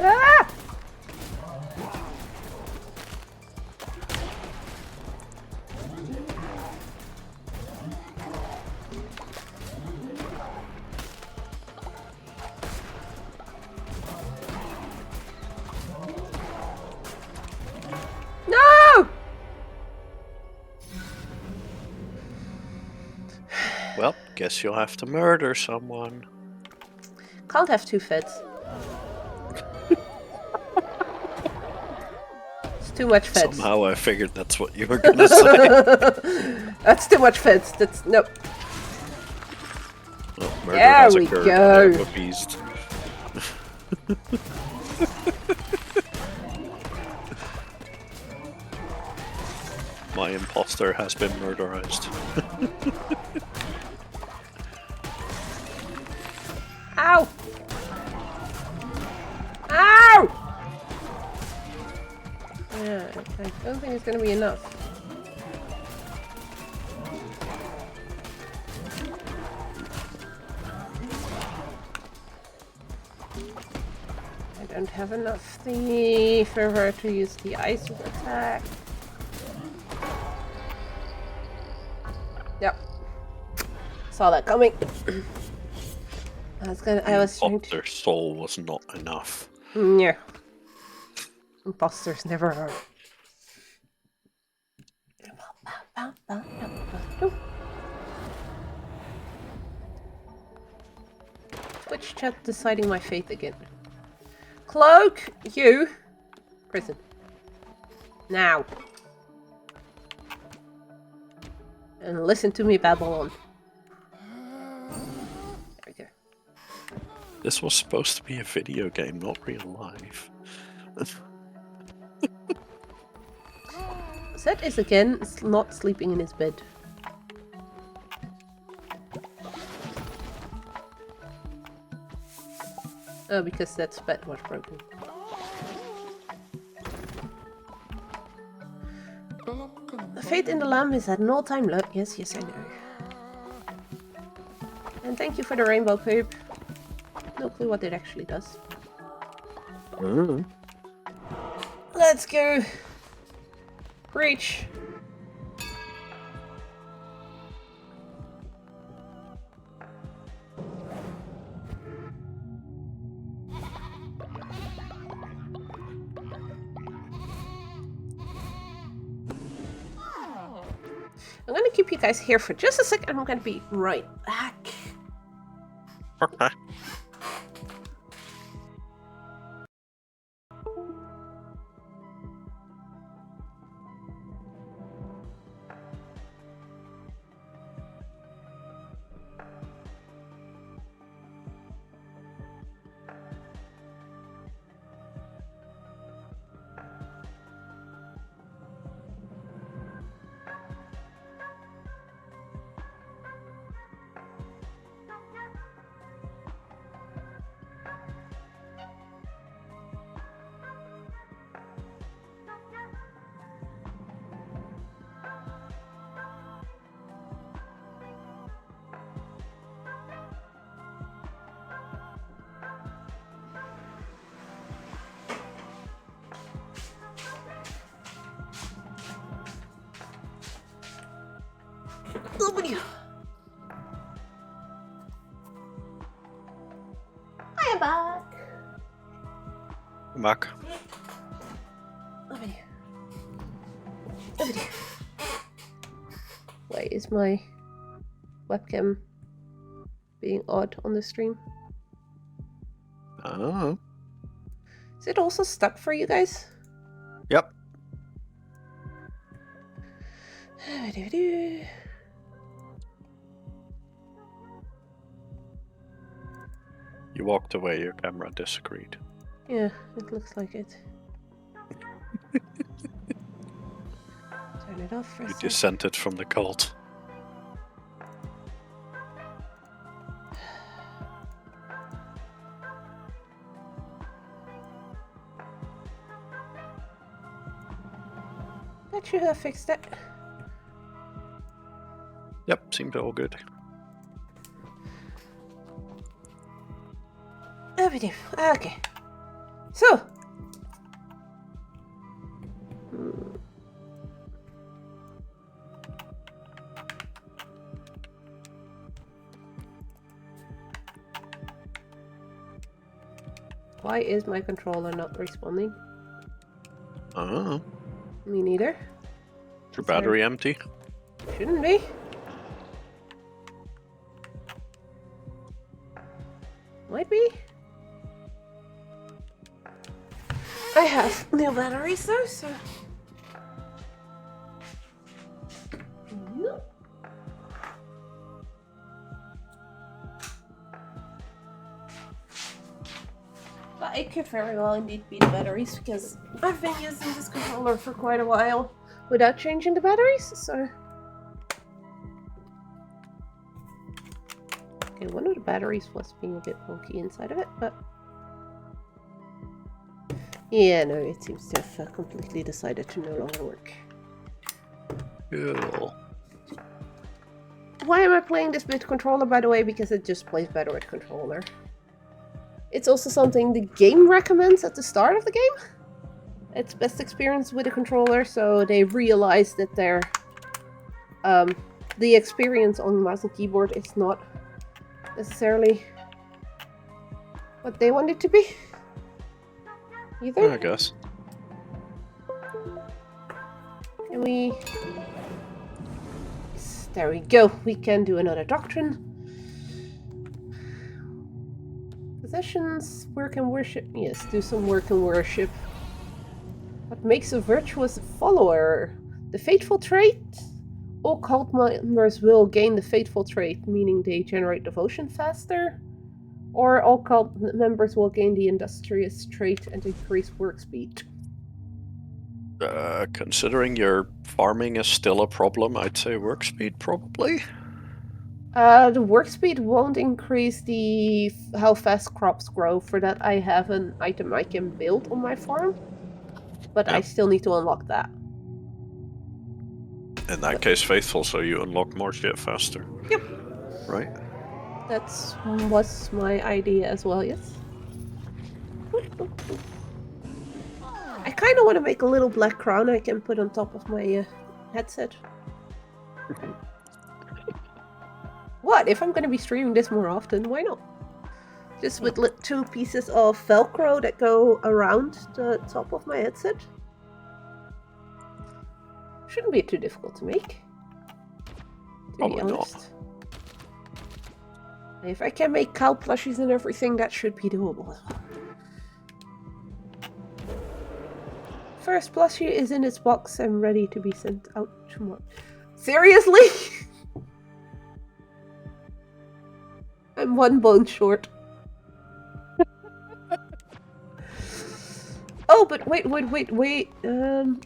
Ah! No! Well, guess you'll have to murder someone. Can't have two feds. It's too much feds. Somehow I figured that's what you were gonna say. That's too much feds. That's nope. Well, murder There has we occurred. go. I'm appeased. My imposter has been murderized. Ow! Ow! Yeah, I don't think it's gonna be enough. I don't have enough thingy for her to use the ice attack. Yep. Saw that coming. I was trying to... Their soul was not enough. Yeah. Imposters never are. Twitch chat deciding my fate again. Cloak, you. Prison. Now. And listen to me babble on. There we go. This was supposed to be a video game, not real life. Zed is again not sleeping in his bed. Oh, because Zed's bed was broken. Fate in the Lamb is at an all-time low. Yes, yes, I know. And thank you for the rainbow poop. No clue what it actually does. Let's go. Reach. I'm gonna keep you guys here for just a second. I'm gonna be right back. Okay. I am back. I'm back. Why is my webcam being odd on the stream? Oh. Is it also stuck for you guys? Yep. You walked away, your camera disagreed. Yeah, it looks like it. Turn it off for a You second. dissented from the cult. That should have fixed it. Yep, seemed all good. Okay. So. Why is my controller not responding? Oh. Me neither. Is your battery empty? Shouldn't be. Might be. I have new batteries though, so. No. But it could very well indeed be the batteries because I've been using this controller for quite a while without changing the batteries, so. Okay, one of the batteries was being a bit wonky inside of it, but. Yeah, no, it seems to have completely decided to no longer work. Cool. Why am I playing this with controller, by the way? Because it just plays better with controller. It's also something the game recommends at the start of the game. It's best experience with a controller, so they realize that their the experience on mouse and keyboard is not necessarily what they want it to be. Either. I guess. Can we... Yes, there we go. We can do another doctrine. Possessions, work and worship. Yes, do some work and worship. What makes a virtuous follower? The faithful trait? All cult members will gain the faithful trait, meaning they generate devotion faster. Or all cult members will gain the industrious trait and increase work speed. Considering your farming is still a problem, I'd say work speed probably. The work speed won't increase the how fast crops grow. For that, I have an item I can build on my farm, but I still need to unlock that. In that case, faithful, so you unlock more shit faster. Yep. Right? That's was my idea as well, yes. I kind of want to make a little black crown I can put on top of my headset. What? If I'm going to be streaming this more often, why not? Just with 2 pieces of Velcro that go around the top of my headset. Shouldn't be too difficult to make. To Probably be not. honest. If I can make cow plushies and everything, that should be doable as well. First plushie is in its box and ready to be sent out tomorrow. Seriously? I'm 1 bone short. Oh, but wait.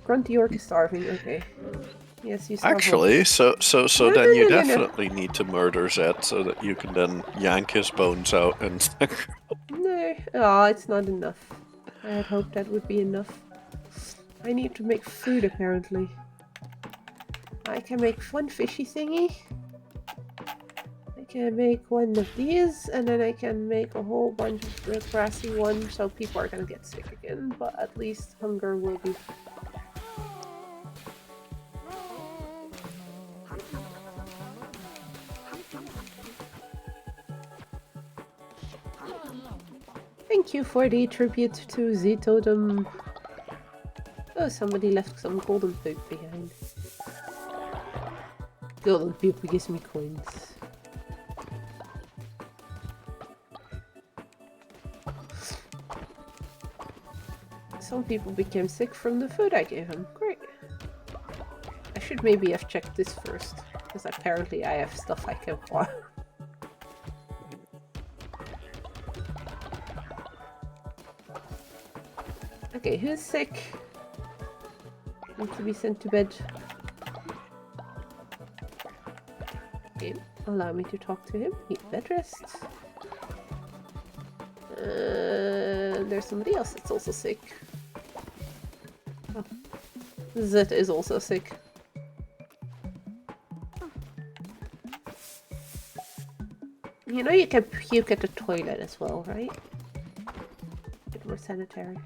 Grunty Orc is starving, okay. Yes, you starve. Actually, so No, then no, you no, no, no. definitely need to murder Zed so that you can then yank his bones out and No. Oh, it's not enough. I had hoped that would be enough. I need to make food, apparently. I can make 1 fishy thingy. I can make 1 of these, and then I can make a whole bunch of the grassy ones, so people are gonna get sick again, but at least hunger will be... Thank you for the tribute to the totem. Oh, somebody left some golden poop behind. Golden poop gives me coins. Some people became sick from the food I gave them. Great. I should maybe have checked this first, because apparently I have stuff I can farm. Okay, who's sick? Needs to be sent to bed. Okay, allow me to talk to him. He's bed rest. There's somebody else that's also sick. Oh. Zed is also sick. You know you can puke at the toilet as well, right? A bit more sanitary.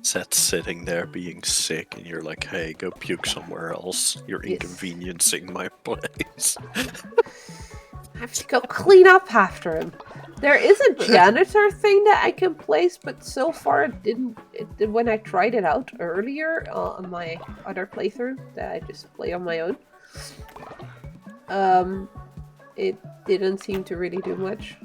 Zed's sitting there being sick, and you're like, hey, go puke somewhere else. You're Yes. inconveniencing my place. I have to go clean up after him. There is a janitor thing that I can place, but so far it didn't. When I tried it out earlier on my other playthrough that I just play on my own, it didn't seem to really do much.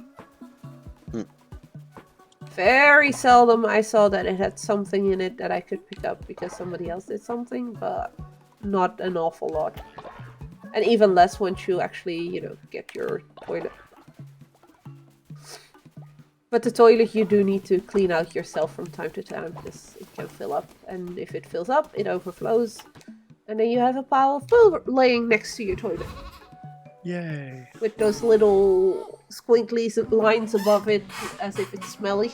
Very seldom I saw that it had something in it that I could pick up because somebody else did something, but not an awful lot. And even less once you actually, you know, get your toilet. But the toilet you do need to clean out yourself from time to time because it can fill up. And if it fills up, it overflows. And then you have a pile of poo laying next to your toilet. Yay. With those little squinkly lines above it as if it's smelly.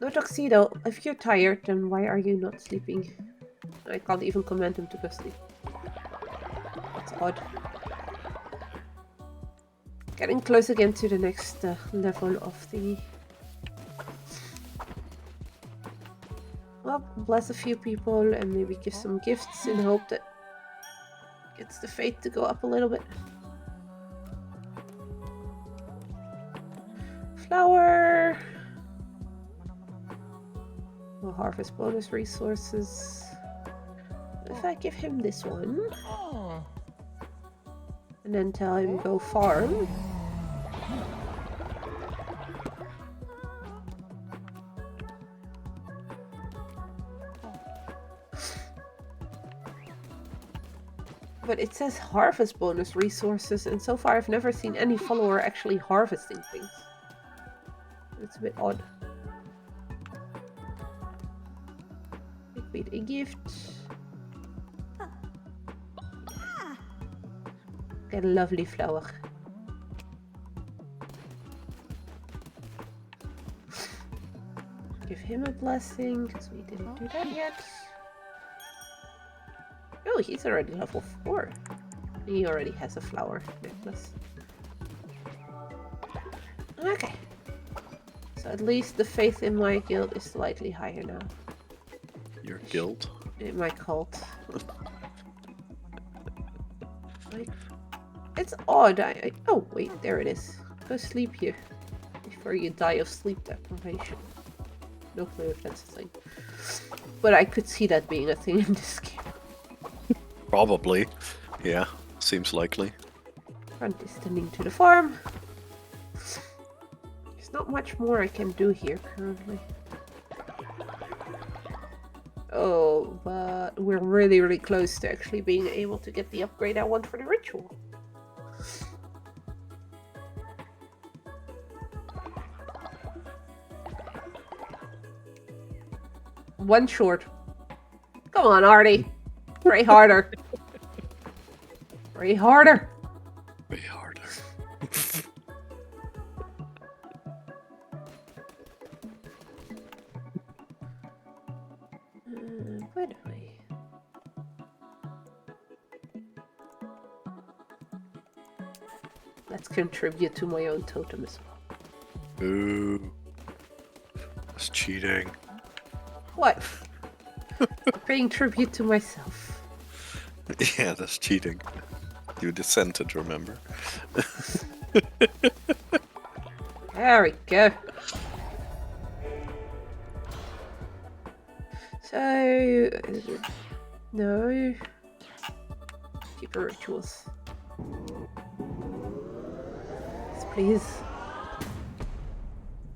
No tuxedo. If you're tired, then why are you not sleeping? I can't even command him to go sleep. That's odd. Getting close again to the next level of the... Well, bless a few people and maybe give some gifts in hope that gets the fate to go up a little bit. Flower! We'll harvest bonus resources. If I give him this one and then tell him go farm, but it says harvest bonus resources, and so far I've never seen any follower actually harvesting things. It's a bit odd. Wait, a gift. Get a lovely flower. him a blessing, because we didn't do that yet. Oh, he's already level 4. He already has a flower necklace. Okay. So at least the faith in my guild is slightly higher now. Your guild? In my cult. It's odd. Oh, wait, there it is. Go sleep here. Before you die of sleep deprivation. No clue if that's a thing. But I could see that being a thing in this game. Probably. Yeah, seems likely. Front is tending to the farm. There's not much more I can do here currently. Oh, but we're really, really close to actually being able to get the upgrade I want for the ritual. One short. Come on, Artie. Pray harder. Pray harder. Way harder. Where do I? Let's contribute to my own totem as well. Ooh. That's cheating. What? I'm paying tribute to myself. Yeah, that's cheating. You dissented, remember? There we go. So, no. Keeper rituals. Yes, please.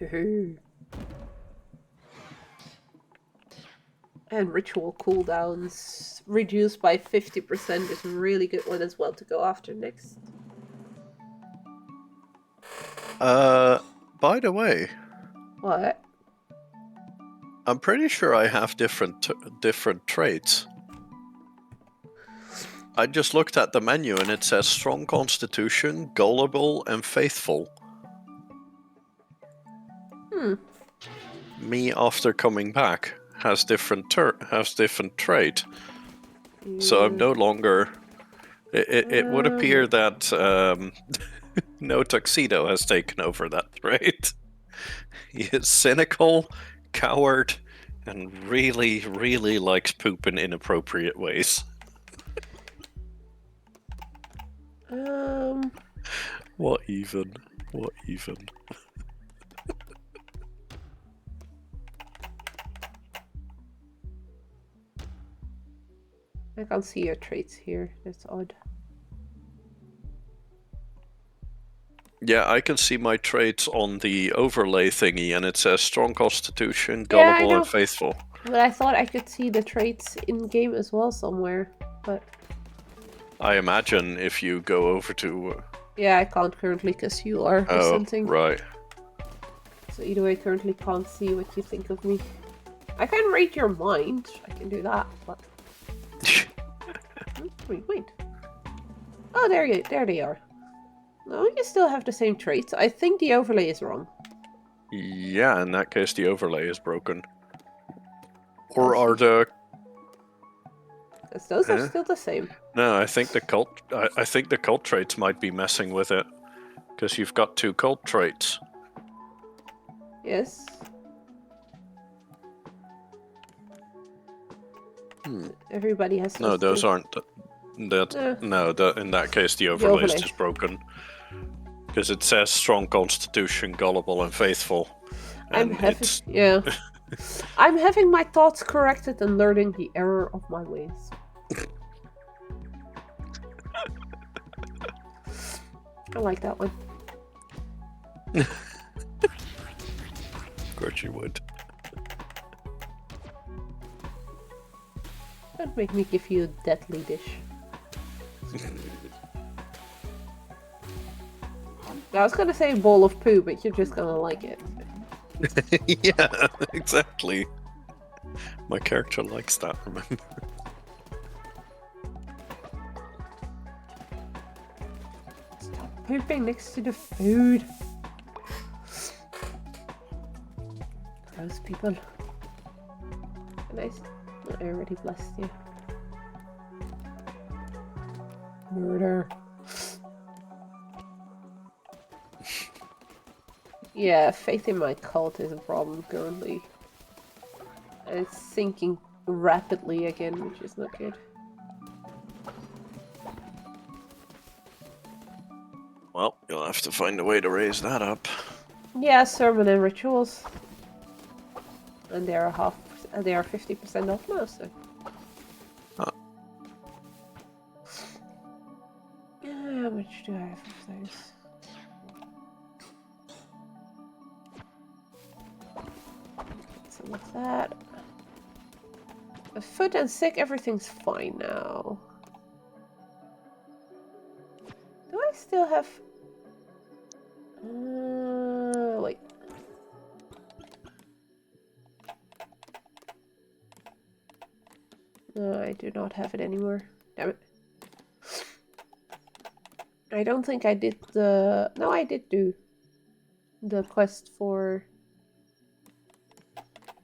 Yoo-hoo. And ritual cooldowns reduced by 50% is a really good one as well to go after next. By the way, What? I'm pretty sure I have different traits. I just looked at the menu and it says strong constitution, gullible, and faithful. Me after coming back has different trait. So I'm no longer. It would appear that No Tuxedo has taken over that trait. He is cynical, coward, and really, really likes poop in inappropriate ways. What even? What even? I can't see your traits here. That's odd. Yeah, I can see my traits on the overlay thingy, and it says strong constitution, Yeah, I gullible, know. and faithful. But I thought I could see the traits in game as well somewhere. But I imagine if you go over to. yeah, I can't currently because you are Oh, dissenting. right. So either way, I currently can't see what you think of me. I can read your mind. I can do that, but wait. Oh, there they are. No, you still have the same traits. I think the overlay is wrong. Yeah, in that case, the overlay is broken. Or are the? Because those are still the same. No, I think the cult. I think the cult traits might be messing with it, because you've got 2 cult traits. Yes. Everybody has. No, those aren't. That no. In that case, the overlay is overlay. just broken. Because it says strong constitution, gullible, and faithful. I'm And having, it's yeah. I'm having my thoughts corrected and learning the error of my ways. I like that one. of course you would. Don't make me give you a deadly dish. I was gonna say bowl of poo, but you're just gonna like it. Yeah, exactly. My character likes that, remember? Stop pooping next to the food. Gross people. nice. I already blessed you. Murder. Yeah, faith in my cult is a problem currently. And it's sinking rapidly again, which is not good. Well, you'll have to find a way to raise that up. Yeah, sermon and rituals. And they are 50% off now, so. Huh. How much do I have of those? So what's that? A foot and sick, everything's fine now. Do I still have... wait. No, I do not have it anymore. Damn it. I don't think I did the... No, I did do the quest for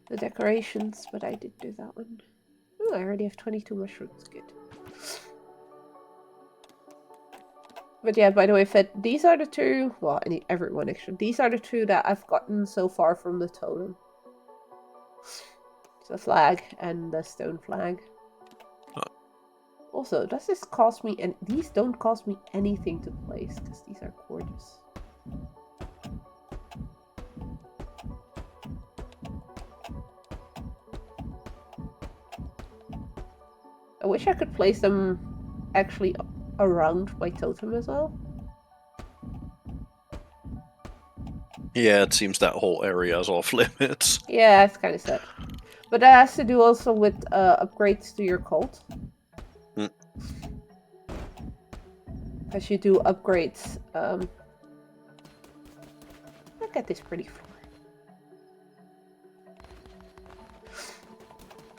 the decorations, but I did do that one. Oh, I already have 22 mushrooms. Good. But yeah, by the way, Fed, these are the two... Well, everyone actually. These are the two that I've gotten so far from the totem. The flag and the stone flag. Also, does this cost me... And these don't cost me anything to place, because these are gorgeous. I wish I could place them actually around my totem as well. Yeah, it seems that whole area is off limits. Yeah, it's kind of sad. But that has to do also with upgrades to your cult. Because you do upgrades. Look at this pretty floor.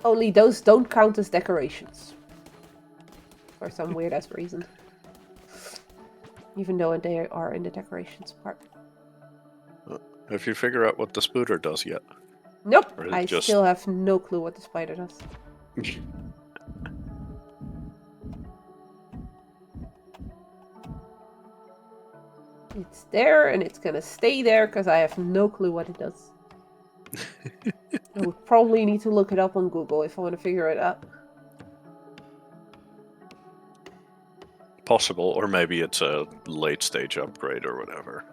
Only those don't count as decorations. For some weird ass reason. Even though they are in the decorations part. Have you figured out what the spooter does yet? Nope, Or is it I just- still have no clue what the spider does. It's there and it's gonna stay there because I have no clue what it does. I would probably need to look it up on Google if I want to figure it out. Possible, or maybe it's a late stage upgrade or whatever.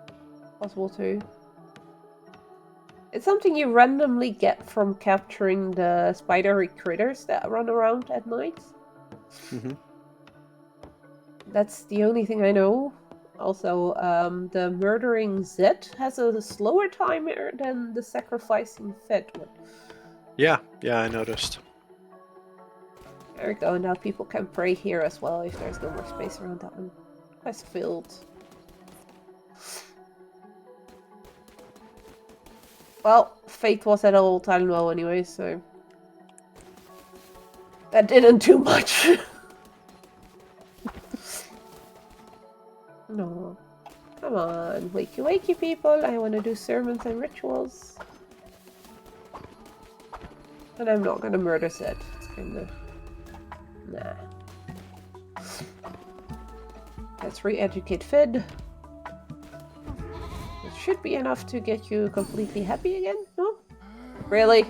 Possible too. It's something you randomly get from capturing the spidery critters that run around at night. Mm-hmm. That's the only thing I know. Also, the murdering Zed has a slower timer than the sacrificing Fed one. Yeah, I noticed. There we go, now people can pray here as well if there's no more space around that one. Quest filled. Well, Fate was at an all-time low anyway, so... That didn't do much. No. Come on, wakey wakey people, I want to do sermons and rituals. And I'm not gonna murder Zed. It's kinda... Nah. Let's re-educate Fed. It should be enough to get you completely happy again, no? Really?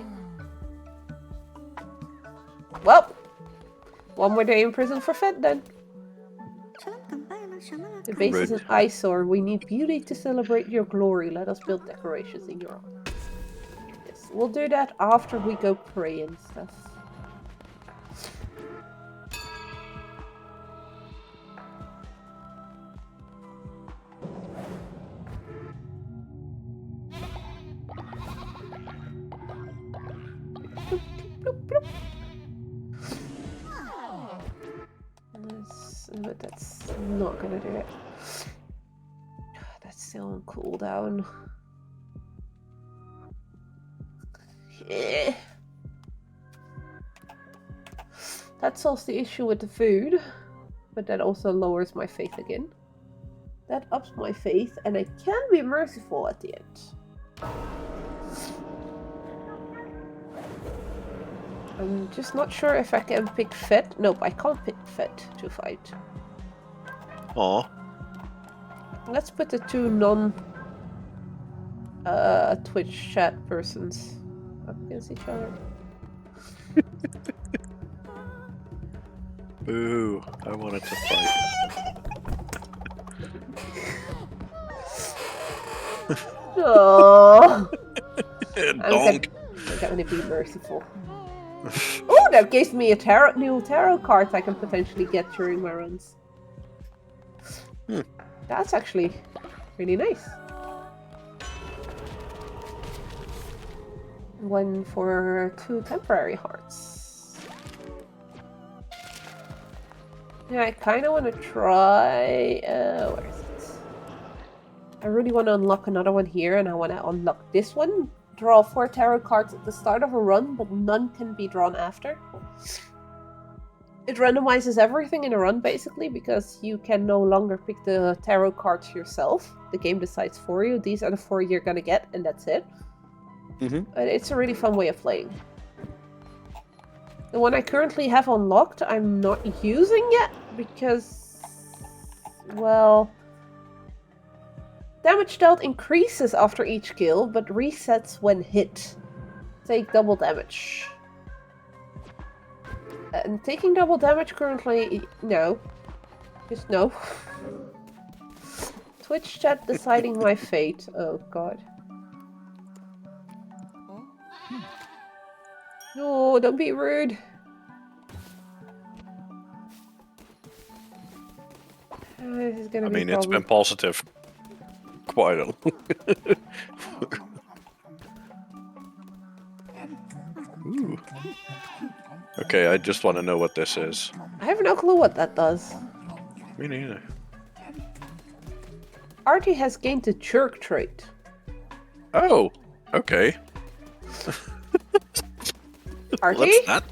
Well, one more day in prison for Fed then. The base is an eyesore. We need beauty to celebrate your glory. Let us build decorations in your honor. Yes, we'll do that after we go pray and stuff. But that's not gonna do it. That's still on cooldown. Eh. That solves the issue with the food, but that also lowers my faith again. That ups my faith, and I can be merciful at the end. I'm just not sure if I can pick Fed. Nope, I can't pick Fed to fight. Aw. Let's put the two non Twitch chat persons up against each other. Boo. I wanted to fight. Oh, Donk. I'm gonna be merciful. Oh, that gives me a new tarot card I can potentially get during my runs. That's actually really nice. One for 2 temporary hearts. Yeah, I kind of want to try. Where is it? I really want to unlock another one here, and I want to unlock this one. Draw 4 tarot cards at the start of a run, but none can be drawn after. It randomizes everything in a run, basically, because you can no longer pick the tarot cards yourself. The game decides for you. These are the 4 you're gonna get, and that's it. It's a really fun way of playing. The one I currently have unlocked, I'm not using yet, because... well... damage dealt increases after each kill, but resets when hit. Take double damage. And taking double damage currently, no. Just no. Twitch chat deciding my fate. Oh god. No, don't be rude. This is gonna I be mean, a it's problem. been positive quite a long. Ooh. Okay, I just want to know what this is. I have no clue what that does. Me neither. Artie has gained the jerk trait. Oh, okay. Artie? What's that?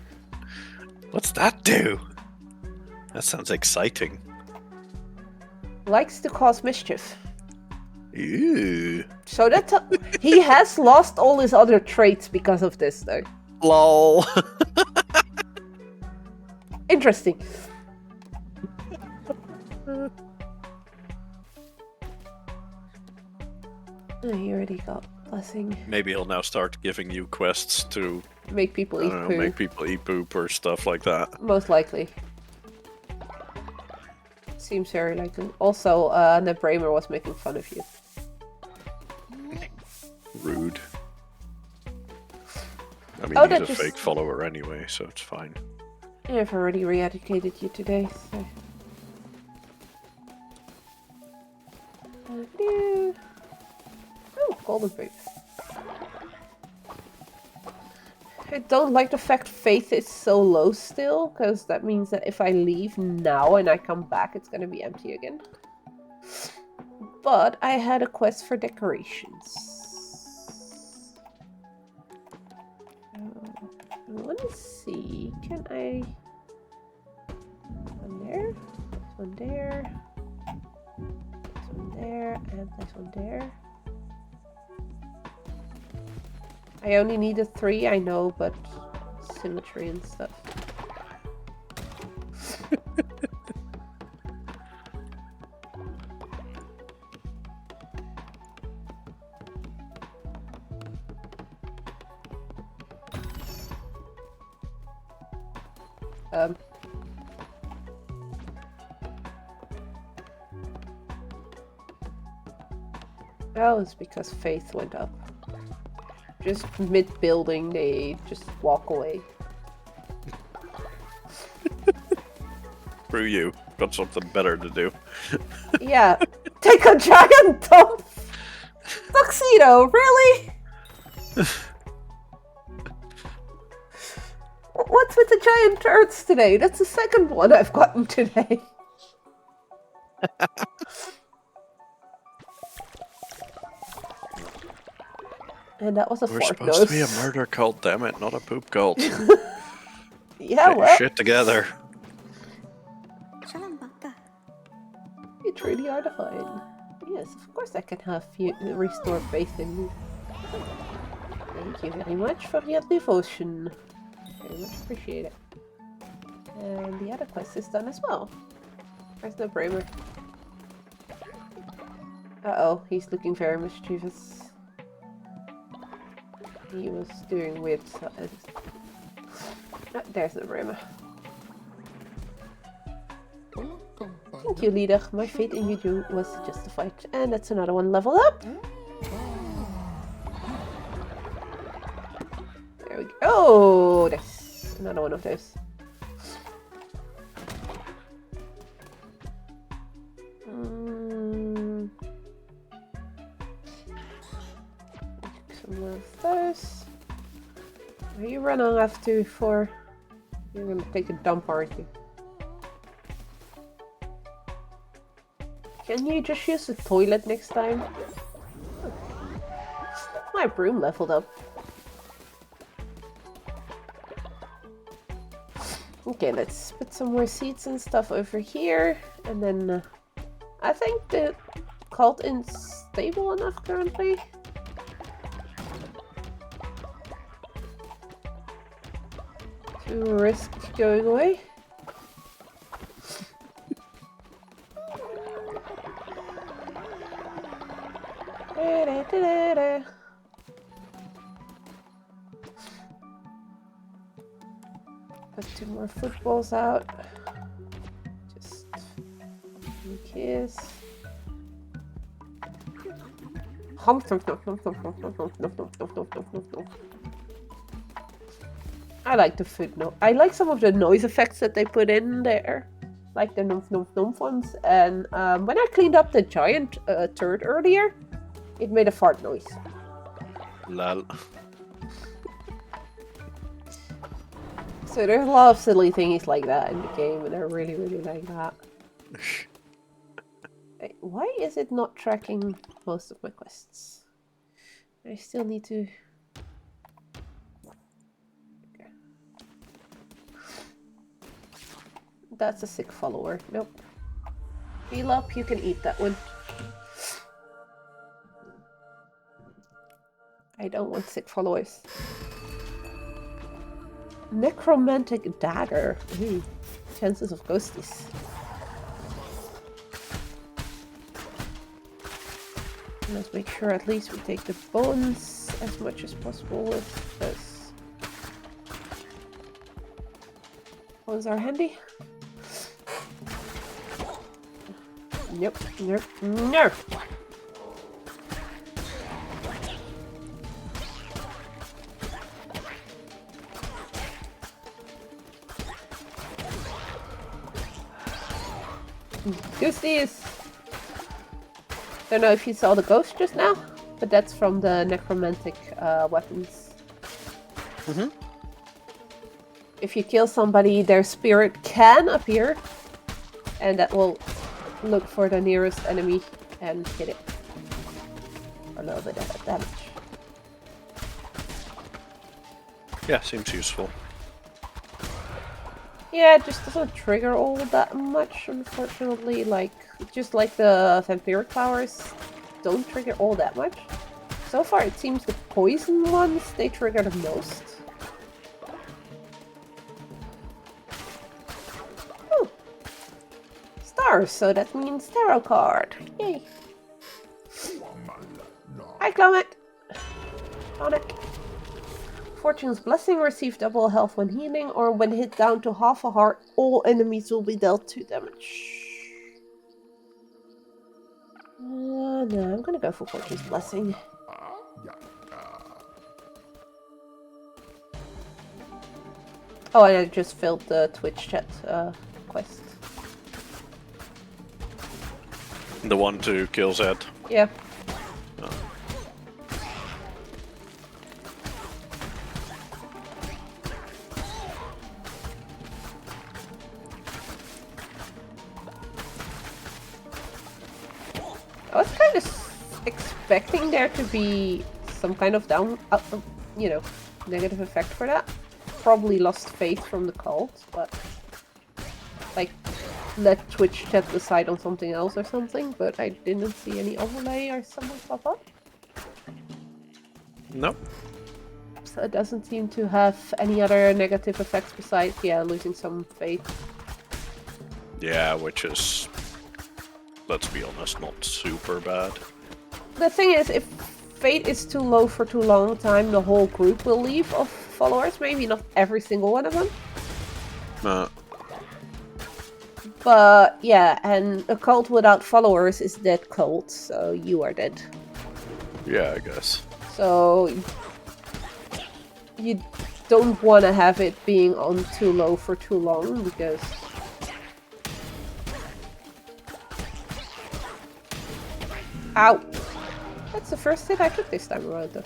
What's that do? That sounds exciting. Likes to cause mischief. Ew. So that he has lost all his other traits because of this, though. Lol. Interesting. He already got blessing. Maybe he'll now start giving you quests to, Make people I eat don't know, poo. make people eat poop or stuff like that. Most likely. Seems very likely. Also, Ned Bramer was making fun of you. Rude. I mean, Oh, he's that a just- fake follower anyway, so it's fine. I've already re-educated you today, so... Oh, golden boot. I don't like the fact faith is so low still, because that means that if I leave now and I come back, it's gonna be empty again. But I had a quest for decorations. I want to see, can I... One there, this one there, this one there, and this one there. I only needed 3, I know, but symmetry and stuff. Oh, it's because faith went up. Just mid-building, they just walk away. Screw you. Got something better to do. Yeah, take a giant dump! Tuxedo, really? What's with the giant turds today? That's the second one I've gotten today. And that was a We're fart supposed nose. to be a murder cult, damn it, not a poop cult. Yeah, Get your well, shit together. you truly are divine. Yes, of course I can have you restore faith in you. Thank you very much for your devotion. Very much appreciate it. And the other quest is done as well. Where's no Bramer? Uh-oh, he's looking very mischievous. He was doing weird stuff. Oh, there's no Bramer. Thank you, leader. My faith in you was justified. And that's another one leveled up. There we go. Oh, there's another one of those. Some more of those. Are you running after for? You're gonna take a dump, aren't you? Can you just use the toilet next time? My broom leveled up. Okay, let's put some more seeds and stuff over here. And then I think the cult is stable enough currently. To risk going away. Put 2 more footballs out. Just in case. I like the food note. I like some of the noise effects that they put in there. Like the nump nump nump ones. And when I cleaned up the giant turd earlier, it made a fart noise. Lol. So there's a lot of silly things like that in the game, and I really, really like that. Wait, why is it not tracking most of my quests? I still need to... Okay. That's a sick follower. Nope. Heal up, you can eat that one. I don't want sick followers. Necromantic dagger. Ooh. Chances of ghosties. Let's make sure at least we take the bones as much as possible with this. Bones are handy. Nope, nope, no! Ghosties! Don't know if you saw the ghost just now, but that's from the necromantic weapons. Mm-hmm. If you kill somebody, their spirit can appear, and that will look for the nearest enemy and hit it for a little bit of damage. Yeah, seems useful. Yeah, it just doesn't trigger all that much, unfortunately. Like, just like the vampiric powers don't trigger all that much. So far, it seems the poison ones, they trigger the most. Oh! Stars, so that means tarot card. Yay! Hi, Clement! Sonic. Fortune's Blessing, receive double health when healing, or when hit down to half a heart, all enemies will be dealt 2 damage. No, I'm gonna go for Fortune's Blessing. Oh, and I just filled the Twitch chat quest. The one to kill Zed. Yeah. Oh. I was kind of expecting there to be some kind of negative effect for that. Probably lost faith from the cult, but like let Twitch chat decide on something else or something, but I didn't see any overlay or something pop up. Nope. It doesn't seem to have any other negative effects besides, yeah, losing some fate. Yeah, which is, let's be honest, not super bad. The thing is, if fate is too low for too long a time, the whole group will leave of followers. Maybe not every single one of them. But yeah, and a cult without followers is dead cult, so you are dead. Yeah, I guess. So you don't want to have it being on too low for too long, because ow! That's the first hit I took this time around, though.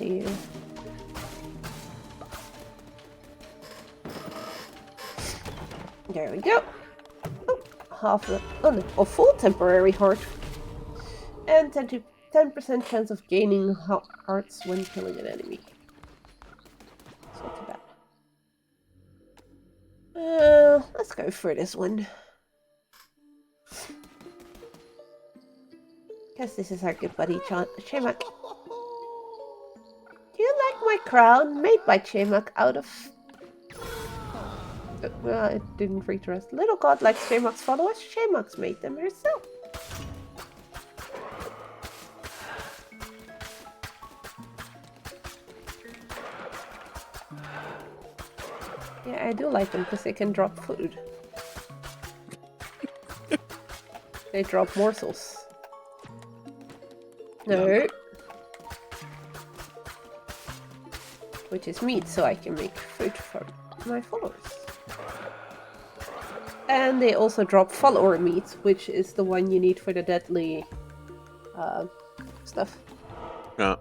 You. There we go. Oh, half a, oh no, a full temporary heart. And 10% chance of gaining hearts when killing an enemy. It's not too bad. Let's go for this one. Guess this is our good buddy Chaymak. Do you like my crown made by Chaymak out of... well, it didn't read the rest. Little god likes Chaymak's followers. Chaymak's made them herself. Yeah, I do like them because they can drop food. They drop morsels. No. Which is meat, so I can make food for my followers. And they also drop follower meat, which is the one you need for the deadly stuff. Yeah.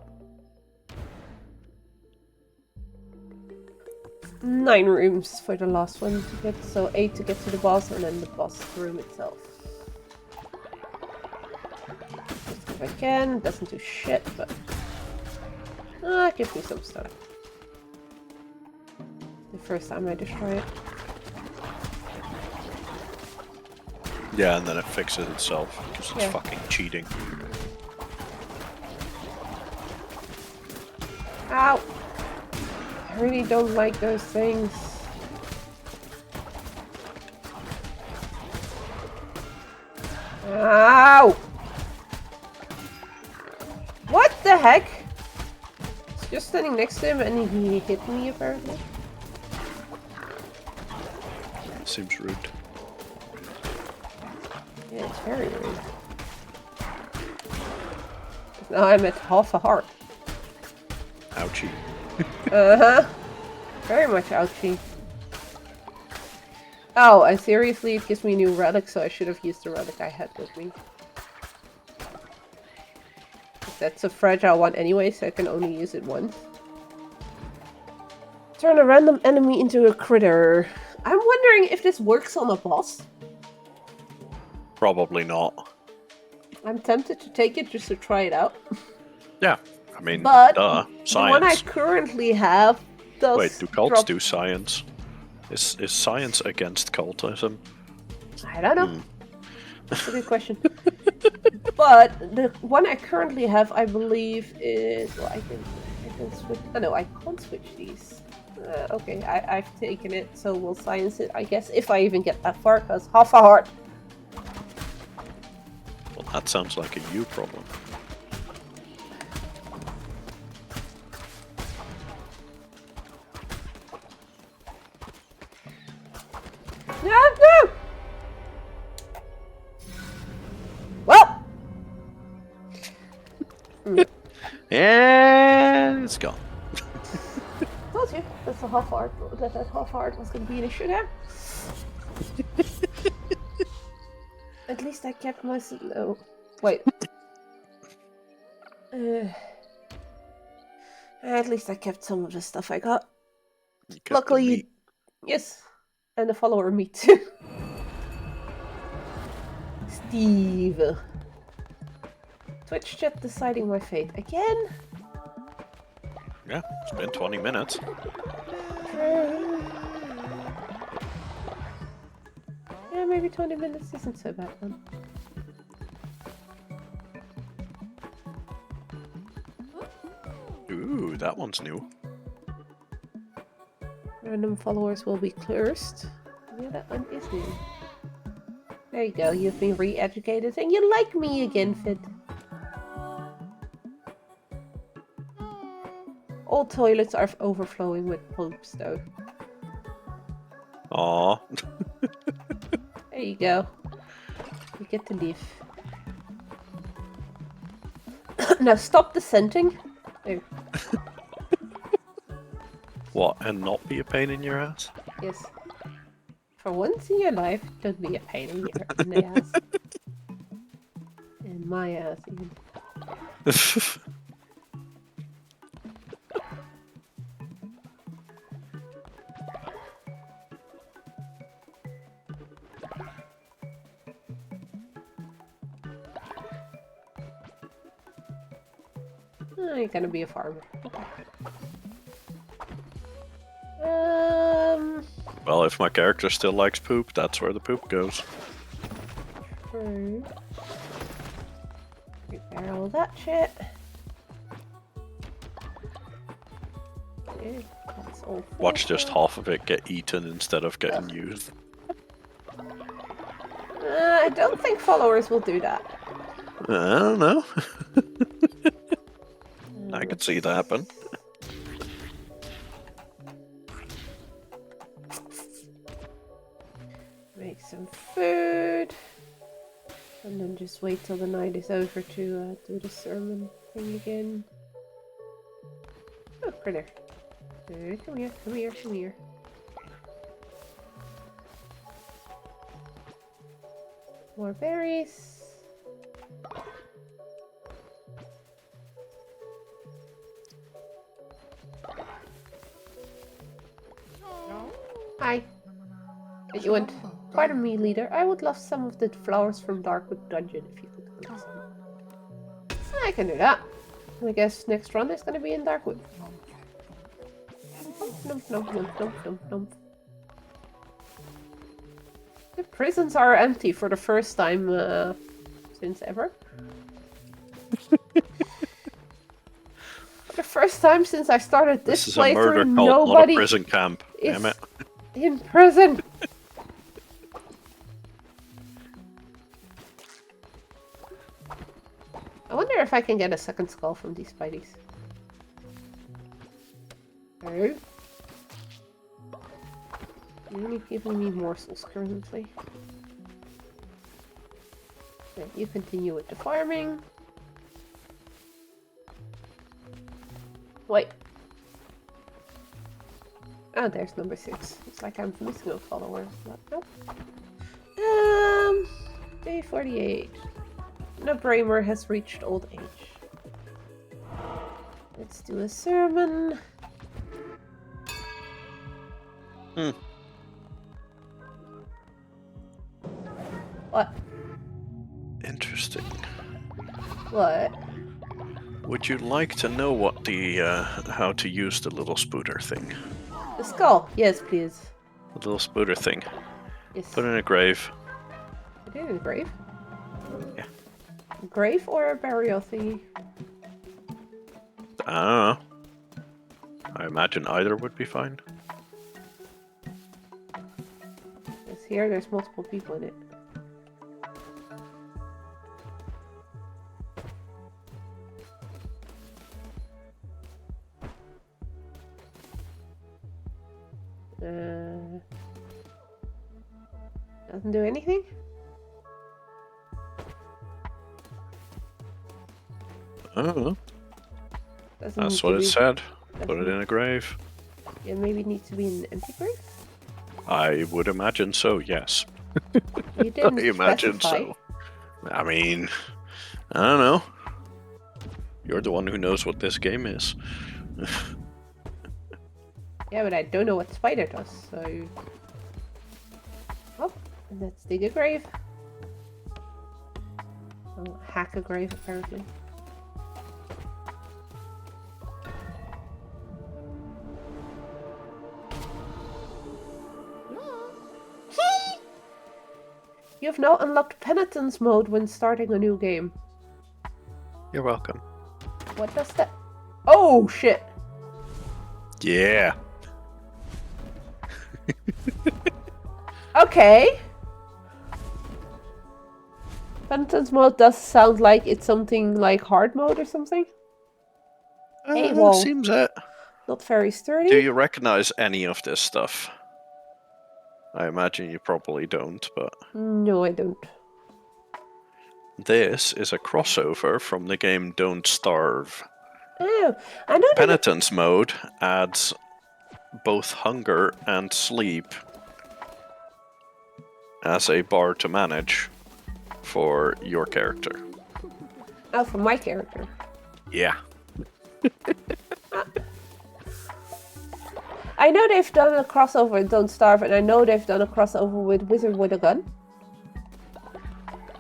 9 rooms for the last one to get, so 8 to get to the boss, and then the boss room itself. Just if I can, doesn't do shit, but give me some stuff. The first time I destroy it. Yeah, and then it fixes itself because it's fucking cheating. Ow! I really don't like those things. Ow! What the heck? I was just standing next to him and he hit me apparently. Seems rude. Yeah, it's very rude. Now I'm at half a heart. Ouchie. Uh-huh. Very much ouchie. Oh, and seriously, it gives me new relic, so I should have used the relic I had with me. That's a fragile one anyway, so I can only use it once. Turn a random enemy into a critter. I'm wondering if this works on a boss. Probably not. I'm tempted to take it just to try it out. Yeah, I mean, But duh, the one I science. currently have does Wait, do cults drop... do science? Is science against cultism? I don't know. That's a good question. But the one I currently have, I believe, is... Well, I can switch... Oh, no, I can't switch these. Okay, I've taken it, so we'll science it, I guess, if I even get that far, because half a heart. Well, that sounds like a you problem. No! Well! And it's gone. Told you, that's a half heart. That half heart was going to be an issue there. At least I kept my... No. Wait. At least I kept some of the stuff I got. Luckily, yes. And the follower me too. Steve. Twitch chat deciding my fate again. Yeah, it's been 20 minutes. Maybe 20 minutes isn't so bad then. Ooh, that one's new. Random followers will be cursed. Yeah, that one is new. There you go, you've been re-educated and you like me again, Fit. All toilets are overflowing with poops, though. Aw. There you go. You get to leave. Now stop dissenting. There. What, and not be a pain in your ass? Yes. For once in your life, don't be a pain in the ass. In my ass, even. Oh, you're gonna be a farmer. Okay. Well, if my character still likes poop, that's where the poop goes. True. Repair all that shit. Okay, that's all. Watch just half of it get eaten instead of getting used. I don't think followers will do that. I don't know. I could see that happen. Make some food. And then just wait till the night is over to do the sermon thing again. Oh, critter. Come here, come here, come here. More berries. Hi. You want? Pardon me, leader. I would love some of the flowers from Darkwood Dungeon if you could collect some. I can do that. I guess next run is gonna be in Darkwood. Nump, nump, nump, nump, nump, nump. The prisons are empty for the first time since ever. For the first time since I started this is a murder playthrough, cult, not a nobody prison camp. is Damn it. in prison. I wonder if I can get a second skull from these spideys. No. You're only giving me morsels currently. Okay, you continue with the farming. Wait. Oh, there's number 6. It's like I'm missing a follower. Nope. Day 48. No Bramer has reached old age. Let's do a sermon. What? Interesting. What? Would you like to know what the how to use the little spooter thing? The skull. Yes, please. The little spooter thing. Yes. Put it in a grave. Put it in a grave? Yeah. A grave or a burial thingy? I don't know. I imagine either would be fine. Yes, here there's multiple people in it. Doesn't do anything? I don't know. Doesn't That's need what to it be- said. Put doesn't- it in a grave. Yeah, maybe it needs to be an empty grave? I would imagine so, yes. You didn't I imagine specify. so. I mean, I don't know. You're the one who knows what this game is. Yeah, but I don't know what spider does, so... Oh, and let's dig a grave. Oh, hack a grave, apparently. You've now unlocked penitence mode when starting a new game. You're welcome. What does that? Oh shit! Yeah. Okay. Penitence mode does sound like it's something like hard mode or something. Hey, well, Seems it. Not very sturdy. Do you recognize any of this stuff? I imagine you probably don't, but No, I don't. this is a crossover from the game Don't Starve. Oh, I know that. Penitence mode adds both hunger and sleep as a bar to manage for your character. Oh, for my character. Yeah. I know they've done a crossover in Don't Starve, and I know they've done a crossover with Wizard with a Gun.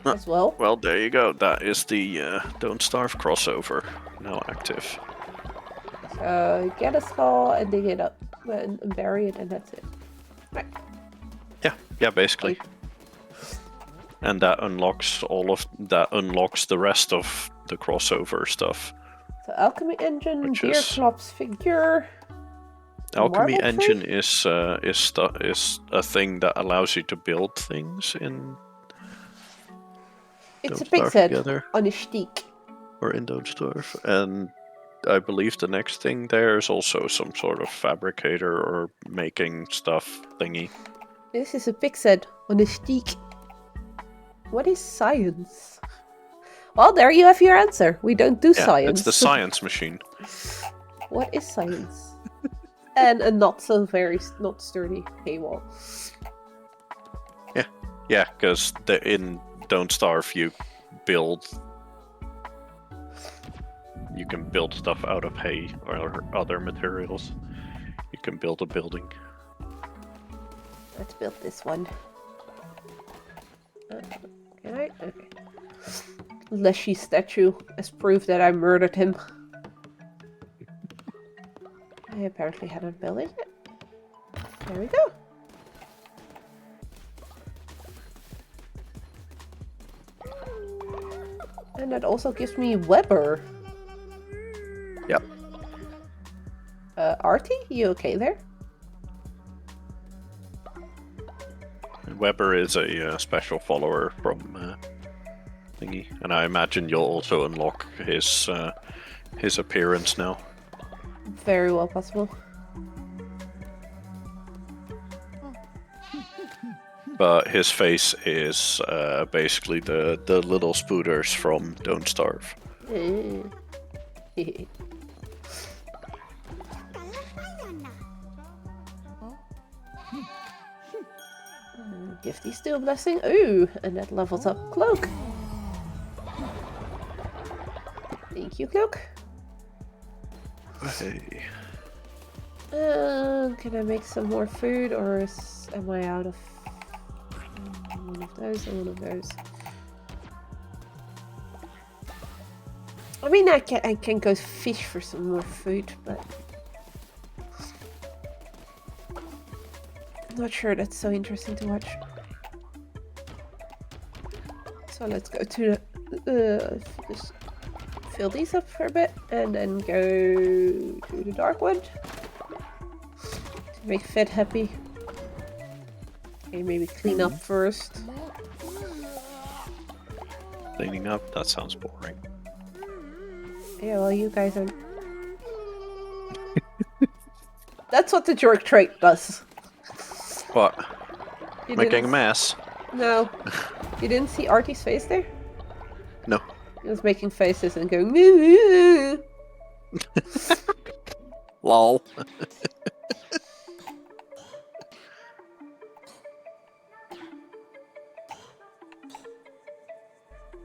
As well. Well, there you go. That is the Don't Starve crossover now active. So get a skull and dig it up and bury it, and that's it. Right. Yeah, basically. And that unlocks the rest of the crossover stuff. So alchemy engine, Which deer is- clops figure. Alchemy Marble engine tree? is a thing that allows you to build things in It's Don't a big Starve set Together on a stick. or in Don't Starve. And I believe the next thing there is also some sort of fabricator or making stuff thingy. This is a big set on a stick. What is science? Well, there you have your answer. We don't do Yeah, science. it's the science machine. What is science? And a not sturdy paywall. Yeah, because in Don't Starve you can build stuff out of hay or other materials. You can build a building. Let's build this one. Can I? Okay. Leshy statue as proof that I murdered him. I apparently hadn't built it yet. There we go. And that also gives me Weber. Yep. Artie, you okay there? Weber is a special follower from thingy, and I imagine you'll also unlock his appearance now. Very well possible. But his face is basically the little spooters from Don't Starve. Give these two a blessing. Ooh, and that levels up Cloak. Thank you, Cloak. Hey. Can I make some more food, or am I out of one of those or one of those? I mean, I can go fish for some more food, but I'm not sure that's so interesting to watch. So let's go to the just fill these up for a bit, and then go to the Darkwood to make Fed happy. Okay, maybe clean up first. Cleaning up? That sounds boring. Yeah, well, you guys are. That's what the jerk trait does. What? You Making a didn't- mess? No. You didn't see Artie's face there? No. He was making faces and going, "Moo." Lol.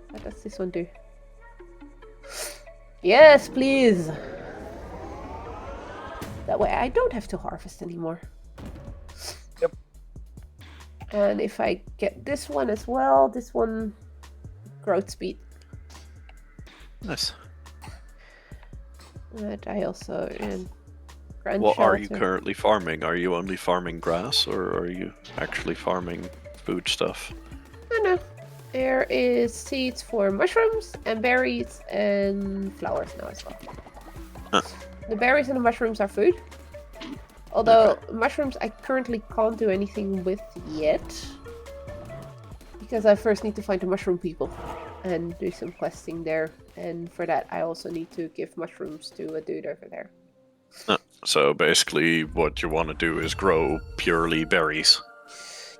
What does this one do? Yes, please! That way I don't have to harvest anymore. Yep. And if I get this one as well, this one growth speed. Nice. That I also grant What are you shelter. currently farming? Are you only farming grass, or are you actually farming food stuff? No, There is seeds for mushrooms and berries and flowers now as well. Huh. The berries and the mushrooms are food. Although mushrooms I currently can't do anything with yet. Because I first need to find the mushroom people and do some questing there. And for that I also need to give mushrooms to a dude over there. So basically, what you want to do is grow purely berries.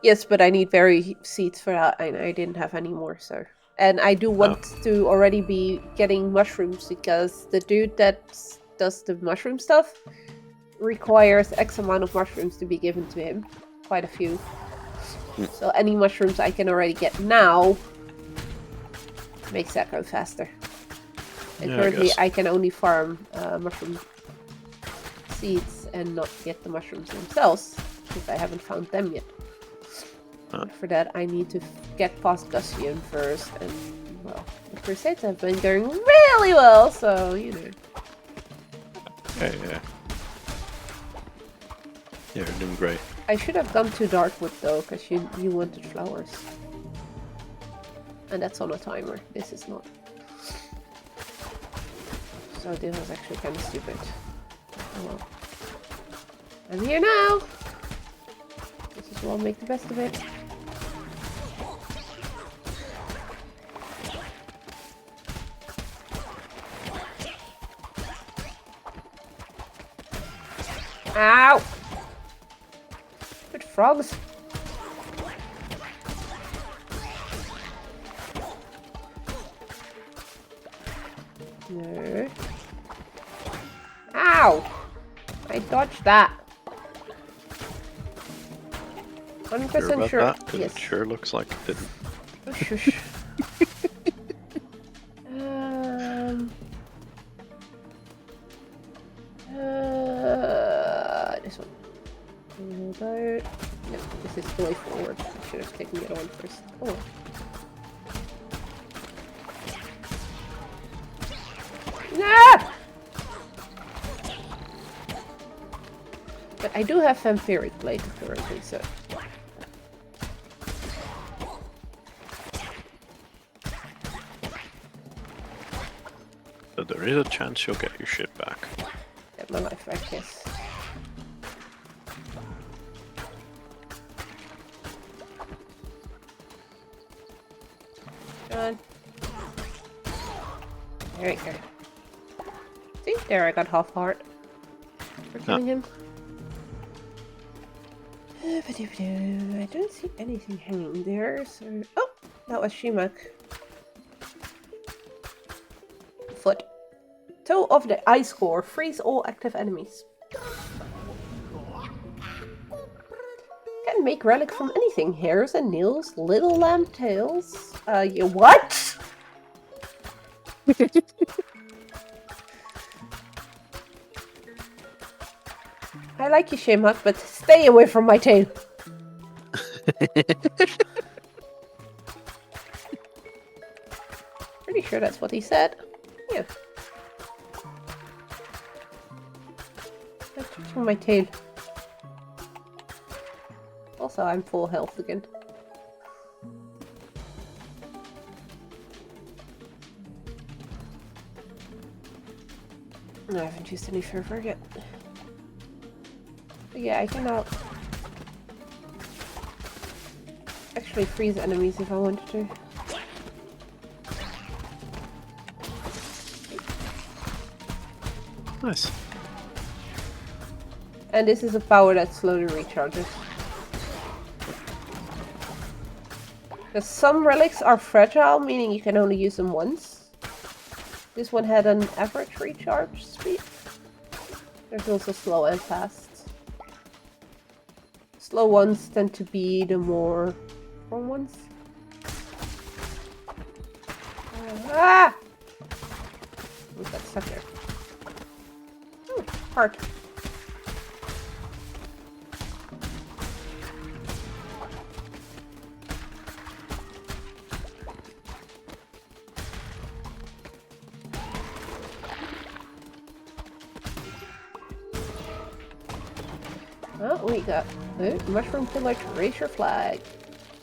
Yes, but I need berry seeds for that, and I didn't have any more, so. And I do want to already be getting mushrooms, because the dude that does the mushroom stuff requires X amount of mushrooms to be given to him. Quite a few. So any mushrooms I can already get now makes that go faster. And currently I can only farm mushroom seeds and not get the mushrooms themselves, because I haven't found them yet. But for that I need to get past Gusion first, and well, the Crusades have been going really well, so you know. Yeah, you're doing great. I should have gone to Darkwood though, because you wanted flowers. And that's on a timer, this is not. So this was actually kind of stupid. Oh well. I'm here now! This is we'll make the best of it. Ow! Good frogs. No. Ow! I dodged that. 100% sure. That? Yes. It sure looks like it didn't. Oh, shush. This one. No, this is the way forward. I should have taken it on first. Oh. Nah! But I do have vampiric blade currently, so. But there is a chance you'll get your shit back. Get my life back, yes. Come on. There we go. See? There, I got half heart for killing him. I don't see anything hanging there, so... Oh! That was Shimak. Foot. Toe of the Ice Core. Freeze all active enemies. Can make relic from anything. Hairs and nails, little lamb tails. What? I like you, Shimak, but stay away from my tail. Pretty sure that's what he said. Yeah. That's from my tail. Also, I'm full health again. No, I haven't used any fervor yet. But yeah, I can now actually freeze enemies if I wanted to. Nice. And this is a power that slowly recharges. Because some relics are fragile, meaning you can only use them once. This one had an average recharge speed. There's also slow and fast. Slow ones tend to be the more strong ones. Ah! We got stuck there. Oh, heart. Oh, we got mushroom pillar to raise your flag.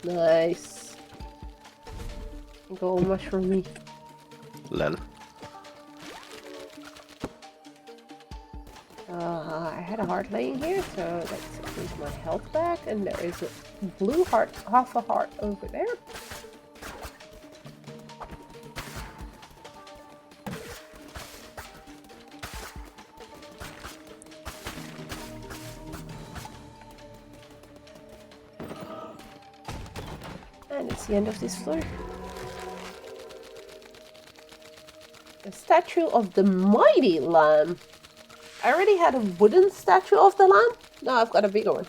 Nice. Go mushroomy. Lel. I had a heart laying here, so let's increase my health back. And there is a blue heart, half a heart over there. And it's the end of this floor. A statue of the mighty lamb. I already had a wooden statue of the lamb. Now I've got a bigger one.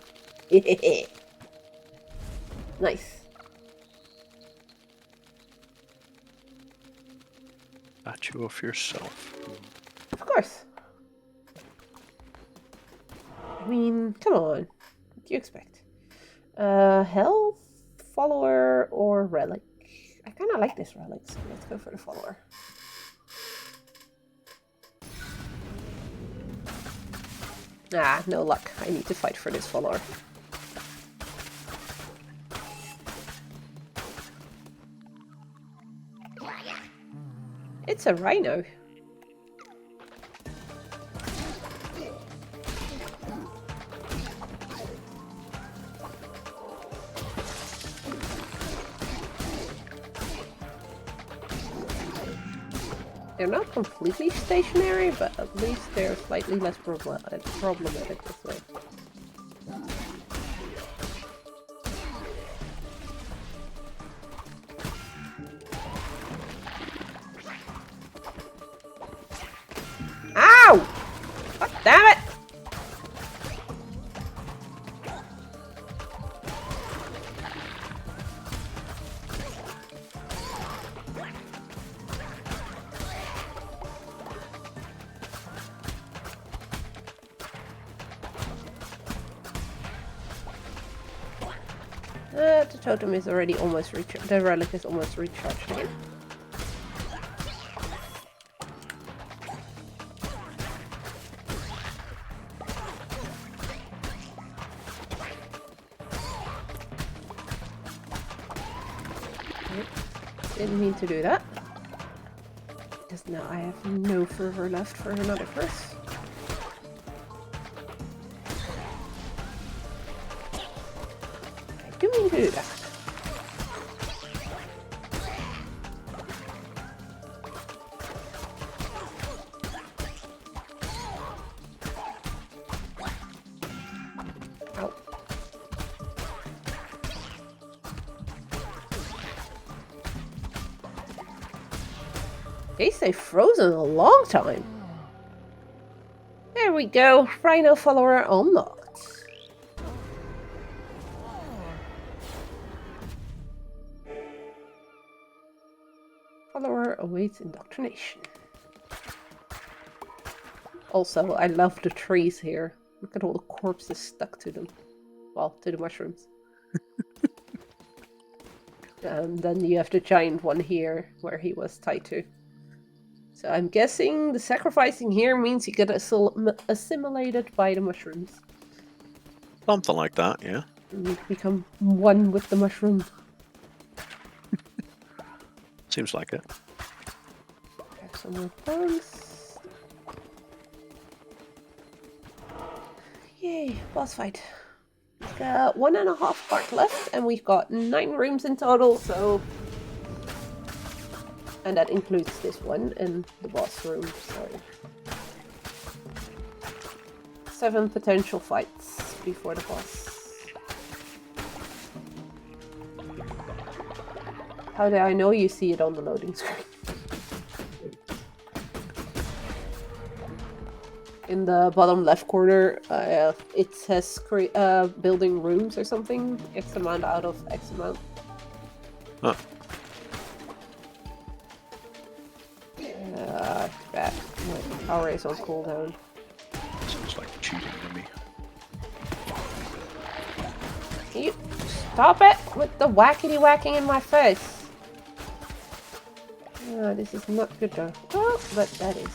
Nice. Statue of yourself. Of course. I mean, come on. What do you expect? Health, follower, or relic? I kind of like this relic, so let's go for the follower. Ah, no luck. I need to fight for this follower. It's a rhino. They're not completely stationary, but at least they're slightly less problematic this way. Ow! God damn it! The totem is already almost recharged. The relic is almost recharged again. Didn't mean to do that. Because now I have no fervor left for another curse. I do mean to do that. Ow. They stay frozen a long time. There we go. Rhino follower unlocked. Follower awaits indoctrination. Also, I love the trees here. Look at all the corpses stuck to them. Well, to the mushrooms. And then you have the giant one here, where he was tied to. So I'm guessing the sacrificing here means you get assimilated by the mushrooms. Something like that, yeah. And you become one with the mushroom. Seems like it. Have some more bombs. Yay, boss fight. Got 1.5 part left, and we've got 9 rooms in total, so... And that includes this one and the boss room, so... 7 potential fights before the boss. How do I know you see it on the loading screen? In the bottom left corner, it says building rooms or something. X amount out of X amount. Huh. Bad. My power is on cooldown. Sounds like cheating to me. Can you stop it with the whackity whacking in my face? Oh, this is not good though. Oh, but that is.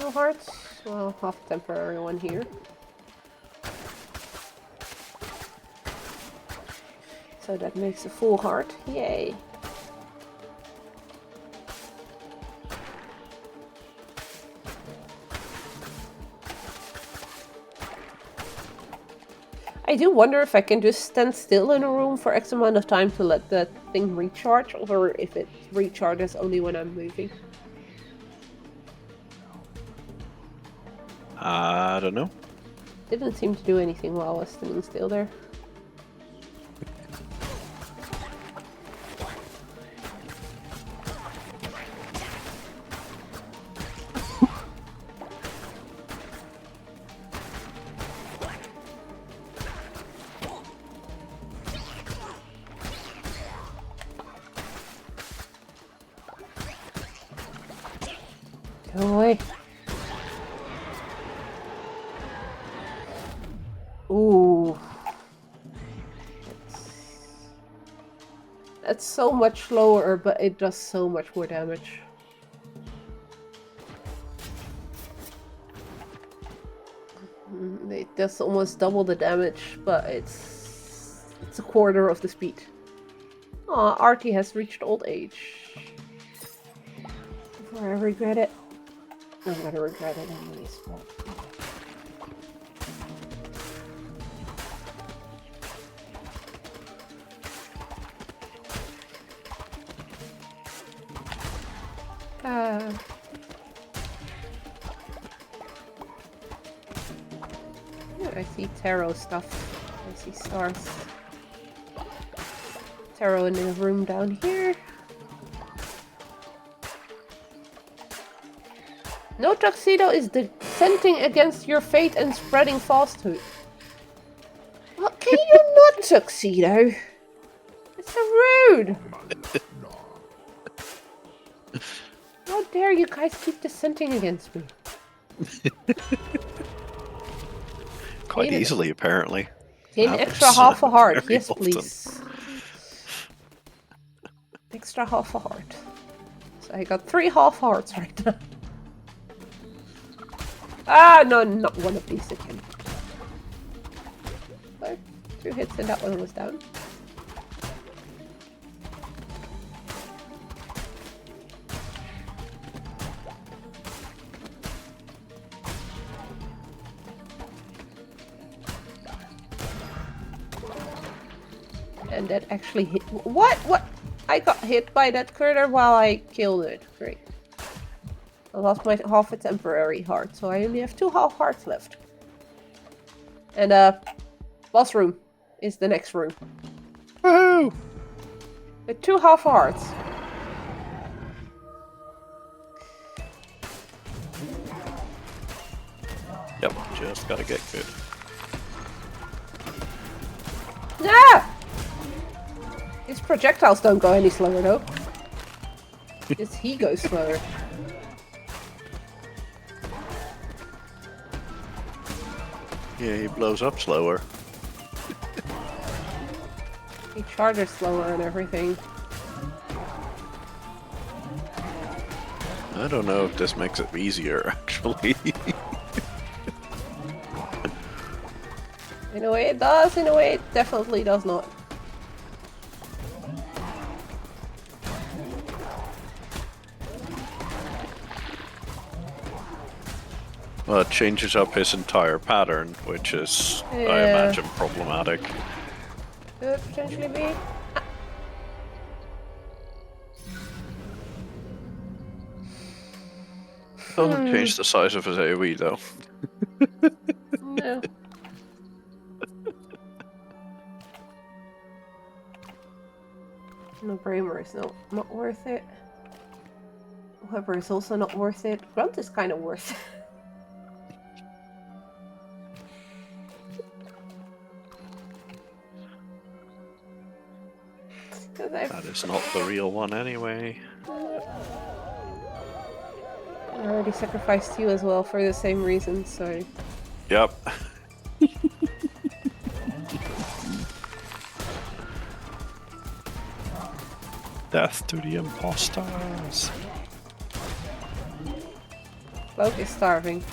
No hearts? Well, half a temporary one here. So that makes a full heart. Yay. I do wonder if I can just stand still in a room for X amount of time to let the thing recharge, or if it recharges only when I'm moving. I don't know. Didn't seem to do anything while I was standing still there. Go away. Ooh. That's so much slower, but it does so much more damage. It does almost double the damage, but it's a quarter of the speed. Aw, Artie has reached old age. Before I regret it. I'm gonna regret it anyways, but... I see tarot stuff. I see stars. Tarot in the room down here. No Tuxedo is dissenting against your fate and spreading falsehood. What can you not, Tuxedo? It's so rude! How dare you guys keep dissenting against me? Quite easily, apparently. Gain Happens extra half a heart. very Yes, often. please. Extra half a heart. So I got 3 half hearts right now. Ah, no, not one of these again. So, 2 hits and that one was down. And that actually hit. What? What? I got hit by that critter while I killed it. Great. I lost my half a temporary heart, so I only have 2 half hearts left. And boss room is the next room. Woohoo! With 2 half hearts. Yep, just gotta get good. Nah! His projectiles don't go any slower though. Just he goes slower. Yeah, he blows up slower. He charges slower and everything. I don't know if this makes it easier, actually. In a way it does, in a way it definitely does not. Well, it changes up his entire pattern, which is, I Yeah. imagine, problematic. Could potentially be. Doesn't change the size of his AoE, though. No. No Bramer is not worth it. Weber is also not worth it. Grunt is kind of worth it. That is not the real one anyway. I already sacrificed you as well for the same reason, so... Yep. Death to the imposters. Cloak is starving.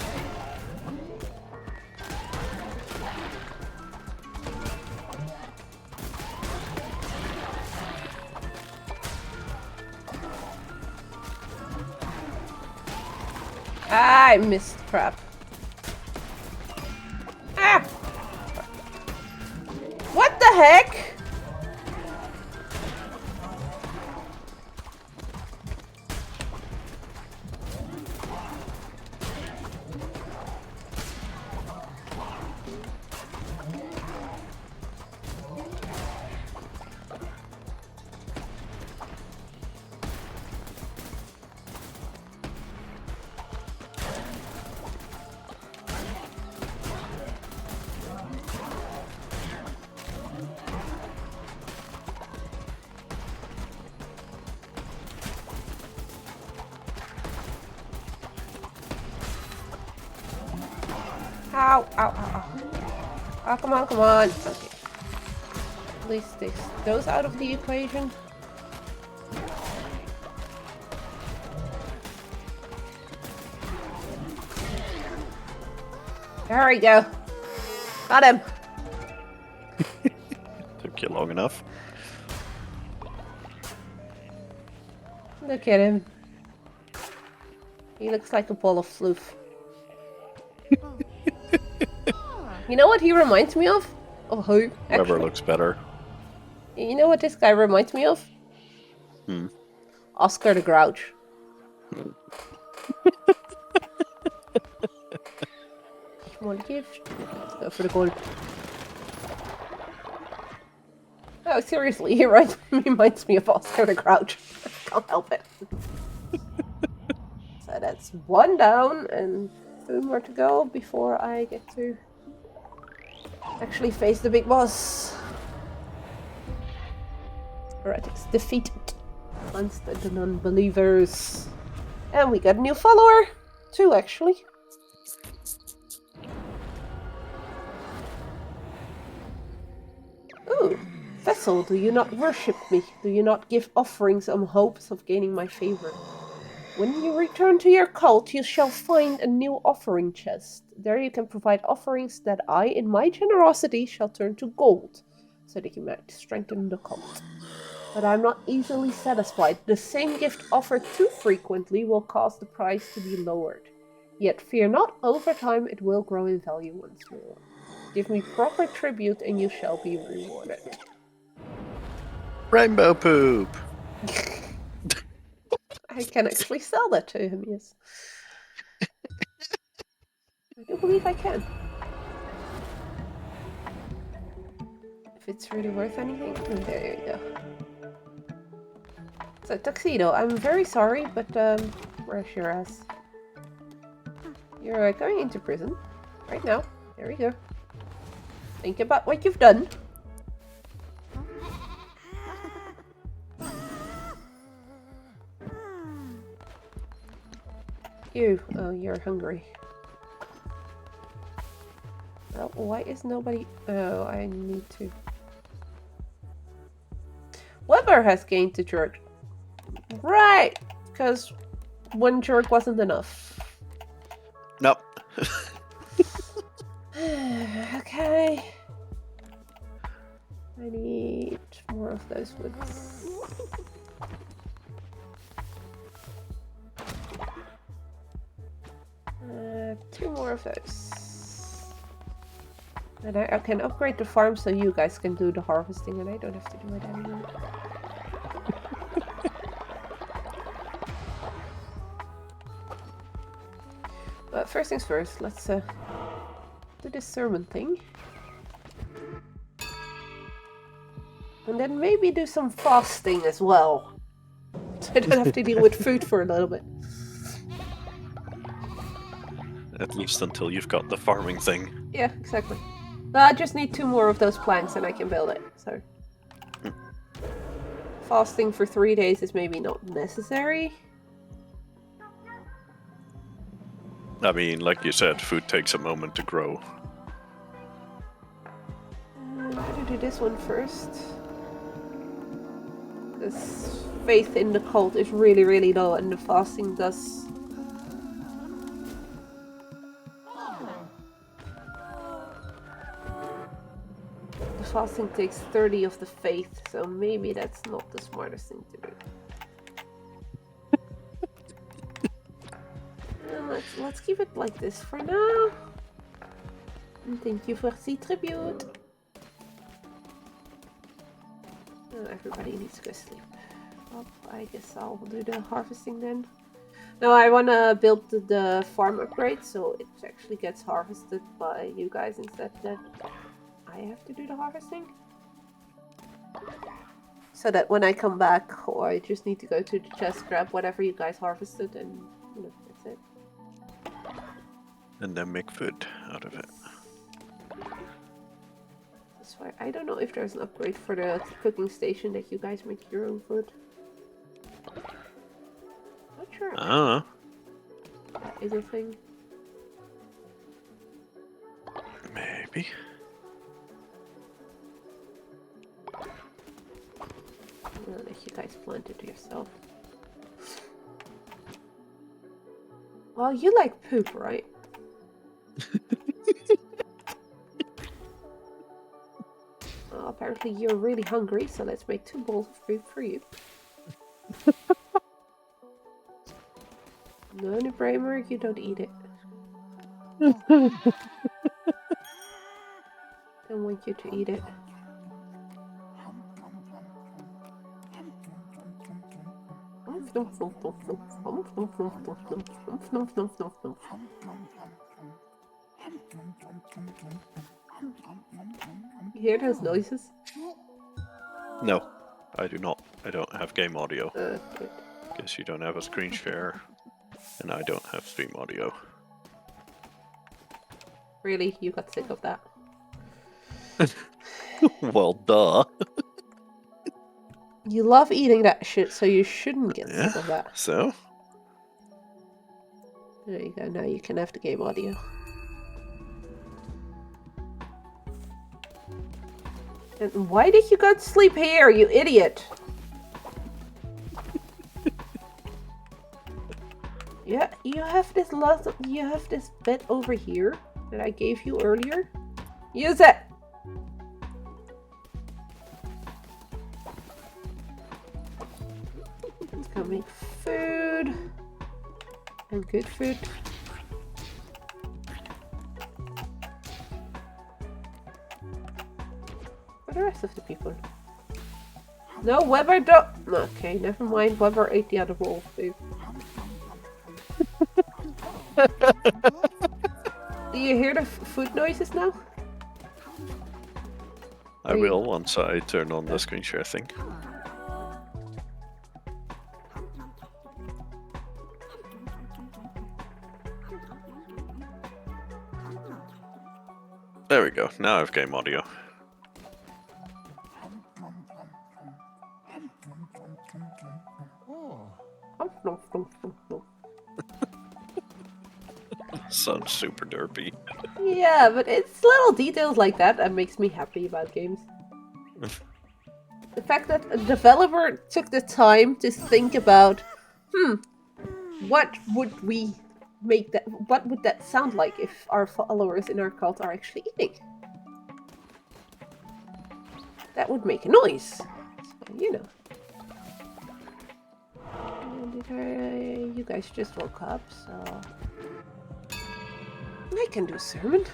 I missed crap. Ah! What the heck? Ow, ow, ow, ow. Oh, come on, come on. Okay. At least take those out of the equation. There we go. Got him. Took you long enough. Look at him. He looks like a ball of floof. You know what he reminds me of? Of who? Whoever Actually. looks better. You know what this guy reminds me of? Hmm. Oscar the Grouch. Come on, gift. Let's go for the gold. Oh, seriously, he reminds me of Oscar the Grouch. Can't help it. So that's one down and 2 more to go before I get to actually face the big boss. Alright, it's defeated. Against the non-believers. And we got a new follower. 2 actually. Ooh. Vessel, do you not worship me? Do you not give offerings on hopes of gaining my favor? When you return to your cult, you shall find a new offering chest. There you can provide offerings that I, in my generosity, shall turn to gold, so that you might strengthen the cult. But I'm not easily satisfied. The same gift offered too frequently will cause the price to be lowered. Yet fear not, over time it will grow in value once more. Give me proper tribute and you shall be rewarded. Rainbow poop! I can actually sell that to him, yes. I do believe I can. If it's really worth anything. Oh, there you go. So, Tuxedo, I'm very sorry, but, where's your ass? You're going into prison. Right now. There we go. Think about what you've done. You. Oh, you're hungry. Well, why is nobody... Oh, I need to... Weber has gained the jerk. Right! Because 1 jerk wasn't enough. Nope. Okay. I need more of those woods. 2 more of those. And I can upgrade the farm so you guys can do the harvesting and I don't have to do it anymore. But first things first, let's do this sermon thing. And then maybe do some fasting as well. So I don't have to deal with food for a little bit. At least until you've got the farming thing. Yeah, exactly. I just need 2 more of those planks and I can build it, so... Fasting for 3 days is maybe not necessary. I mean, like you said, food takes a moment to grow. I'm gonna do this one first. This faith in the cult is really, really low and the fasting does fasting takes 30 of the faith, so maybe that's not the smartest thing to do. Let's keep it like this for now. And thank you for the tribute. Oh, everybody needs to go sleep. Well, I guess I'll do the harvesting then. No, I want to build the farm upgrade so it actually gets harvested by you guys instead that I have to do the harvesting. So that when I come back, or I just need to go to the chest, grab whatever you guys harvested, and you know, that's it. And then make food out of it. That's why I don't know if there's an upgrade for the cooking station that you guys make your own food. Not sure. I don't know. That is a thing. Maybe. I'll let you guys plant it yourself. Well, you like poop, right? Well, apparently you're really hungry, so let's make 2 bowls of food for you. No, Bramer, you don't eat it. Don't want you to eat it. You hear those noises? No, I do not. I don't have game audio. Good. Guess you don't have a screen share, and I don't have stream audio. Really? You got sick of that? Well, duh. You love eating that shit, so you shouldn't get Yeah, sick of that. so? There you go, now you can have the game audio. And why did you go to sleep here, you idiot? Yeah, you have this bed over here that I gave you earlier. Use it! Let's go make food. And good food. For the rest of the people. No, Weber don't. Okay, never mind. Weber ate the other bowl of food. Do you hear the food noises now? I will once I turn on the screen share thing. There we go. Now I have game audio. Sounds super derpy. Yeah, but it's little details like that that makes me happy about games. The fact that a developer took the time to think about, what would we make that? What would that sound like if our followers in our cult are actually eating? That would make a noise. So, you know. You guys just woke up, so I can do a sermon.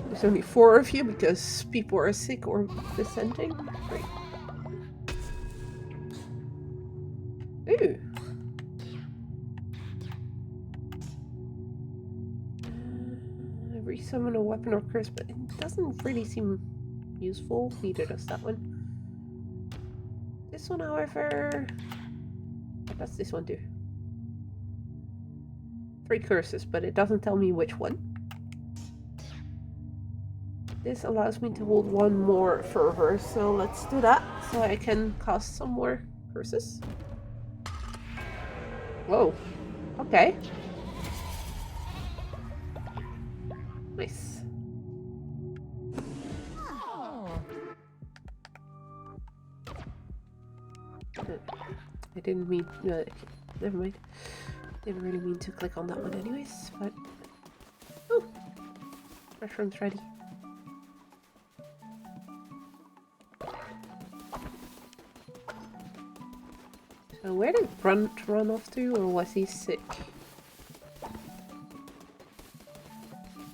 There's only 4 of you because people are sick or dissenting. Great. Ooh. Resummon a weapon or curse, but it doesn't really seem useful. Neither does that one. This one, however... What does this one do? 3 curses, but it doesn't tell me which one. This allows me to hold 1 more fervor, so let's do that, so I can cast some more curses. Whoa. Okay. Nice. I didn't mean... never mind. Didn't really mean to click on that one anyways, but... Oh! Mushroom's ready. Where did Grunt run off to, or was he sick?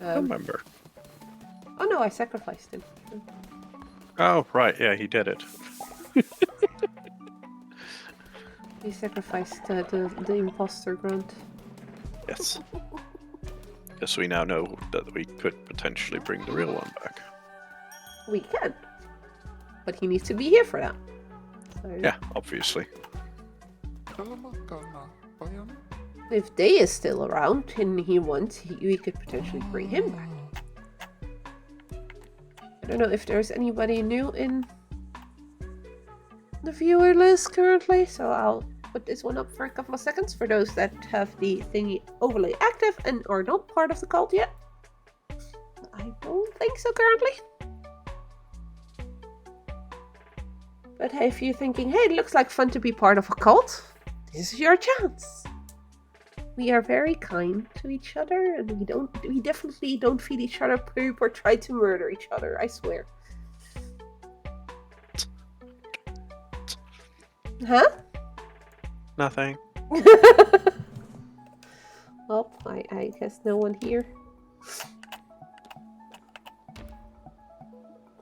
I remember. Oh no, I sacrificed him. Oh, right, yeah, he did it. He sacrificed the imposter Grunt. Yes. Yes, we now know that we could potentially bring the real one back. We can. But he needs to be here for that. So Yeah, obviously. if Day is still around and he wants, we could potentially bring him back. I don't know if there's anybody new in the viewer list currently, so I'll put this one up for a couple of seconds for those that have the thingy overly active and are not part of the cult yet. I don't think so currently. But hey, if you're thinking, hey, it looks like fun to be part of a cult, this is your chance. We are very kind to each other, and we definitely don't feed each other poop or try to murder each other, I swear. Huh? Nothing. Well, I guess no one here.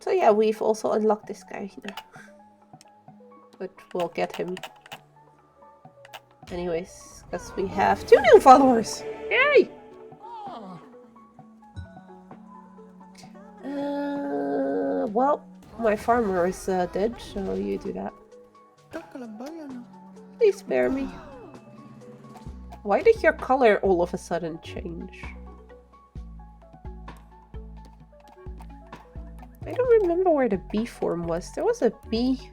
So yeah, we've also unlocked this guy now. But we'll get him anyways, because we have 2 new followers! Yay! Well, my farmer is dead, so you do that. Please spare me. Why did your color all of a sudden change? I don't remember where the bee form was. There was a bee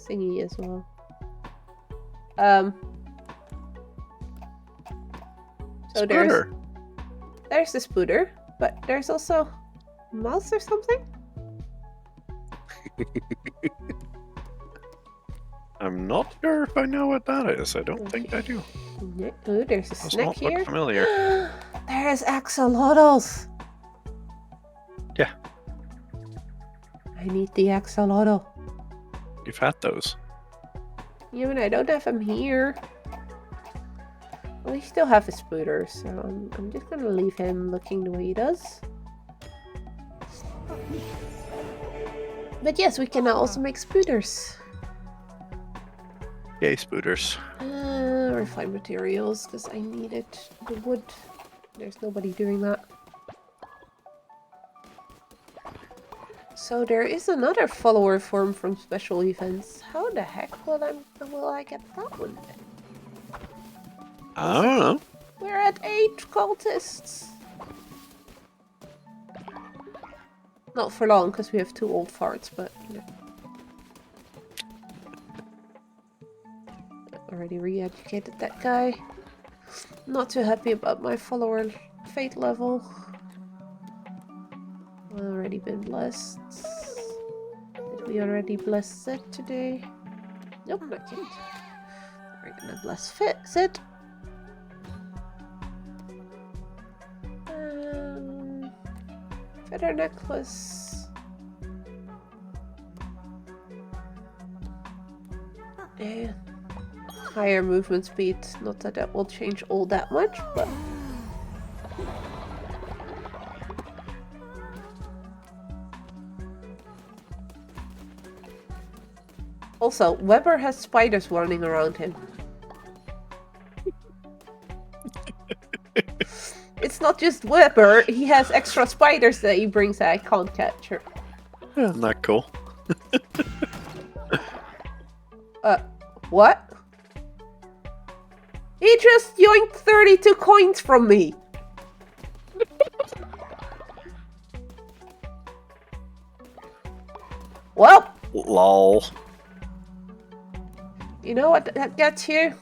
thingy as well. So there's the spooter, but there's also mouse or something? I'm not sure if I know what that is. I don't think I do. Oh, there's a Does snack not look here. familiar. There's axolotls. Yeah. I need the axolotl. You've had those. Yeah, but I don't have him here. Well, we still have a spooter, so I'm just gonna leave him looking the way he does. But yes, we can now also make spooters. Yay, spooters. Refined materials, because I needed the wood. There's nobody doing that. So there is another follower form from special events. How the heck will I get that one then? I don't know. We're at 8 cultists. Not for long, because we have 2 old farts, but you know. Already re-educated that guy. Not too happy about my follower fate level. Already been blessed. Did we already bless Sid today? Nope, not yet. We're gonna bless Sid. Feather necklace. And higher movement speed. Not that that will change all that much, but also, Weber has spiders running around him. It's not just Weber, he has extra spiders that he brings that I can't capture. Isn't that cool? What? He just yoinked 32 coins from me! Well, Lol. you know what that gets you?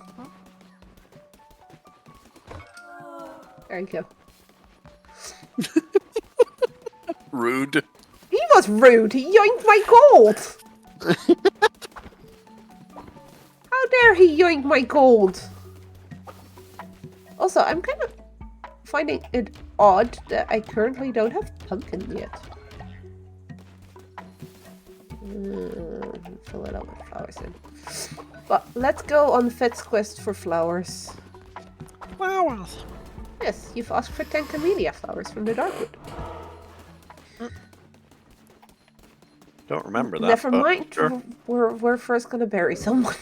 There you go. Rude. He was rude. He yoinked my gold. How dare he yoink my gold? Also, I'm kind of finding it odd that I currently don't have pumpkin yet. Fill it up with flowers then. But let's go on Fed's quest for flowers. Flowers. Yes, you've asked for 10 camellia flowers from the Darkwood. Don't remember that. Never but mind, Sure. we're first gonna bury someone.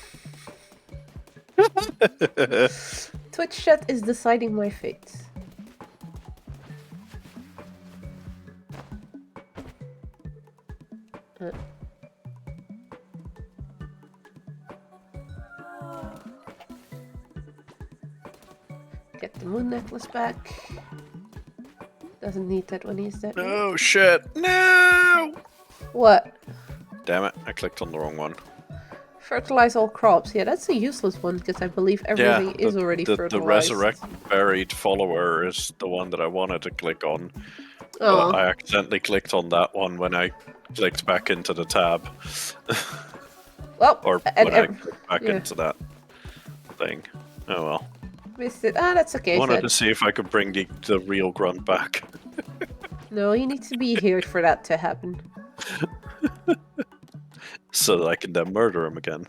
Twitch chat is deciding my fate. Get the moon necklace back. Doesn't need that when he's dead. Oh shit! No! What? Damn it! I clicked on the wrong one. Fertilize all crops. Yeah, that's a useless one because I believe everything is already the fertilized. resurrect buried follower is the one that I wanted to click on. Oh, But I accidentally clicked on that one when I clicked back into the tab, well, or and when I clicked back yeah. into that thing. Oh well. Missed it. Ah, that's okay. Wanted Fed. to see if I could bring the real grunt back. No, you need to be here for that to happen. So that I can then murder him again.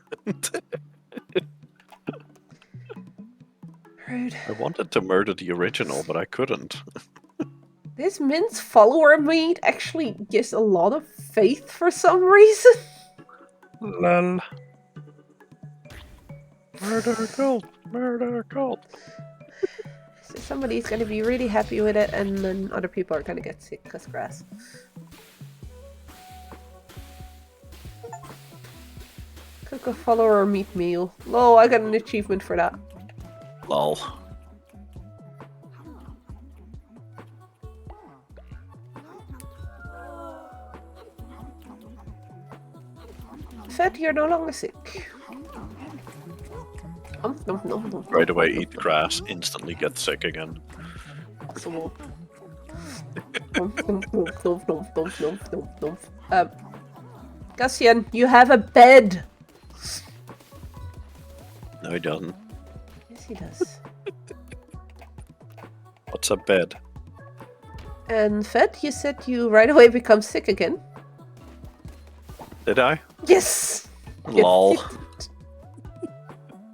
Rude. I wanted to murder the original, but I couldn't. This Mint's follower meat actually gives a lot of faith for some reason. Lol. Murder cult! Murder cult! So somebody's gonna be really happy with it, and then other people are gonna get sick because grass. Cook a follower meat meal. Oh, I got an achievement for that. Lol. Fed, you're no longer sick. Nom, nom, nom, Right away, eat grass, instantly get sick again. Possible. Cassian, you have a bed. No, he doesn't. Yes, he does. What's a bed? And Fed, you said you right away become sick again. Did I? Yes. Lol.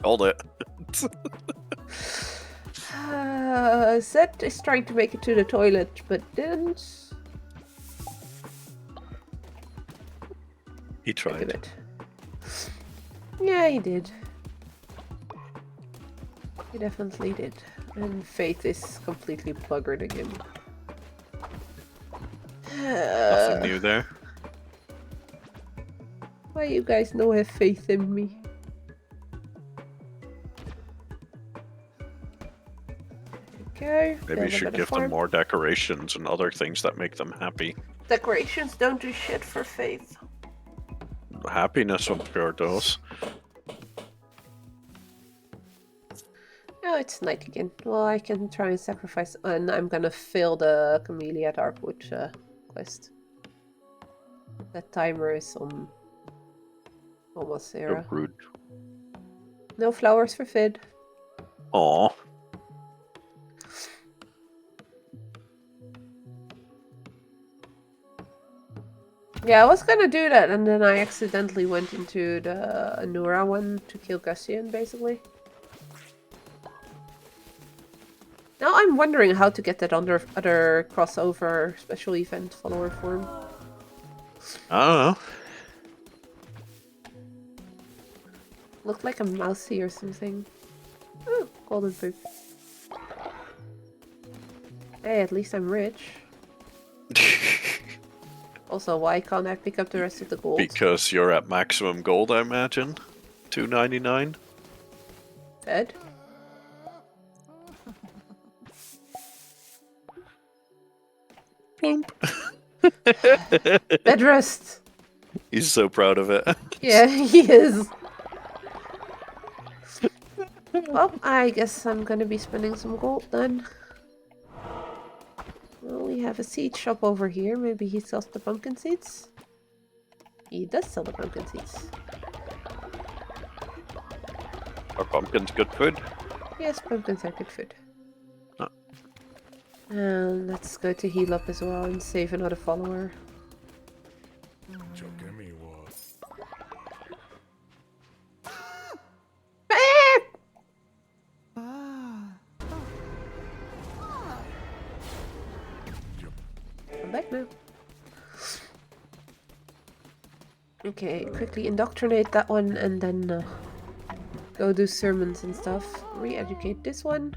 Hold it. Zed is trying to make it to the toilet, but didn't. He Look at tried. it. Yeah, he did. He definitely did. And Faith is completely pluggered again. Nothing new there. Why you guys know have faith in me? Okay. Maybe you should give them more decorations and other things that make them happy. Decorations don't do shit for Faith. Happiness up here does. Oh, it's night again. Well, I can try and sacrifice, and I'm gonna fail the Camellia Darkwood quest. That timer is on almost So zero. rude. No flowers for Fid. Aw. Yeah, I was gonna do that, and then I accidentally went into the Anura one to kill Gussian, basically. Now I'm wondering how to get that other crossover special event follower form. I don't know. Looked like a mousey or something. Oh, golden poop. Hey, at least I'm rich. Also, why can't I pick up the rest of the gold? Because you're at maximum gold, I imagine. $2.99. Fed? Plump. Bed rest! He's so proud of it. Yeah, he is. Well, I guess I'm gonna be spending some gold then. Well, we have a seed shop over here. Maybe he sells the pumpkin seeds? He does sell the pumpkin seeds. Are pumpkins good food? Yes, pumpkins are good food. Oh. And let's go to heal up as well and save another follower. Heck no. Okay, quickly indoctrinate that one and then go do sermons and stuff. Re-educate this one.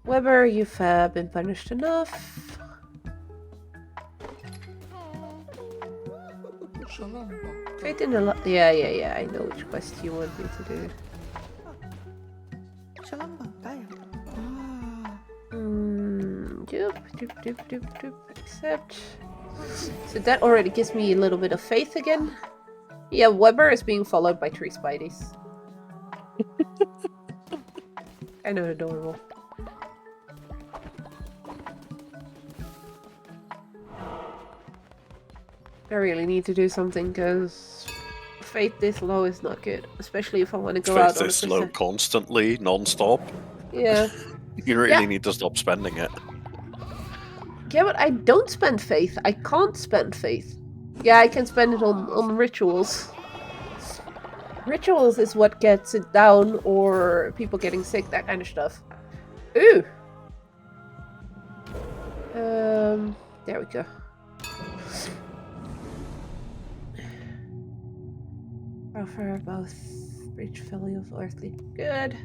Weber, you've been punished enough. Faith in the yeah, I know which quest you want me to do. Accept. So that already gives me a little bit of faith again. Yeah, Weber is being followed by 3 Spideys. Kind of adorable. I really need to do something because faith this low is not good, especially if I want to go out Faith on a is low percent. constantly, non-stop. Yeah. You really need to stop spending it. Yeah, but I don't spend faith. I can't spend faith. Yeah, I can spend it on rituals. Rituals is what gets it down, or people getting sick, that kind of stuff. Ooh! There we go. Offer both breach value of earthly good.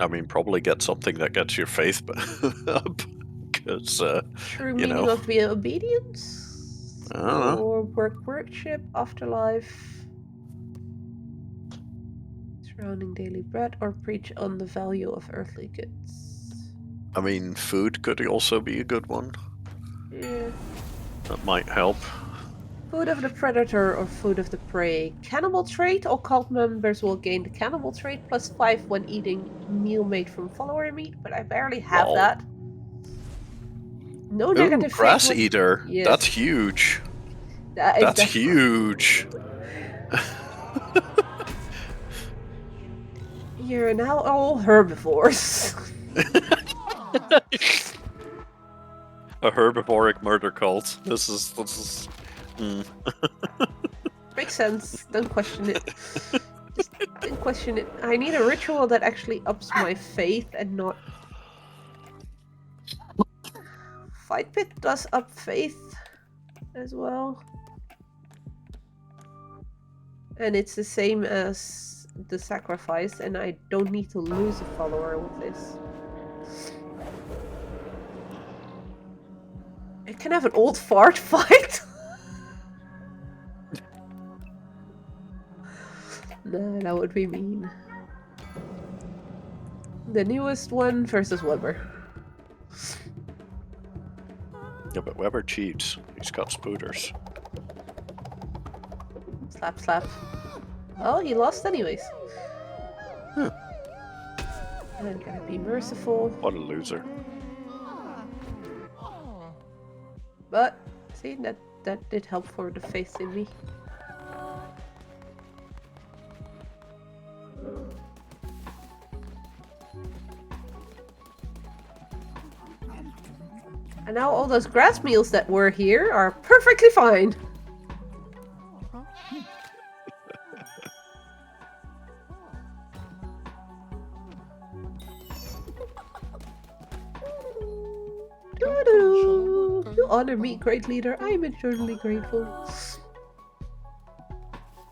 I mean, probably get something that gets your faith up. Because, True you meaning know. of the obedience? I don't know. Or workship, afterlife. Surrounding daily bread, or preach on the value of earthly goods. I mean, food could also be a good one. Yeah. That might help. Food of the predator or food of the prey. Cannibal trait. All cult members will gain the cannibal trait +5 when eating meal made from follower meat, but I barely have Wow. that. No Ooh, negative grass fate eater. Yes. That's huge. That's Huge. You're now all herbivores. A herbivoric murder cult. This is. Makes sense. Don't question it. Just don't question it. I need a ritual that actually ups my faith and not. Fight Pit does up faith as well. And it's the same as the sacrifice, and I don't need to lose a follower with this. I can have an old fart fight? No, that would be mean. The newest one versus Weber. Yeah, but Weber cheats. He's got spooters. Slap, slap. Oh, he lost anyways. Huh. I'm gonna be merciful. What a loser. But, see, that did help for the faith in me. And now all those grass meals that were here are perfectly fine. Doo-doo. You honor me, great leader. I am eternally grateful.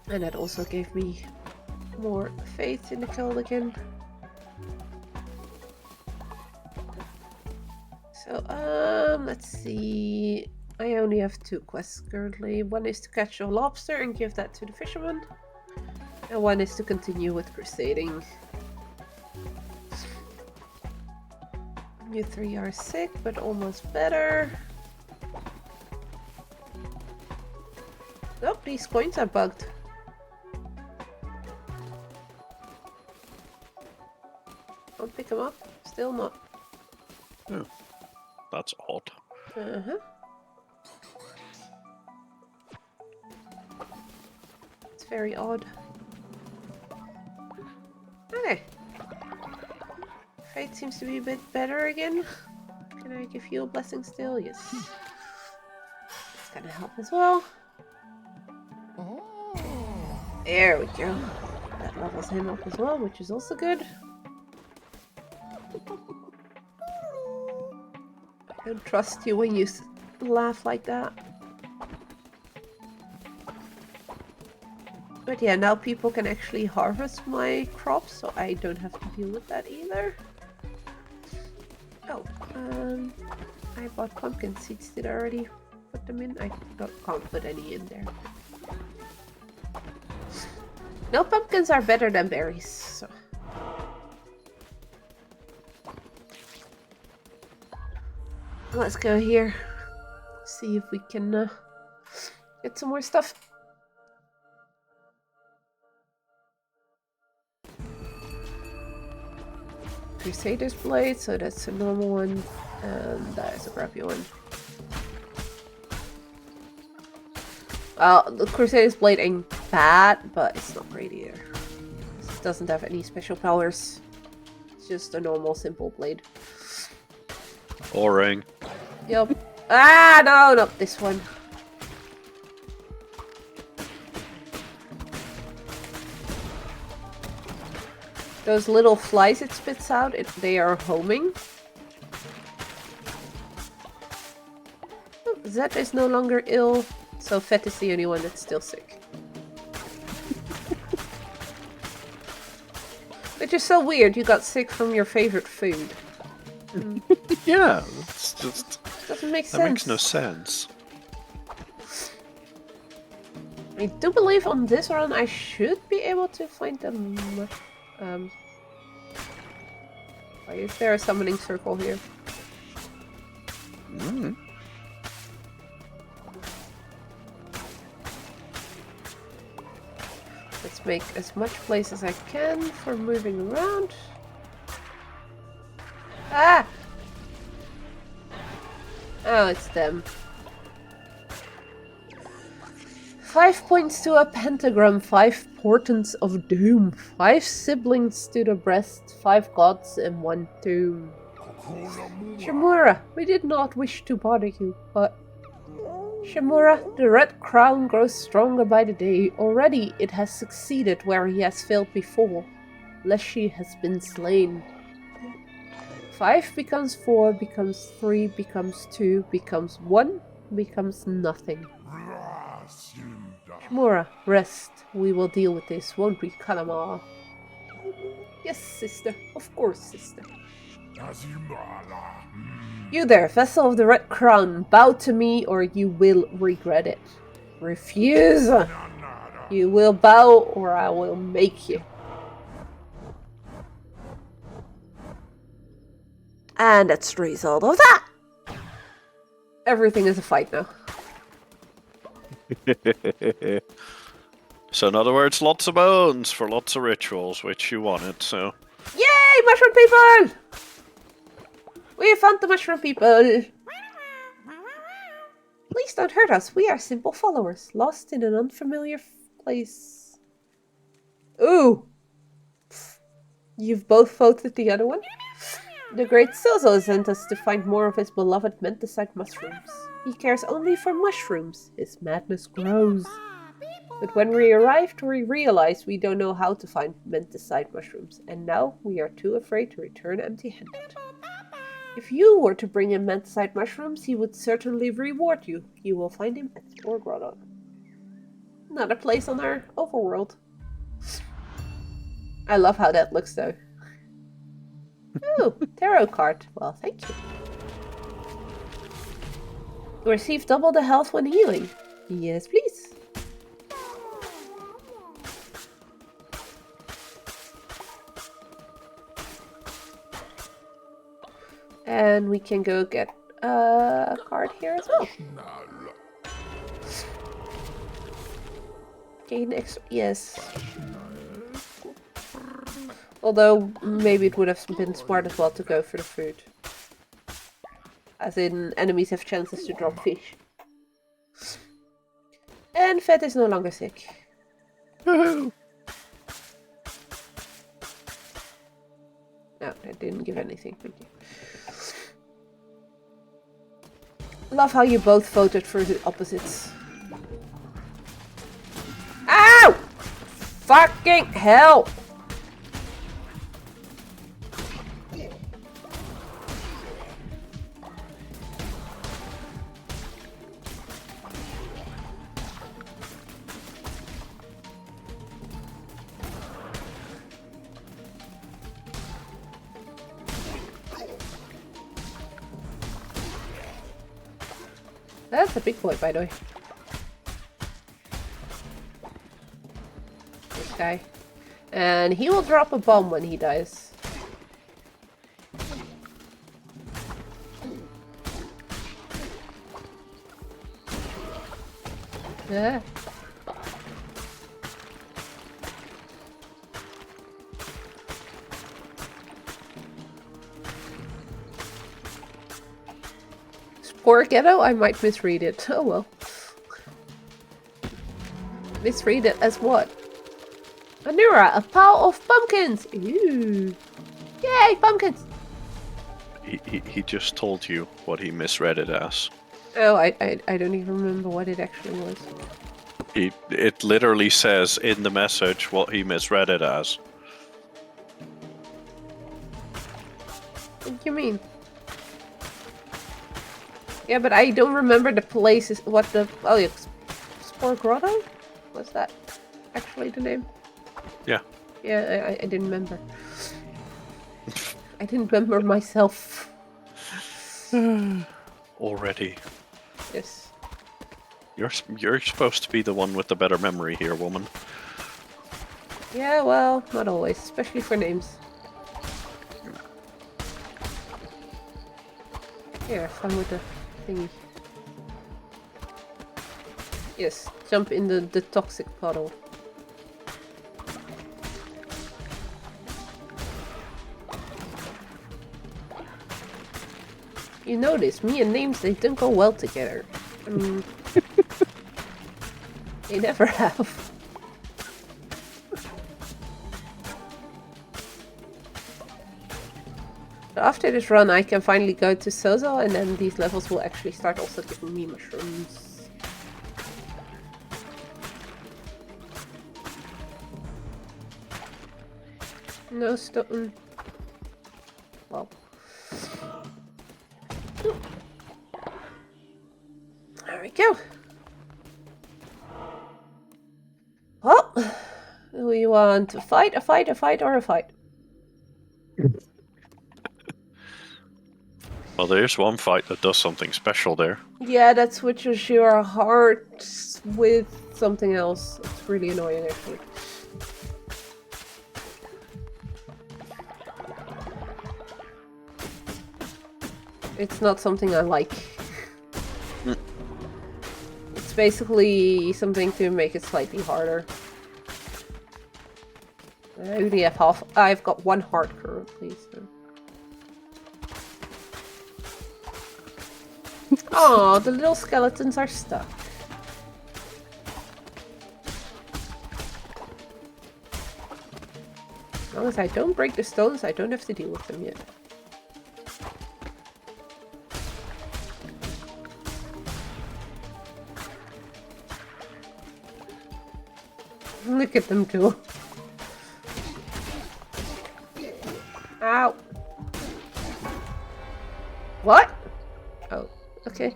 And that also gave me more faith in the cult again. So, let's see. I only have 2 quests currently. One is to catch a lobster and give that to the fisherman. And one is to continue with crusading. You 3 are sick, but almost better. Nope, these coins are bugged. Don't pick them up. Still not. Oh, that's odd. Uh-huh. It's very odd. Okay. Fate seems to be a bit better again. Can I give you a blessing still? Yes. It's gonna help as well. There we go. That levels him up as well, which is also good. I don't trust you when you laugh like that. But yeah, now people can actually harvest my crops, so I don't have to deal with that either. Oh, I bought pumpkin seeds. Did I already put them in? I can't put any in there. No, pumpkins are better than berries, so. Let's go here. See if we can get some more stuff. Crusader's Blade, so that's a normal one, and that is a crappy one. Well, the Crusader's Blade ain't bad, but it's not great either. It doesn't have any special powers. It's just a normal, simple blade. O-ring. Yup. Ah, no, not this one. Those little flies it spits out, they are homing. Oh, Zed is no longer ill, so Fett is the only one that's still sick. Which is so weird, you got sick from your favorite food. Yeah, it's just... Doesn't make sense. That makes no sense. I do believe on this run I should be able to find them. Why is there a summoning circle here? Mm. Let's make as much place as I can for moving around. Ah! Oh, it's them. 5 points to a pentagram, 5 portents of doom, 5 siblings to the breast, 5 gods and 1 tomb. Shamura, we did not wish to bother you, but... Shamura, the red crown grows stronger by the day. Already it has succeeded where he has failed before. Leshy has been slain. 5 becomes 4, becomes 3, becomes 2, becomes 1, becomes nothing. Shamura, rest. We will deal with this, won't we, Kalamar? Yes, sister. Of course, sister. You there, vessel of the Red Crown, bow to me or you will regret it. Refuse! You will bow or I will make you. And that's the result of that! Everything is a fight now. So in other words, lots of bones for lots of rituals, which you wanted, so... Yay, mushroom people! We found the mushroom people! Please don't hurt us, we are simple followers, lost in an unfamiliar place. Ooh! You've both voted the other one? The great Sozo sent us to find more of his beloved Menticide mushrooms. He cares only for mushrooms. His madness grows. But when we arrived, we realized we don't know how to find Menticide mushrooms, and now we are too afraid to return empty-handed. If you were to bring him Menticide mushrooms, he would certainly reward you. You will find him at Spore Grotto. Another place on our overworld. I love how that looks, though. Ooh, tarot card. Well, thank you. Receive double the health when healing. Yes, please. And we can go get a card here as well. Gain extra. Yes. Although, maybe it would have been smart as well to go for the food. As in, enemies have chances to drop fish. And Fett is no longer sick. No, that didn't give anything, thank you. Love how you both voted for the opposites. Ow! Fucking hell! That's a big boy, by the way. This guy. And he will drop a bomb when he dies. Yeah. Spore Ghetto? I might misread it. Oh well. Misread it as what? Anura, a pile of pumpkins! Ooh. Yay, pumpkins! He just told you what he misread it as. Oh, I don't even remember what it actually was. It literally says in the message what he misread it as. What do you mean? Yeah, but I don't remember the places. What the? Oh, yeah, Spore Grotto? Was that actually the name? Yeah. Yeah, I didn't remember. I didn't remember myself. Already. Yes. You're supposed to be the one with the better memory here, woman. Yeah, well, not always, especially for names. Here, have fun with the thingy. Yes, jump in the toxic puddle. You notice, me and names, they don't go well together. I mean, they never have. So after this run, I can finally go to Sozo, and then these levels will actually start also giving me mushrooms. No stone. Well. There we go. Well, do we want a fight, a fight, a fight, or a fight? Well, there's one fight that does something special there. Yeah, that switches your heart with something else. It's really annoying, actually. It's not something I like. It's basically something to make it slightly harder. I only have half. I've got one heart currently, so. Oh, the little skeletons are stuck. As long as I don't break the stones, I don't have to deal with them yet. Look at them go. Ow. What? Oh, okay.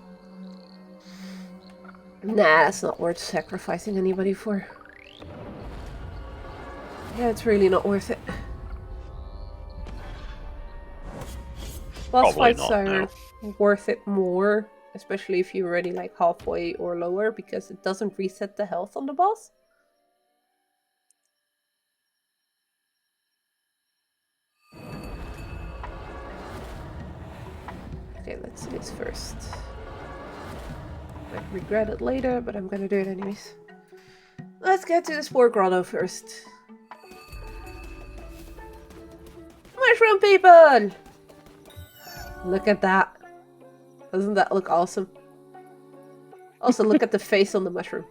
Nah, that's not worth sacrificing anybody for. Yeah, it's really not worth it. Boss Probably fights not, are no. worth it more, especially if you're already like halfway or lower, because it doesn't reset the health on the boss. Okay, let's do this first. Might regret it later, but I'm gonna do it anyways. Let's get to the Spore Grotto first. Mushroom people! Look at that. Doesn't that look awesome? Also, look at the face on the mushroom.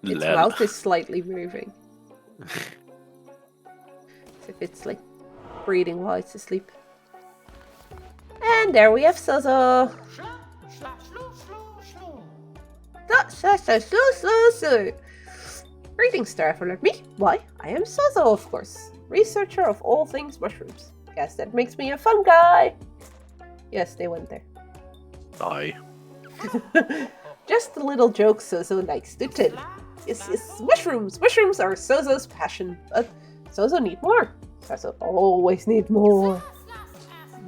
Its Lel. mouth is slightly moving. As if it's like breathing while it's asleep. And there we have Sozo. Greetings, Traveler. Me? Why? I am Sozo, of course. Researcher of all things mushrooms. Guess that makes me a fun guy. Yes, they went there. Aye. Just a little joke Sozo likes to tell. Yes, mushrooms. Mushrooms are Sozo's passion, but Sozo need more. Sozo always need more.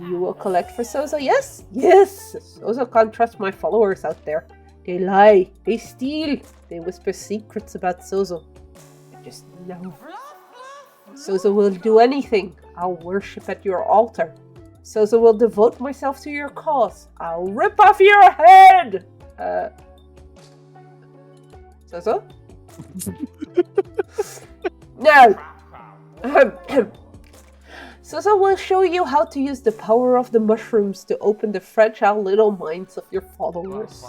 You will collect for Sozo, yes? Yes! Sozo can't trust my followers out there. They lie, they steal, they whisper secrets about Sozo. I just know. Sozo will do anything. I'll worship at your altar. Sozo will devote myself to your cause. I'll rip off your head! Sozo? No! Sozo will show you how to use the power of the mushrooms to open the fragile little minds of your followers.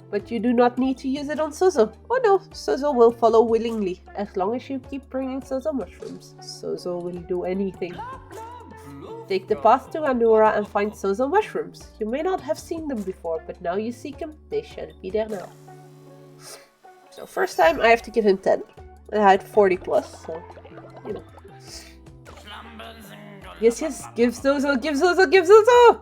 But you do not need to use it on Sozo. Oh no, Sozo will follow willingly. As long as you keep bringing Sozo mushrooms, Sozo will do anything. Take the path to Anura and find Sozo mushrooms. You may not have seen them before, but now you seek them, they shall be there now. So first time I have to give him 10. I had 40 plus, so, you know. Yes, give Sozo, give Sozo, give Sozo!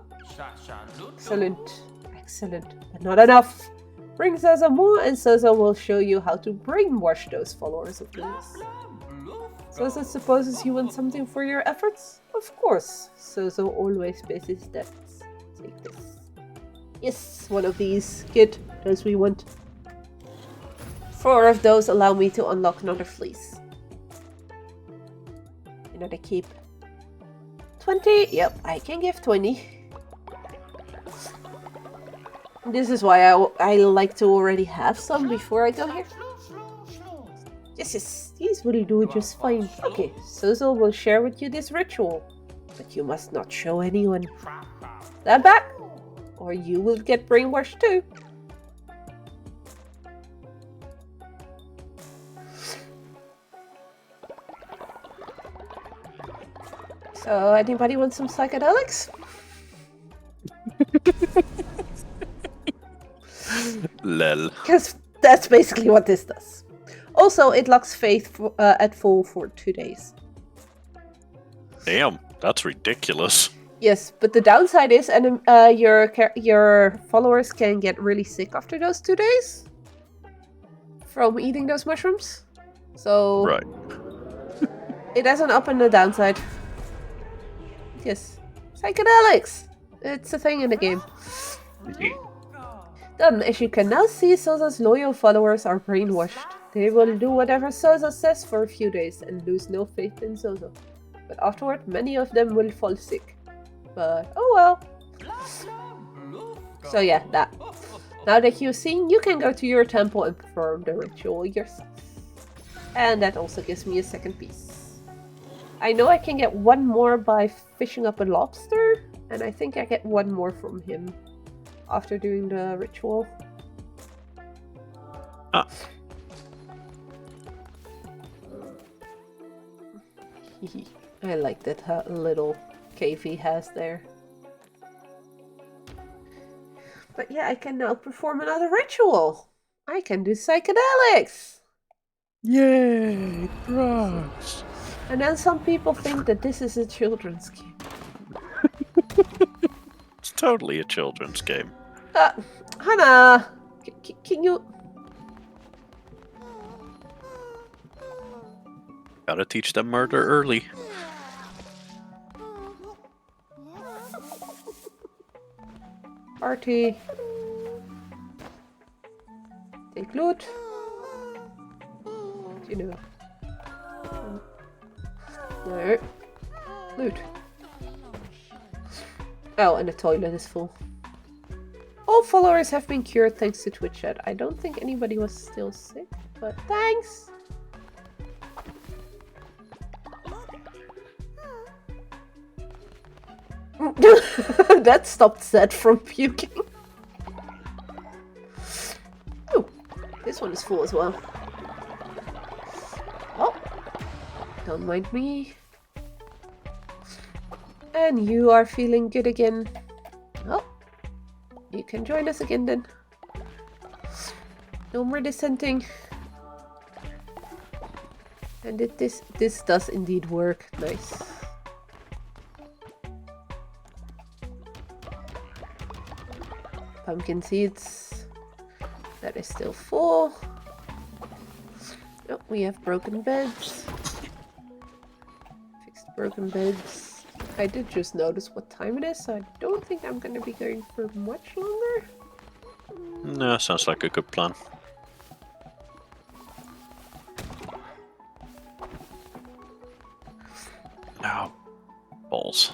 Excellent, excellent, but not enough. Bring Sozo more and Sozo will show you how to brainwash those followers of yours. Sozo supposes you want something for your efforts? Of course, Sozo always pays his debts. Take this. Yes, one of these. Good, those we want. 4 of those allow me to unlock another fleece. Another keep. 20, yep, I can give 20. This is why I like to already have some before I go here. Yes, these will do just fine. Okay, Sozo will share with you this ritual, but you must not show anyone. Stand back, or you will get brainwashed too. So, anybody want some psychedelics? Lel. Because that's basically what this does. Also, it locks Faith at full for 2 days. Damn, that's ridiculous. Yes, but the downside is, and your followers can get really sick after those 2 days from eating those mushrooms. So Right. it has an up and a downside. Yes, psychedelics. It's a thing in the game. Done. As you can now see, Sozo's loyal followers are brainwashed. They will do whatever Sozo says for a few days and lose no faith in Sozo. But afterward, many of them will fall sick. But oh well. So yeah, that. Now that you've seen, you can go to your temple and perform the ritual yourself. And that also gives me a second piece. I know I can get 1 more by fishing up a lobster, and I think I get 1 more from him after doing the ritual. Ah. I like that little cave he has there. But yeah, I can now perform another ritual. I can do psychedelics! Yay, drugs! And then some people think that this is a children's game. It's totally a children's game. Hannah! Can you... Gotta teach them murder early. Party. Take loot. You know. No. Loot. Oh, and the toilet is full. All followers have been cured thanks to Twitch chat. I don't think anybody was still sick, but thanks! That stopped Zed from puking. Oh, this one is full as well. Oh, don't mind me. And you are feeling good again. Oh, you can join us again then. No more dissenting. And this does indeed work. Nice. Pumpkin seeds. That is still full. Oh, we have broken beds. Fixed broken beds. I did just notice what time it is, so I don't think I'm gonna be going for much longer. No, sounds like a good plan. Ow. Balls.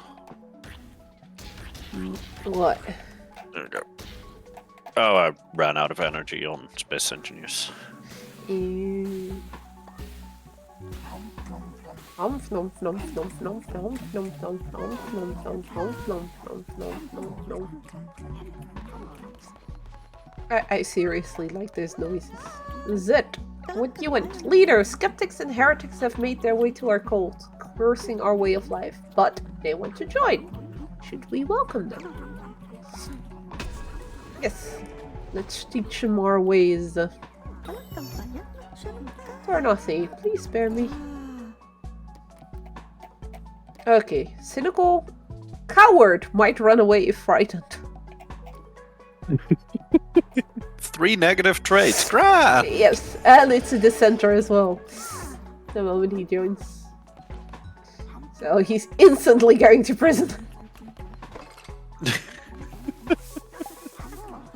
What? There we go. Oh, I ran out of energy on Space Engineers. I seriously like those noises. Zed, what you want? Leaders, skeptics and heretics have made their way to our cult, cursing our way of life, but they want to join. Should we welcome them? Yes, let's teach them our ways. Tarnathi, please spare me. Okay, cynical coward might run away if frightened. 3 negative traits. Grab! Yes, and it's a dissenter as well. The moment he joins. So he's instantly going to prison.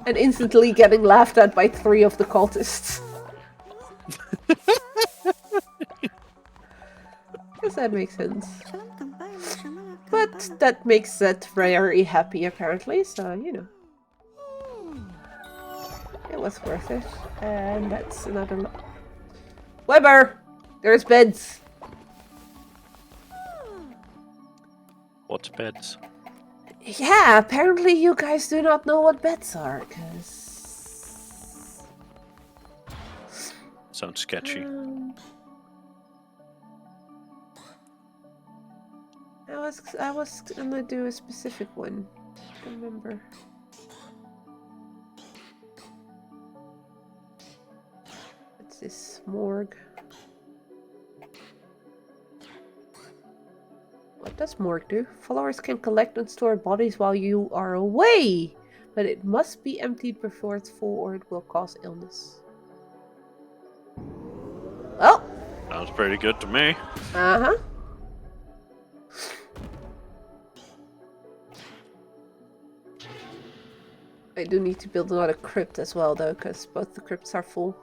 And instantly getting laughed at by 3 of the cultists. Guess that makes sense. But that makes Zed very happy apparently, so you know. It was worth it. And that's another Weber! There's beds! What's beds? Yeah, apparently you guys do not know what beds are, because... Sounds sketchy. I was gonna do a specific one. I don't remember. What's this? Morgue. What does Morgue do? Followers can collect and store bodies while you are away, but it must be emptied before it's full or it will cause illness. Well. Sounds pretty good to me. Uh-huh. I do need to build another crypt as well, though, because both the crypts are full.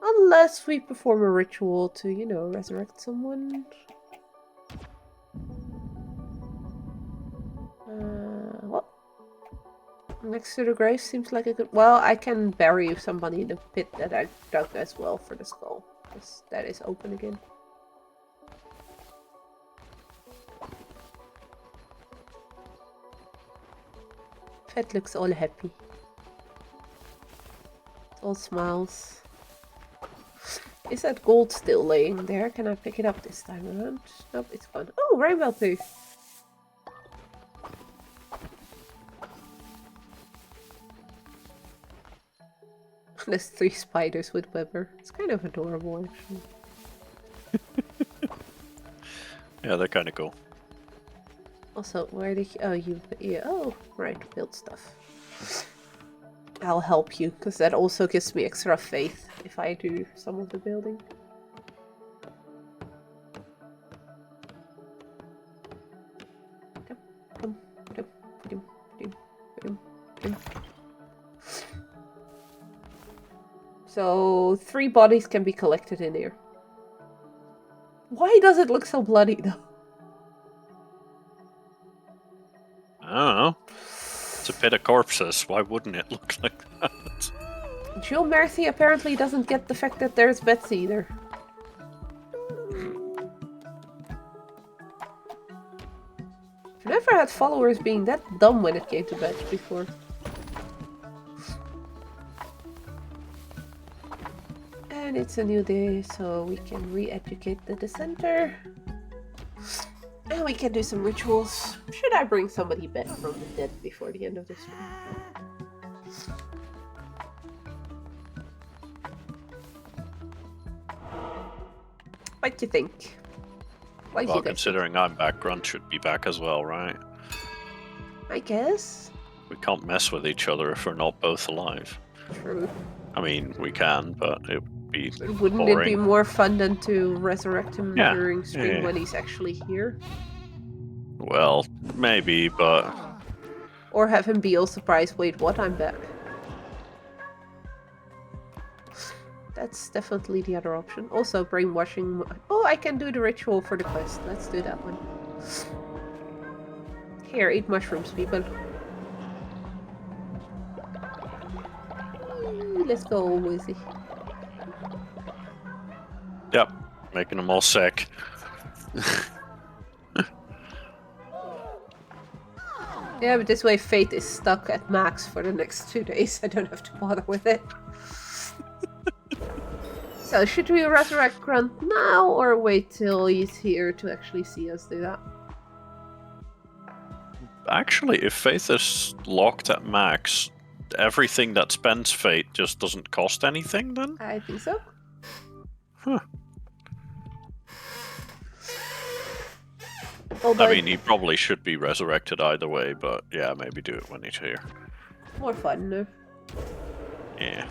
Unless we perform a ritual to, you know, resurrect someone. What? Next to the grave seems like a good... Well, I can bury somebody in the pit that I dug as well for the skull. Because that is open again. It looks all happy. All smiles. Is that gold still laying there? Can I pick it up this time around? Nope, it's gone. Oh, rainbow poo! There's 3 spiders with Weber. It's kind of adorable, actually. Yeah, they're kind of cool. Also, where did you... Oh, yeah, oh, right, build stuff. I'll help you, because that also gives me extra faith if I do some of the building. So, 3 bodies can be collected in here. Why does it look so bloody, though? I don't know. It's a pit of corpses. Why wouldn't it look like that? Jill Merthy apparently doesn't get the fact that there's beds either. I've never had followers being that dumb when it came to beds before. And it's a new day, so we can re-educate the dissenter. And we can do some rituals. Should I bring somebody back from the dead before the end of this one? What do you think? What do Well, you guys considering I'm back, Grunt should be back as well, right? think? I guess. We can't mess with each other if we're not both alive. True. I mean, we can, but it would be But wouldn't it be boring. more fun than to resurrect him Yeah, during stream yeah. when he's actually here? Well, maybe, but Or have him be all surprised, wait, what, I'm back? That's definitely the other option. Also, brainwashing... Oh, I can do the ritual for the quest. Let's do that one. Here, eat mushrooms, people. Let's go, Wizzy. yep, making them all sick. Yeah, but this way Fate is stuck at max for the next 2 days. I don't have to bother with it. So, should we resurrect Grunt now, or wait till he's here to actually see us do that? Actually, if Faith is locked at max, everything that spends Fate just doesn't cost anything then? I think so. Huh. Although I mean, he probably should be resurrected either way, but yeah, maybe do it when he's here. more fun, no? Yeah.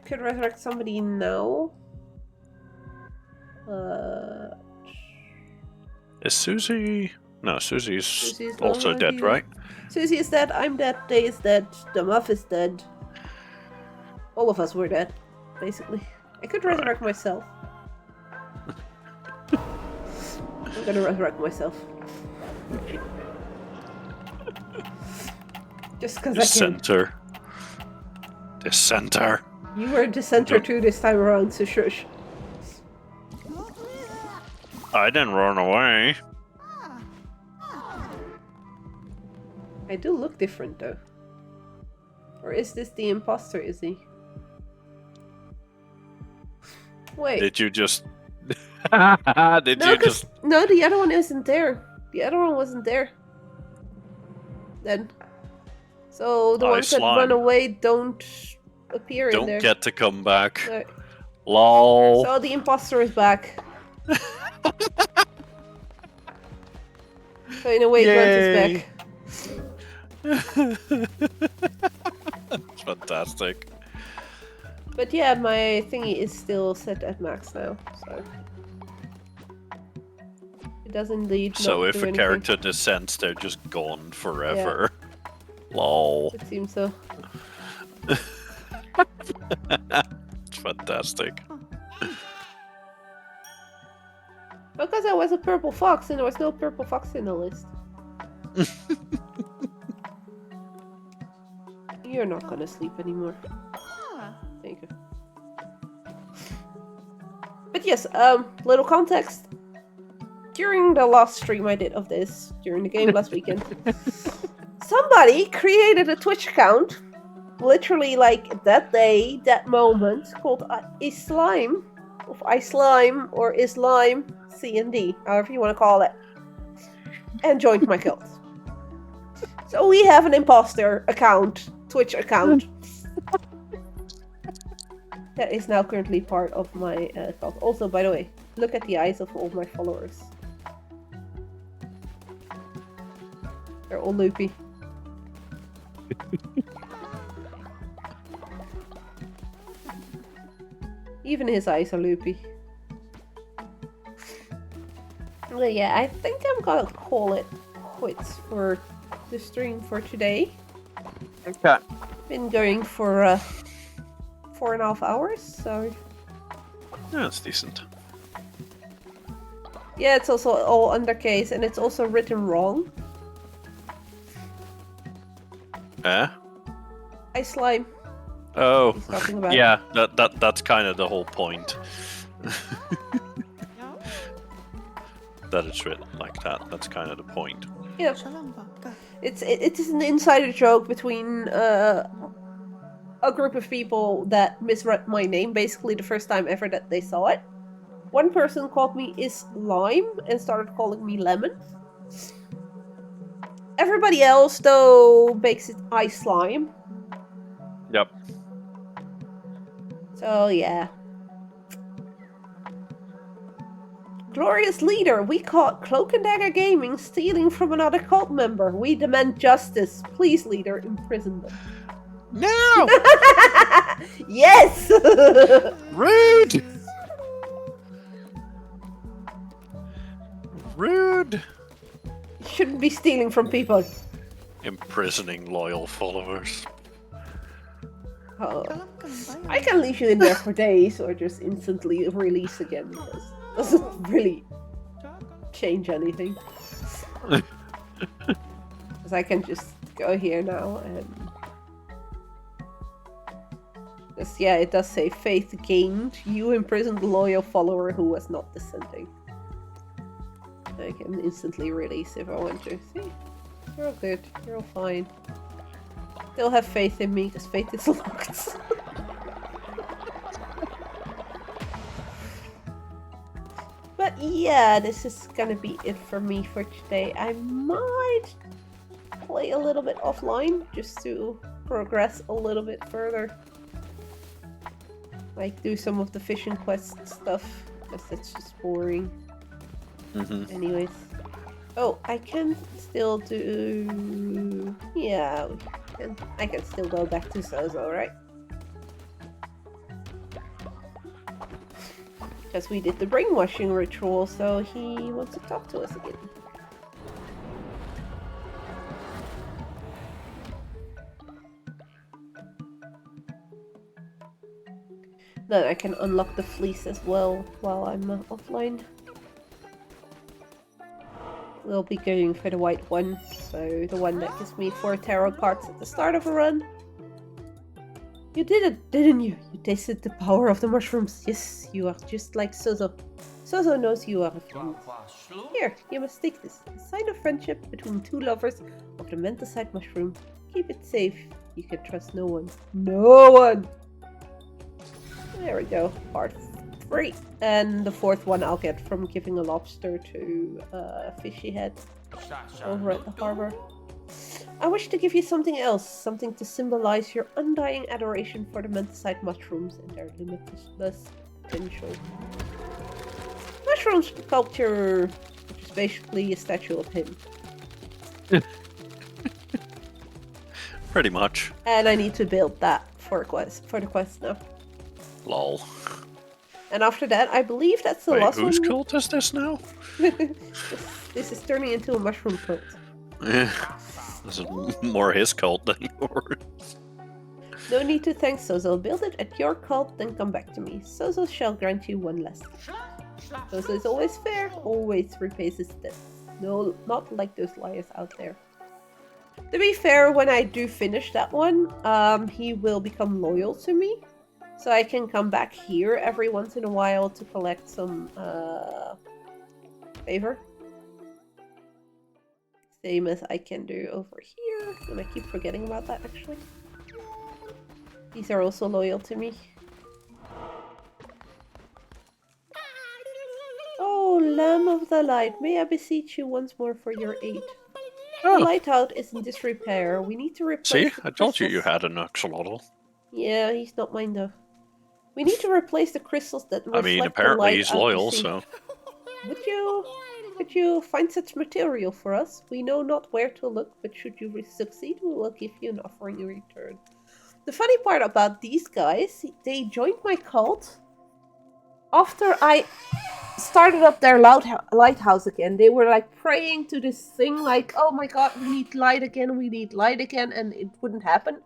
Could resurrect somebody now. Is Susie... No, Susie's Susie's also not dead, here. right? Susie is dead, I'm dead, Day is dead, the Muff is dead. All of us were dead, basically. I could resurrect myself. I'm gonna resurrect myself. Just because I can. Dissenter. Dissenter. You were a dissenter too this time around, so shush. I didn't run away. I do look different though. Or is this the imposter, is he? Wait. Did you just... Did No, you just... no, the other one isn't there. The other one wasn't there. Then. So the I ones that slime. run away don't appear in there. Don't get to come back. No. Lol. So the imposter is back. So in a way, Grunt is back. That's fantastic. But yeah, my thingy is still set at max now, so it does indeed. So not if do a anything. character dissents, they're just gone forever. Lol. It seems so. It's fantastic. Because I was a purple fox and there was no purple fox in the list. You're not gonna sleep anymore. Thank you. But yes, little context. During the last stream I did of this, during the game last weekend, somebody created a Twitch account, literally like that day, that moment, called Islime, of Islime, or Islam, C&D, however you want to call it, and joined my cult. So we have an imposter account, Twitch account, that is now currently part of my cult. Also, by the way, look at the eyes of all my followers. They're all loopy. Even his eyes are loopy. Well, yeah, I think I'm gonna call it quits for the stream for today. Okay. Been going for 4.5 hours, so Yeah, it's decent. yeah, it's also all undercase and it's also written wrong. I slime. Oh, He's talking about. yeah. That's kind of the whole point. That it's written like that. That's kind of the point. Yeah. It is an insider joke between a group of people that misread my name basically the first time ever that they saw it. One person called me Islime and started calling me Lemon. Everybody else, though, makes it Islime. Yep. So, yeah. Glorious leader, we caught Cloak and Dagger Gaming stealing from another cult member. We demand justice. Please, leader, imprison them. No! Yes! Rude! Rude! Shouldn't be stealing from people. Imprisoning loyal followers. Oh. I can leave you in there for days or just instantly release again because it doesn't really change anything. Because I can just go here now and... yeah, it does say faith gained. You imprisoned the loyal follower who was not dissenting. I can instantly release if I want to. See? You're all good. You're all fine. Still have faith in me, because faith is locked. But yeah, this is gonna be it for me for today. I might play a little bit offline, just to progress a little bit further. Like, do some of the fishing quest stuff, because that's just boring. Anyways. Oh, I can still do... yeah, I can still go back to Zozo, right? Because we did the brainwashing ritual, so he wants to talk to us again. Then I can unlock the fleece as well while I'm offline. We'll be going for the white one, so the one that gives me 4 tarot cards at the start of a run. You did it, didn't you? You tasted the power of the mushrooms. Yes, you are just like Zozo. Zozo knows you are a friend. Here, you must take this. A sign of friendship between 2 lovers of the Mentasite mushroom. Keep it safe. You can trust no one. No one! There we go. Part 3. And the 4th one I'll get from giving a lobster to Fishy Head over at the harbor. I wish to give you something else, something to symbolize your undying adoration for the Mentasite mushrooms and their limitless potential. Mushroom sculpture, which is basically a statue of him. Pretty much. And I need to build that for the quest now. Lol. And after that, I believe that's the Wait, last whose one. cult is this now? This is turning into a mushroom cult. This is more his cult than yours. No need to thank Zozo. Build it at your cult, then come back to me. Zozo shall grant you one lesson. Zozo is always fair, always repays his debts. No, not like those liars out there. To be fair, when I do finish that one, he will become loyal to me. So I can come back here every once in a while to collect some favor. Same as I can do over here. And I keep forgetting about that actually. These are also loyal to me. Oh, Lamb of the Light, may I beseech you once more for your aid? The lighthouse is in disrepair. We need to replace See? the I told you crystals. had an axolotl. Yeah, he's not mine though. We need to replace the crystals that reflect I mean, the apparently light he's out to loyal, sea. so... Could you find such material for us? We know not where to look, but should you succeed, we will give you an offering in return. The funny part about these guys, they joined my cult after I started up their lighthouse again. They were like praying to this thing like, oh my god, we need light again, and it wouldn't happen.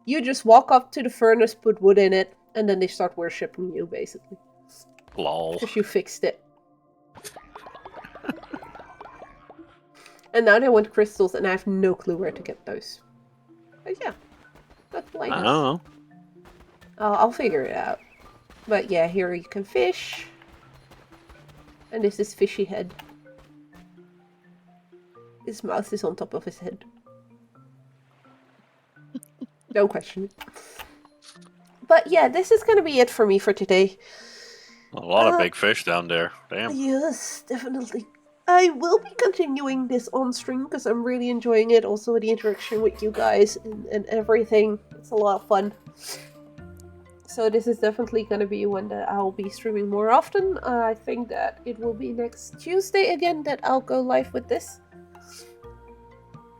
You just walk up to the furnace, put wood in it, and then they start worshipping you, basically. Lol. Because you fixed it. And now they want crystals, and I have no clue where to get those. But yeah, that's I like don't know. I'll figure it out. But yeah, here you can fish. And this is Fishy Head. His mouth is on top of his head. Don't question it. But yeah, this is gonna be it for me for today. A lot of big fish down there. Damn. Yes, definitely. I will be continuing this on stream because I'm really enjoying it. Also the interaction with you guys and everything. It's a lot of fun. So this is definitely going to be one that I'll be streaming more often. I think that it will be next Tuesday again that I'll go live with this.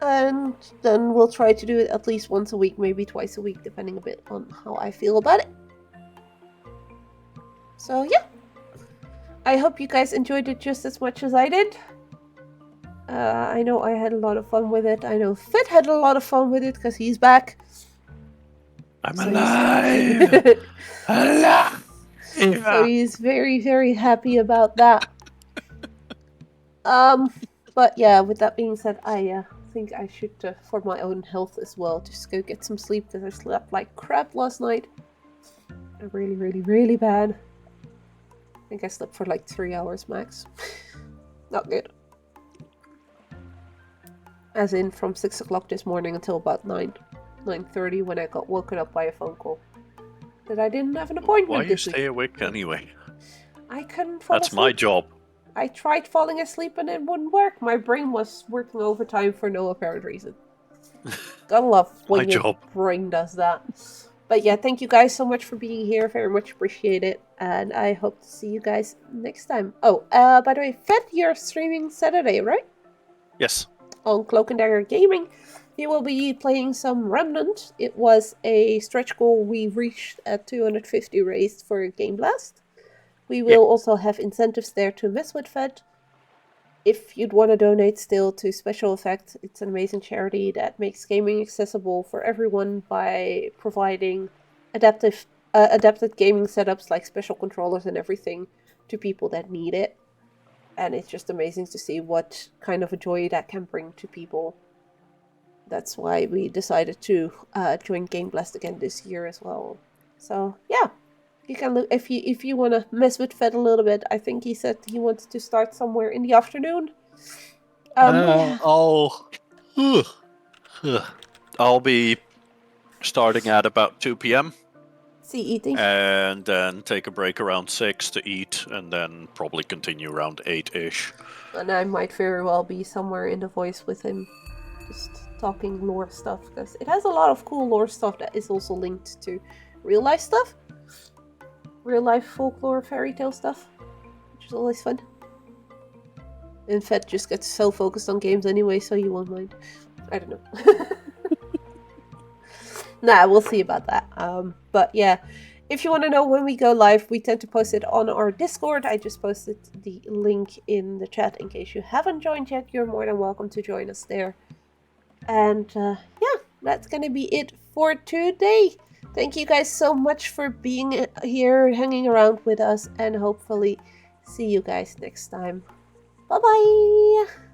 And then we'll try to do it at least once a week, maybe twice a week, depending a bit on how I feel about it. So yeah, I hope you guys enjoyed it just as much as I did. I know I had a lot of fun with it. I know Fit had a lot of fun with it because he's back. I'm alive! Alive! So he's very, very happy about that. But yeah, with that being said, I think I should, for my own health as well, just go get some sleep because I slept like crap last night. Really, really, really bad. I think I slept for like 3 hours max. Not good. As in from 6 o'clock this morning until about 9:30 when I got woken up by a phone call. That I didn't have an appointment Why you this week. stay awake anyway? I couldn't fall That's asleep. my job. I tried falling asleep and it wouldn't work. My brain was working overtime for no apparent reason. Gotta love when My your job. brain does that. But yeah, thank you guys so much for being here. Very much appreciate it. And I hope to see you guys next time. Oh, by the way, Fed, you're streaming Saturday, right? Yes. On Cloak and Dagger Gaming. You will be playing some Remnant. It was a stretch goal we reached at 250 raised for Game Blast. We will also have incentives there to mess with Fed. If you'd want to donate still to Special Effect, it's an amazing charity that makes gaming accessible for everyone by providing adapted gaming setups like special controllers and everything to people that need it. And it's just amazing to see what kind of a joy that can bring to people. That's why we decided to join Game Blast again this year as well. So yeah, you can look if you want to mess with Fed a little bit. I think he said he wants to start somewhere in the afternoon. I'll be starting at about 2 p.m. CET. and then take a break around 6 to eat, and then probably continue around 8-ish. And I might very well be somewhere in the voice with him, just talking lore stuff, because it has a lot of cool lore stuff that is also linked to real life stuff. Real life folklore, fairy tale stuff, which is always fun. And Fed just gets so focused on games anyway, so you won't mind. I don't know. Nah, we'll see about that. But yeah, if you want to know when we go live, we tend to post it on our Discord. I just posted the link in the chat in case you haven't joined yet. You're more than welcome to join us there. And yeah, that's gonna be it for today. Thank you guys so much for being here, hanging around with us, and hopefully see you guys next time. Bye bye!